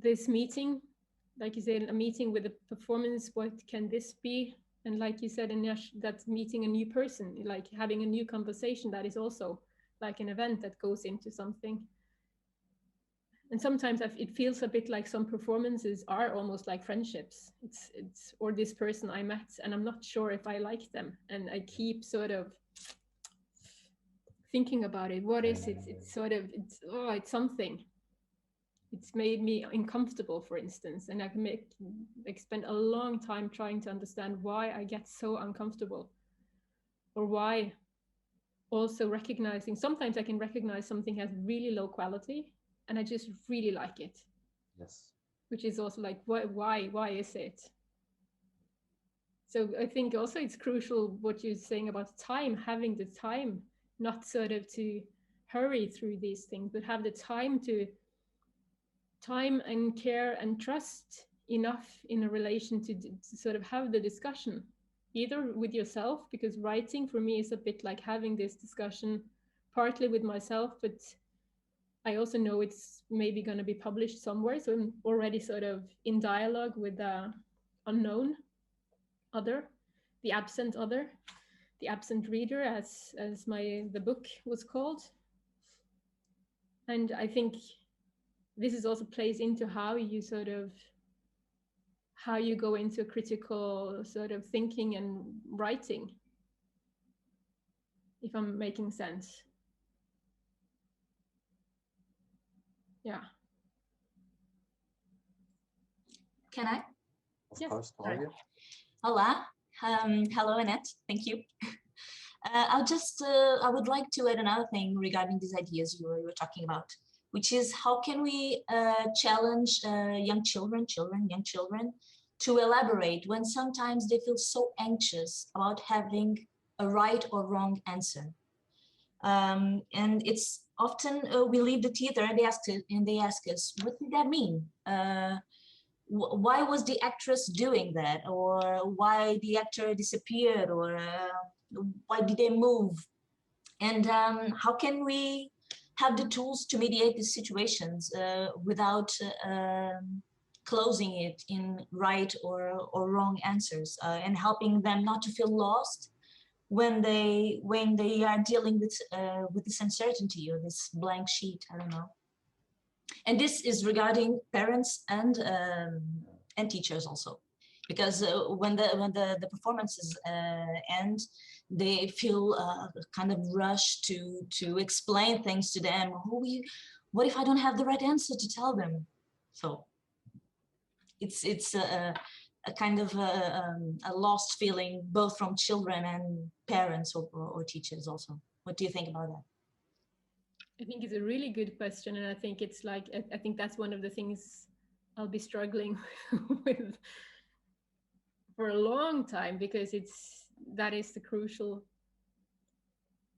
this meeting, like you said, a meeting with a performance. What can this be? And like you said, Ines, that's meeting a new person, like having a new conversation. That is also like an event that goes into something. And sometimes it feels a bit like some performances are almost like friendships. It's or this person I met and I'm not sure if I like them, and I keep sort of thinking about it. What is it? It's something. It's made me uncomfortable, for instance, and I can spend a long time trying to understand why I get so uncomfortable, or why. Also recognizing, sometimes I can recognize something has really low quality and I just really like it. Yes. Which is also like, why is it? So I think also it's crucial what you're saying about time, having the time, not sort of to hurry through these things, but have the time and care and trust enough in a relation to sort of have the discussion, either with yourself, because writing for me is a bit like having this discussion partly with myself, but I also know it's maybe going to be published somewhere. So I'm already sort of in dialogue with the unknown other, the absent other, the absent reader, as the book was called. And I think this is also plays into how you go into critical sort of thinking and writing, if I'm making sense. Yeah. Can I? Of course, Claudia. Hola. Hello, Anette. Thank you. I would like to add another thing regarding these ideas you were talking about, which is how can we challenge young children to elaborate when sometimes they feel so anxious about having a right or wrong answer. And it's often we leave the theater and they ask us, what did that mean? Why was the actress doing that? Or why the actor disappeared? Or why did they move? And how can we have the tools to mediate these situations without closing it in right or wrong answers, and helping them not to feel lost when they are dealing with this uncertainty or this blank sheet? I don't know. And this is regarding parents and teachers also, because when the performances end, they feel kind of rushed to explain things to them. What if I don't have the right answer to tell them? So it's a kind of a lost feeling, both from children and parents or teachers also. What do you think about that? I think it's a really good question, and I think it's like, I think that's one of the things I'll be struggling with for a long time, because that is the crucial.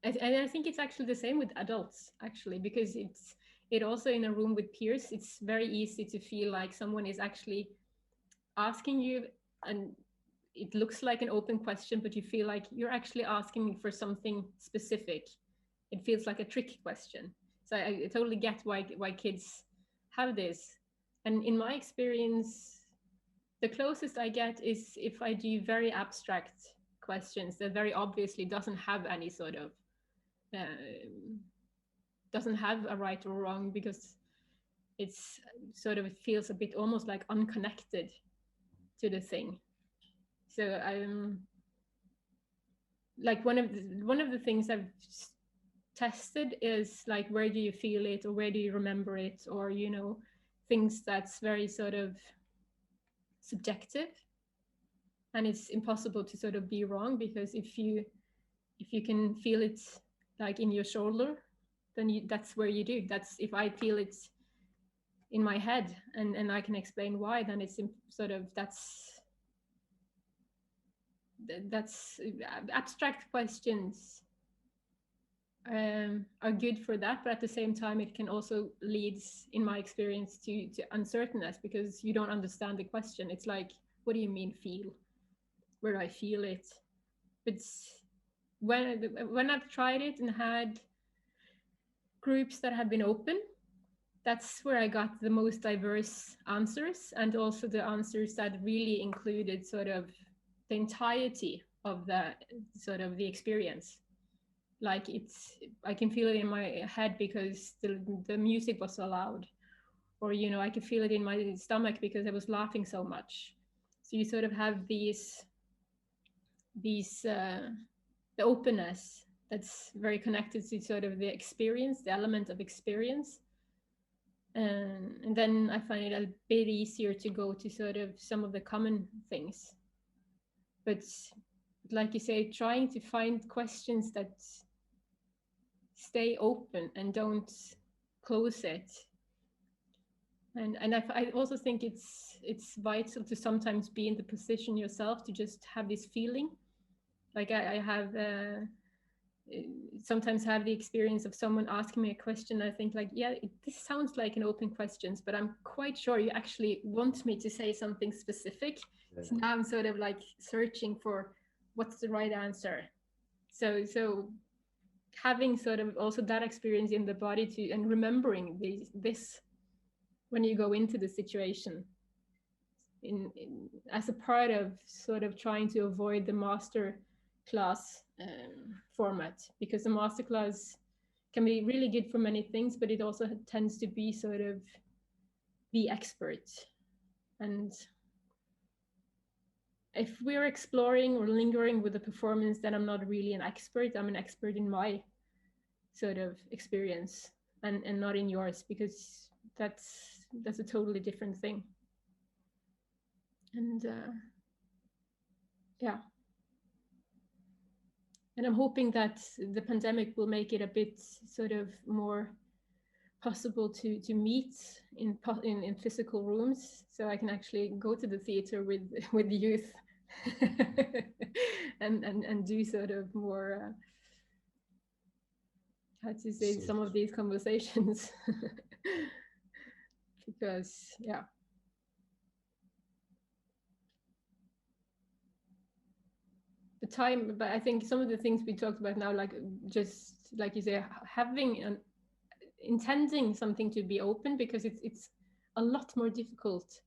And I think it's actually the same with adults, actually, because it also in a room with peers, it's very easy to feel like someone is actually asking you, and it looks like an open question, but you feel like you're actually asking for something specific. It feels like a trick question. So I totally get why kids have this. And in my experience, the closest I get is if I do very abstract questions that very obviously doesn't have any sort of, doesn't have a right or wrong, because it's sort of, it feels a bit almost like unconnected to the thing. So I'm like, one of the things I've tested is like, where do you feel it, or where do you remember it, or things that's very sort of subjective, and it's impossible to sort of be wrong, because if you can feel it like in your shoulder, then that's where you do. That's if I feel it in my head and I can explain why, then it's sort of that's abstract questions are good for that, but at the same time it can also lead, in my experience, to uncertainness, because you don't understand the question. It's like, what do you mean feel? Where do I feel it? But when I've tried it and had groups that have been open, that's where I got the most diverse answers, and also the answers that really included sort of the entirety of the sort of the experience. Like I can feel it in my head because the music was so loud, or I can feel it in my stomach because I was laughing so much. So you sort of have these the openness that's very connected to sort of the experience, the element of experience. And then I find it a bit easier to go to sort of some of the common things. But like you say, trying to find questions that stay open and don't close it. And I also think it's vital to sometimes be in the position yourself to just have this feeling. Like I have sometimes have the experience of someone asking me a question. I think like, yeah, this sounds like an open question, but I'm quite sure you actually want me to say something specific. Yeah. So now I'm sort of like searching for what's the right answer. So having sort of also that experience in the body and remembering this when you go into the situation as a part of sort of trying to avoid the master class format, because the master class can be really good for many things, but it also tends to be sort of the expert. And if we're exploring or lingering with the performance, then I'm not really an expert. I'm an expert in my sort of experience and not in yours, because that's a totally different thing. And yeah. And I'm hoping that the pandemic will make it a bit sort of more possible to meet in physical rooms, so I can actually go to the theater with the youth and do sort of more how to say some of these conversations. Because yeah. The time, but I think some of the things we talked about now, like just like you say, having intending something to be open, because it's a lot more difficult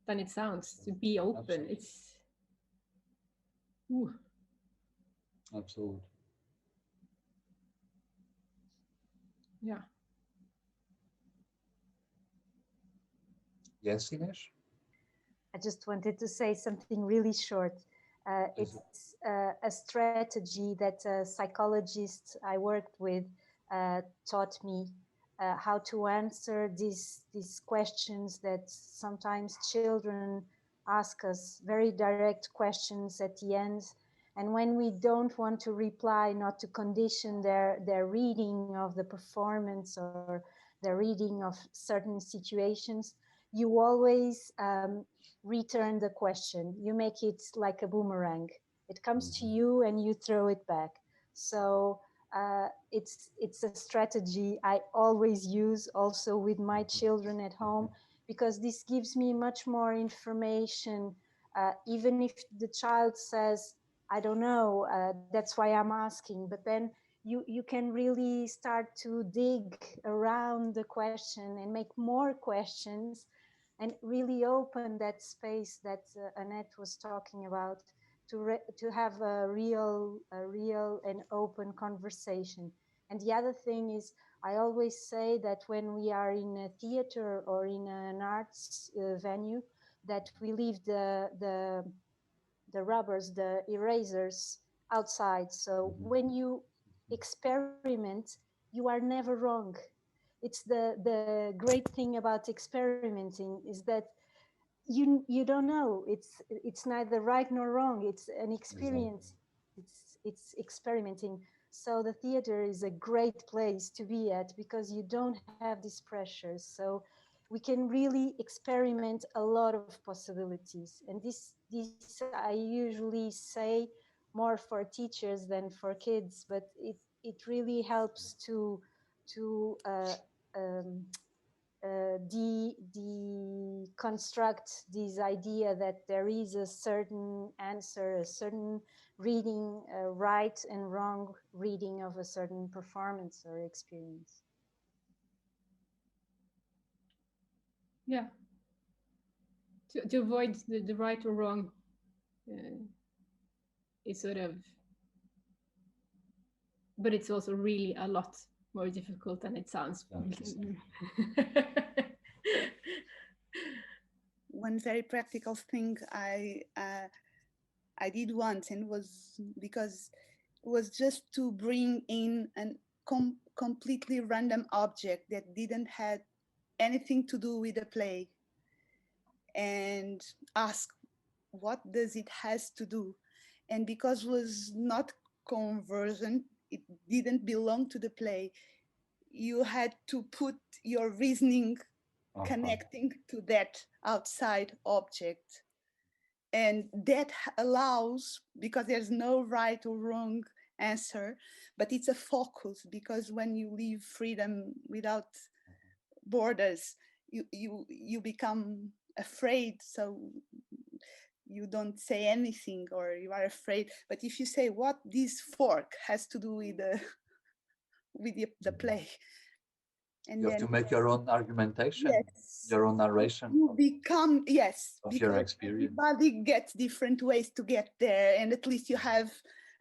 than it sounds to be open. Absolutely. It's Absolutely. Yeah. Yes, Ines? I just wanted to say something really short. It's a strategy that a psychologist I worked with taught me how to answer these questions that sometimes children ask us, very direct questions at the end. And when we don't want to reply, not to condition their reading of the performance or their reading of certain situations, you always return the question. You make it like a boomerang. It comes to you and you throw it back. So it's a strategy I always use also with my children at home, because this gives me much more information. Even if the child says, I don't know, that's why I'm asking, but then you can really start to dig around the question and make more questions and really open that space that Anette was talking about, to have a real and open conversation. And the other thing is, I always say that when we are in a theater or in an arts venue, that we leave the rubbers, the erasers outside. So when you experiment, you are never wrong. It's the great thing about experimenting is that you don't know. It's neither right nor wrong. It's an experience. Exactly. It's experimenting. So the theater is a great place to be at, because you don't have these pressures. So we can really experiment a lot of possibilities. And this I usually say more for teachers than for kids, but it really helps to deconstruct this idea that there is a certain answer, a certain reading, right and wrong reading of a certain performance or experience. Yeah. To avoid the right or wrong is sort of, but it's also really a lot more difficult than it sounds. One very practical thing I did once, and was because it was just to bring in a completely random object that didn't have anything to do with the play, and ask what does it has to do. And because it was not conversant, it didn't belong to the play, you had to put your reasoning connecting to that outside object. And that allows, because there's no right or wrong answer, but it's a focus, because when you leave freedom without borders, you become afraid, so you don't say anything, or you are afraid. But if you say what this fork has to do with the play, and you have to make your own argumentation, yes, your own narration. You become, yes, of because your experience. everybody gets different ways to get there, and at least you have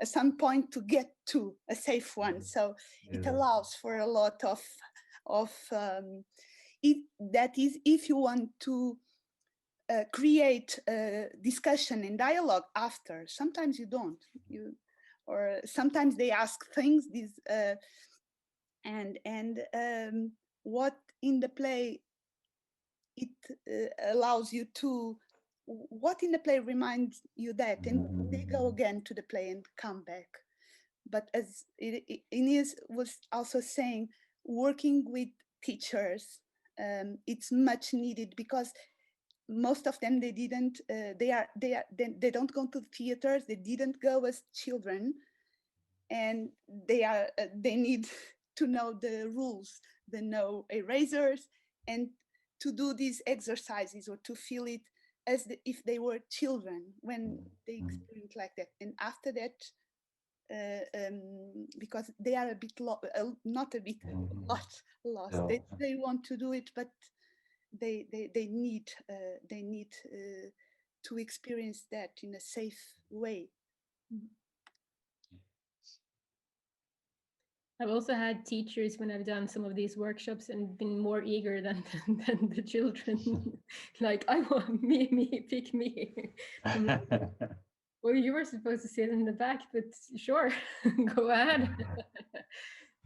at some point to get to a safe one. So it allows for a lot of that is, if you want to create discussion and dialogue after. Sometimes you don't, or sometimes they ask things, and what in the play it allows you to, what in the play reminds you that, and they go again to the play and come back. But as Inês was also saying, working with teachers, it's much needed, because most of them, they didn't, they don't go to theaters, they didn't go as children, and they need to know the rules, the no erasers, and to do these exercises, or to feel it as if they were children when they experience like that. And after that, because they are a bit not a bit, lost. They want to do it, but they need to experience that in a safe way. I've also had teachers when I've done some of these workshops and been more eager than the children. Like, I want me, pick me. Well, you were supposed to sit in the back, but sure, go ahead.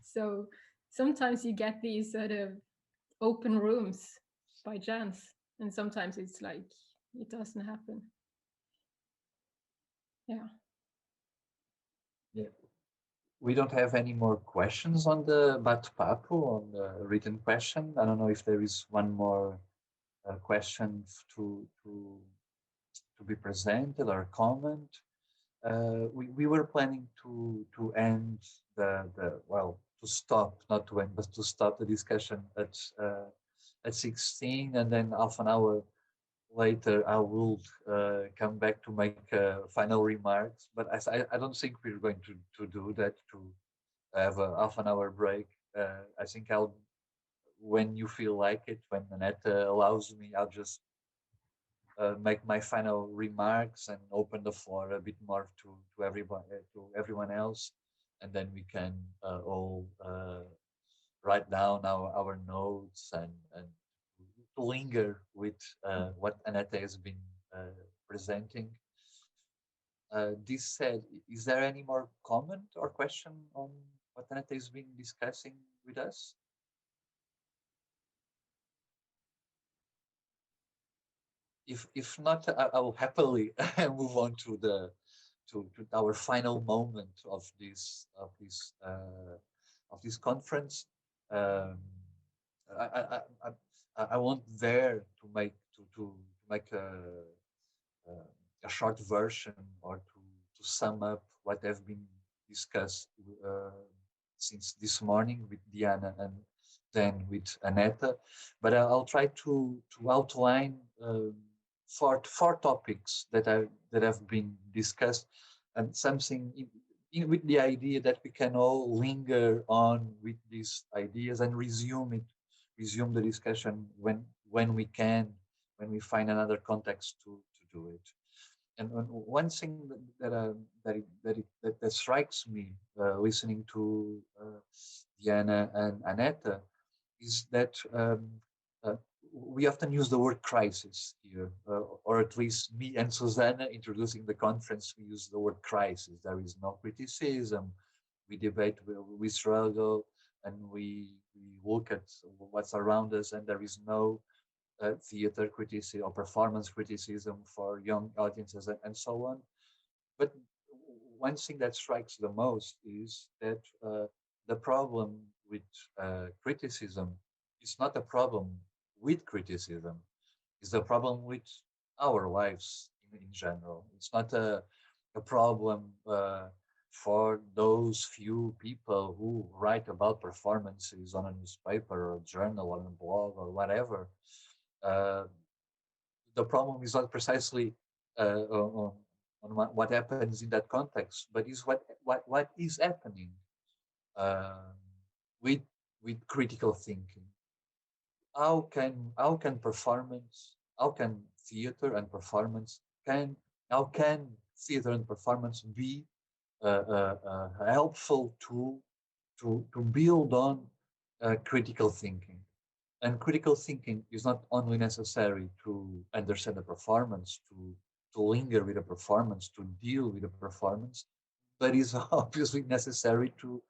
So sometimes you get these sort of open rooms by chance, and sometimes it's like it doesn't happen. Yeah. We don't have any more questions on the bate-papo, on the written question. I don't know if there is one more question to be presented or comment. We were planning to end to stop, not to end, but to stop the discussion at 16, and then half an hour later I will come back to make final remarks. But I don't think we're going to do that, to have a half an hour break. I think when you feel like it, when Anette allows me, I'll just make my final remarks and open the floor a bit more to everyone else, and then we can all write down our notes and to linger with what Anette has been presenting. This said, is there any more comment or question on what Anette has been discussing with us? If not, I will happily move on to our final moment of this conference. I won't dare to make a short version, or to sum up what have been discussed since this morning with Diana and then with Anette, but I'll try to outline four topics that have been discussed, and something with the idea that we can all linger on with these ideas and resume the discussion when we can, when we find another context to do it. And one thing that strikes me listening to Diana and Anette is that we often use the word crisis here, or at least me and Susanna introducing the conference, we use the word crisis. There is no criticism. We debate, we struggle, and we look at what's around us, and there is no theater criticism or performance criticism for young audiences and so on. But one thing that strikes the most is that the problem with criticism is not a problem with criticism, it's a problem with our lives in general. It's not a problem for those few people who write about performances on a newspaper or a journal or a blog or whatever. The problem is not precisely on what happens in that context, but is what is happening with critical thinking. How can performance, how can theater and performance how can theater and performance be a helpful tool to build on critical thinking? And critical thinking is not only necessary to understand the performance, to linger with a performance, to deal with a performance, but is obviously necessary to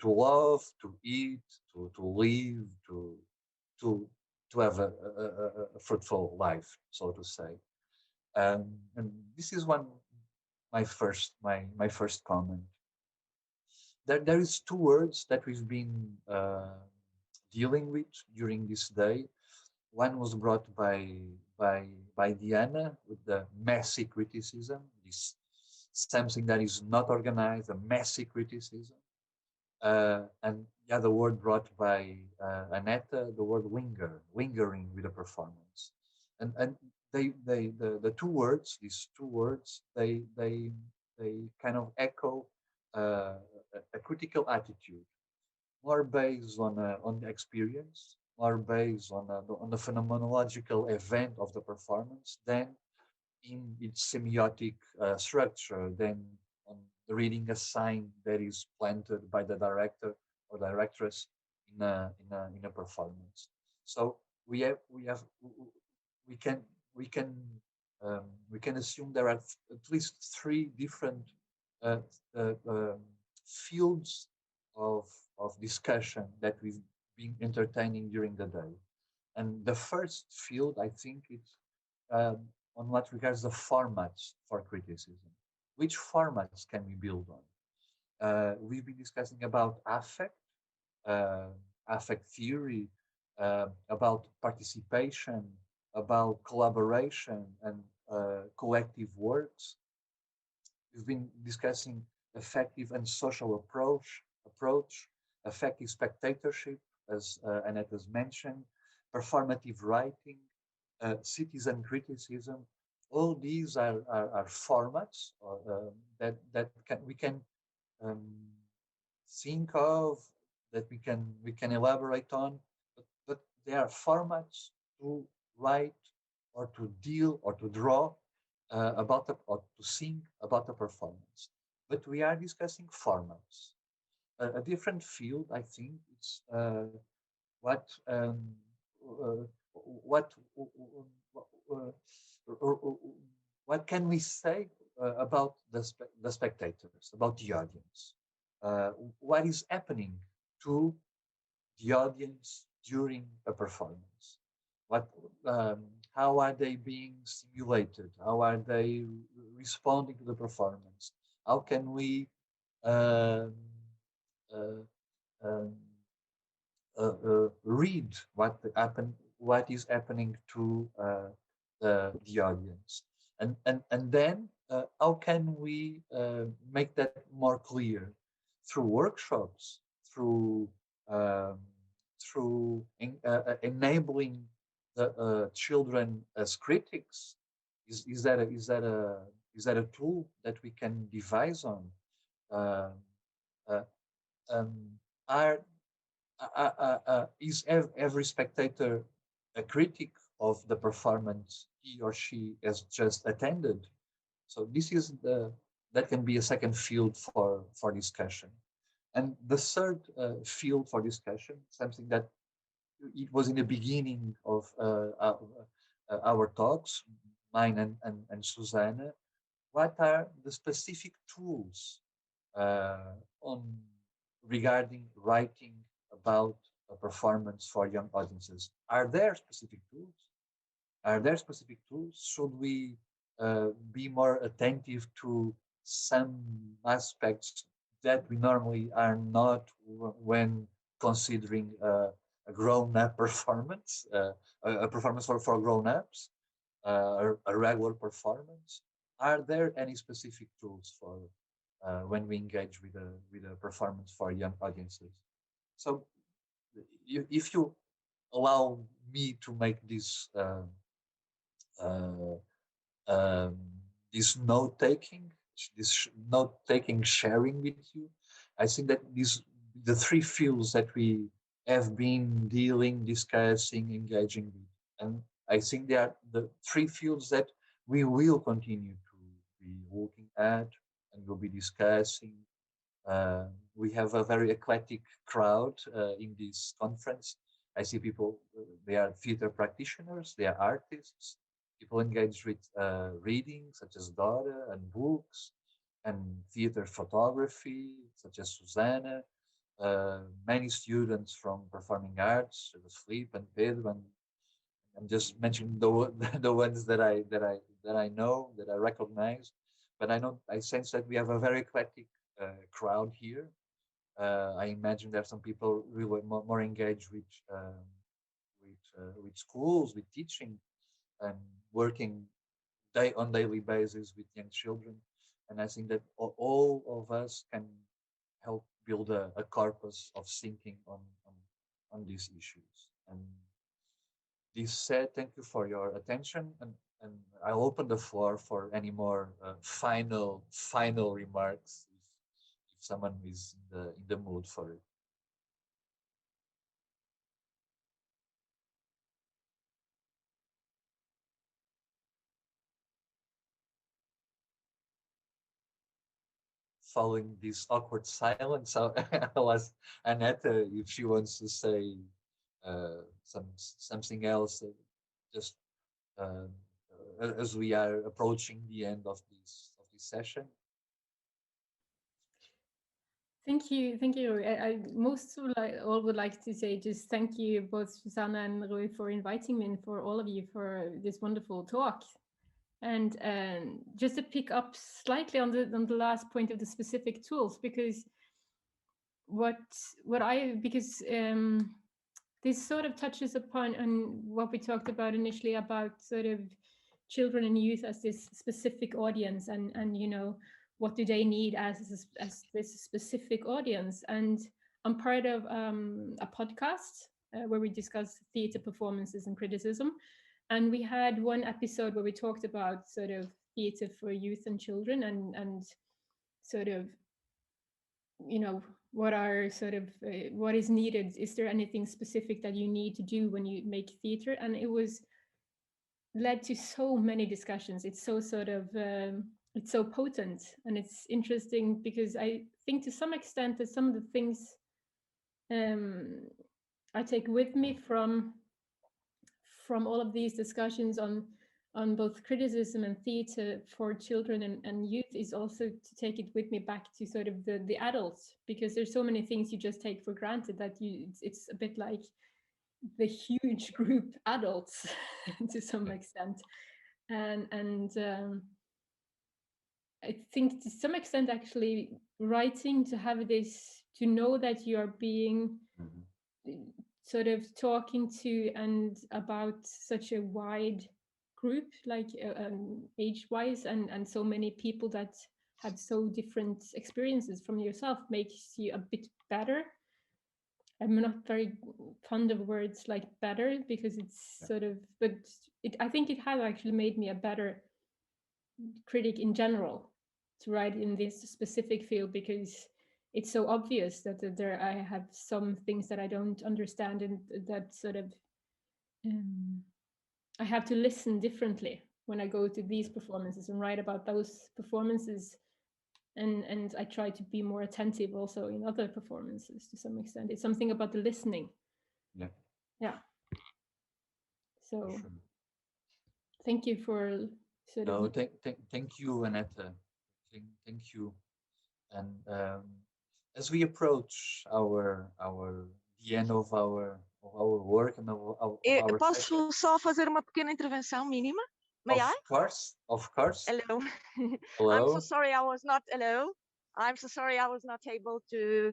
love, to eat, to live, to have a fruitful life, so to say. And this is my first comment. There is two words that we've been dealing with during this day. One was brought by Diana with the messy criticism, this something that is not organized, a messy criticism. And the other word brought by Anette, the word lingering with a performance. And the two words, these two words, they kind of echo a critical attitude, more based on the experience, more based on the phenomenological event of the performance than in its semiotic structure, than on reading a sign that is planted by the director or directress in a performance. So we can assume there are at least three different fields of discussion that we've been entertaining during the day. And the first field, I think, it's on what regards the formats for criticism. Which formats can we build on? We've been discussing about affect theory, about participation, about collaboration and collective works. We've been discussing effective and social approach, effective spectatorship, as Anette has mentioned, performative writing, citizen criticism. All these are formats that we can think of, that we can elaborate on, but they are formats to write or to deal or to draw about or to think about the performance. But we are discussing formats. A different field, I think, it's what can we say about the spectators, about the audience? What is happening to the audience during a performance? How are they being stimulated? How are they responding to the performance? How can we read what is happening to the audience, and then how can we make that more clear through workshops, through enabling the children as critics? Is that a tool that we can devise on? Is every spectator a critic of the performance he or she has just attended? So this is that can be a second field for discussion. And the third field for discussion, something that it was in the beginning of our talks, mine and Susanna, what are the specific tools on regarding writing about a performance for young audiences? Are there specific tools? Are there specific tools? Should we be more attentive to some aspects that we normally are not when considering a grown-up performance, a performance for grown-ups, a regular performance? Are there any specific tools for when we engage with a performance for young audiences? So, if you allow me to make this this note-taking, sharing with you, I think that the three fields that we have been dealing, discussing, engaging with, and I think they are the three fields that we will continue to be looking at and will be discussing. We have a very eclectic crowd in this conference. I see people, they are theater practitioners, they are artists, people engaged with reading, such as Dora, and books, and theater photography, such as Susanna, many students from performing arts, Felipe and Pedro, and I'm just mentioning the ones that I know, that I recognize, but I sense that we have a very eclectic crowd here. I imagine there are some people really more engaged with schools, with teaching, and working on daily basis with young children. And I think that all of us can help build a corpus of thinking on these issues. And this said, thank you for your attention, and I'll open the floor for any more final remarks if someone is in the mood for it. Following this awkward silence, I'll ask Anette if she wants to say something else, just as we are approaching the end of this session. Thank you. I would like to say just thank you both Susanna and Rui for inviting me, and for all of you for this wonderful talk. And just to pick up slightly on the last point of the specific tools, because this sort of touches upon what we talked about initially about sort of children and youth as this specific audience, and you know, what do they need as this specific audience. And I'm part of a podcast where we discuss theater performances and criticism. And we had one episode where we talked about sort of theater for youth and children, and sort of, you know, what is needed. Is there anything specific that you need to do when you make theater? And it was led to so many discussions. It's so sort of it's so potent, and it's interesting because I think to some extent that some of the things I take with me from all of these discussions on both criticism and theater for children and youth is also to take it with me back to sort of the adults, because there's so many things you just take for granted that it's a bit like the huge group adults to some extent. And I think to some extent actually writing to have this, to know that you're being sort of talking to and about such a wide group, like age-wise, and so many people that have so different experiences from yourself, makes you a bit better I'm not very fond of words like better, because it's sort of, but I think it has actually made me a better critic in general to write in this specific field, because it's so obvious that there I have some things that I don't understand, and that sort of I have to listen differently when I go to these performances and write about those performances, and I try to be more attentive also in other performances to some extent. It's something about the listening. Yeah. So Sure. thank you for sort of. Thank you, Anette. Thank you. And as we approach the end of our work and of our Posso session, só fazer uma pequena intervenção mínima? May I? Of course. Hello. Hello. I'm so sorry I was not able to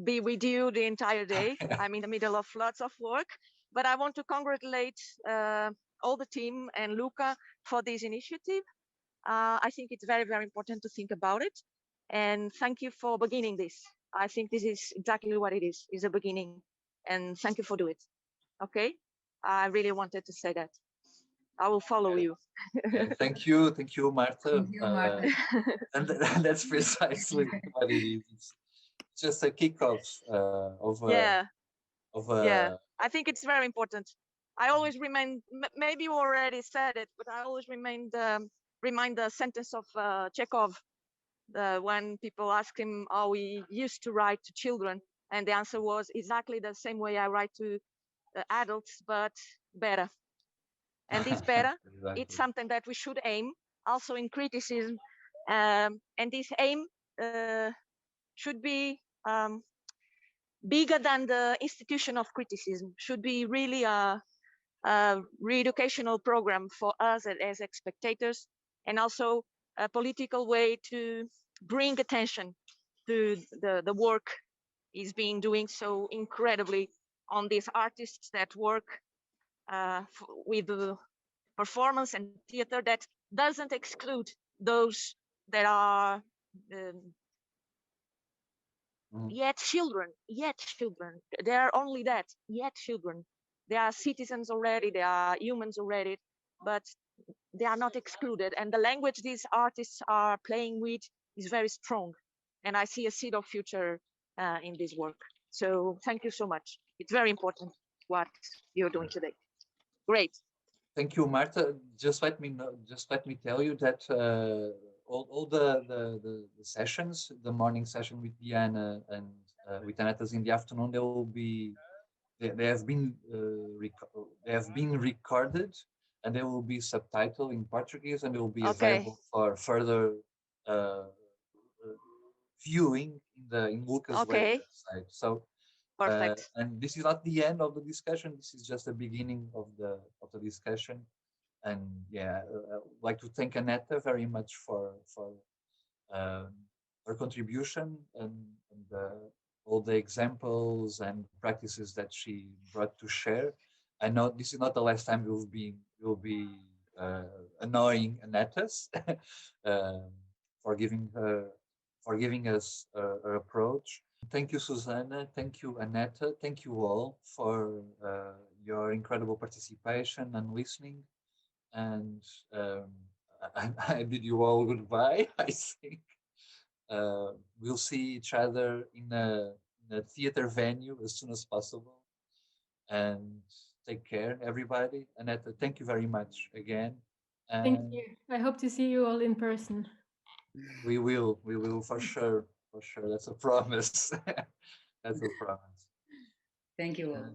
be with you the entire day. I'm in the middle of lots of work, but I want to congratulate all the team and LU.CA for this initiative. I think it's very, very important to think about it. And thank you for beginning this. I think this is exactly what it is a beginning. And thank you for doing it. Okay? I really wanted to say that. I will follow you. Thank you, Marta. Thank you, Marta. And that's precisely what it is. It's just a kickoff I think it's very important. I always remind, maybe you already said it, but I always remind the sentence of Chekhov, when people ask him how he used to write to children, and the answer was exactly the same way I write to adults, but better. And this better, exactly. It's something that we should aim also in criticism, and this aim should be bigger than the institution of criticism, should be really a re-educational program for us as spectators, and also a political way to bring attention to the work is being doing so incredibly on these artists that work with the performance and theater, that doesn't exclude those that are yet children. They are only that, yet children. They are citizens already, they are humans already, but they are not excluded. And the language these artists are playing with is very strong. And I see a seed of future in this work. So thank you so much. It's very important what you're doing today. Great. Thank you, Marta. Just let me tell you that all the sessions, the morning session with Diana and with Anette in the afternoon, they have been recorded, and they will be subtitled in Portuguese, and they will be available for further viewing in LU.CA's website. So perfect. And this is not the end of the discussion. This is just the beginning of the discussion. And yeah, I'd like to thank Anette very much for her contribution and all the examples and practices that she brought to share. I know this is not the last time we'll be annoying Anette for giving us her approach. Thank you, Susanna. Thank you, Anette. Thank you all for your incredible participation and listening. And I bid you all goodbye, I think. We'll see each other in a theater venue as soon as possible. And take care, everybody. Anette, thank you very much again. And thank you. I hope to see you all in person. We will for sure. That's a promise. That's a promise. Thank you all.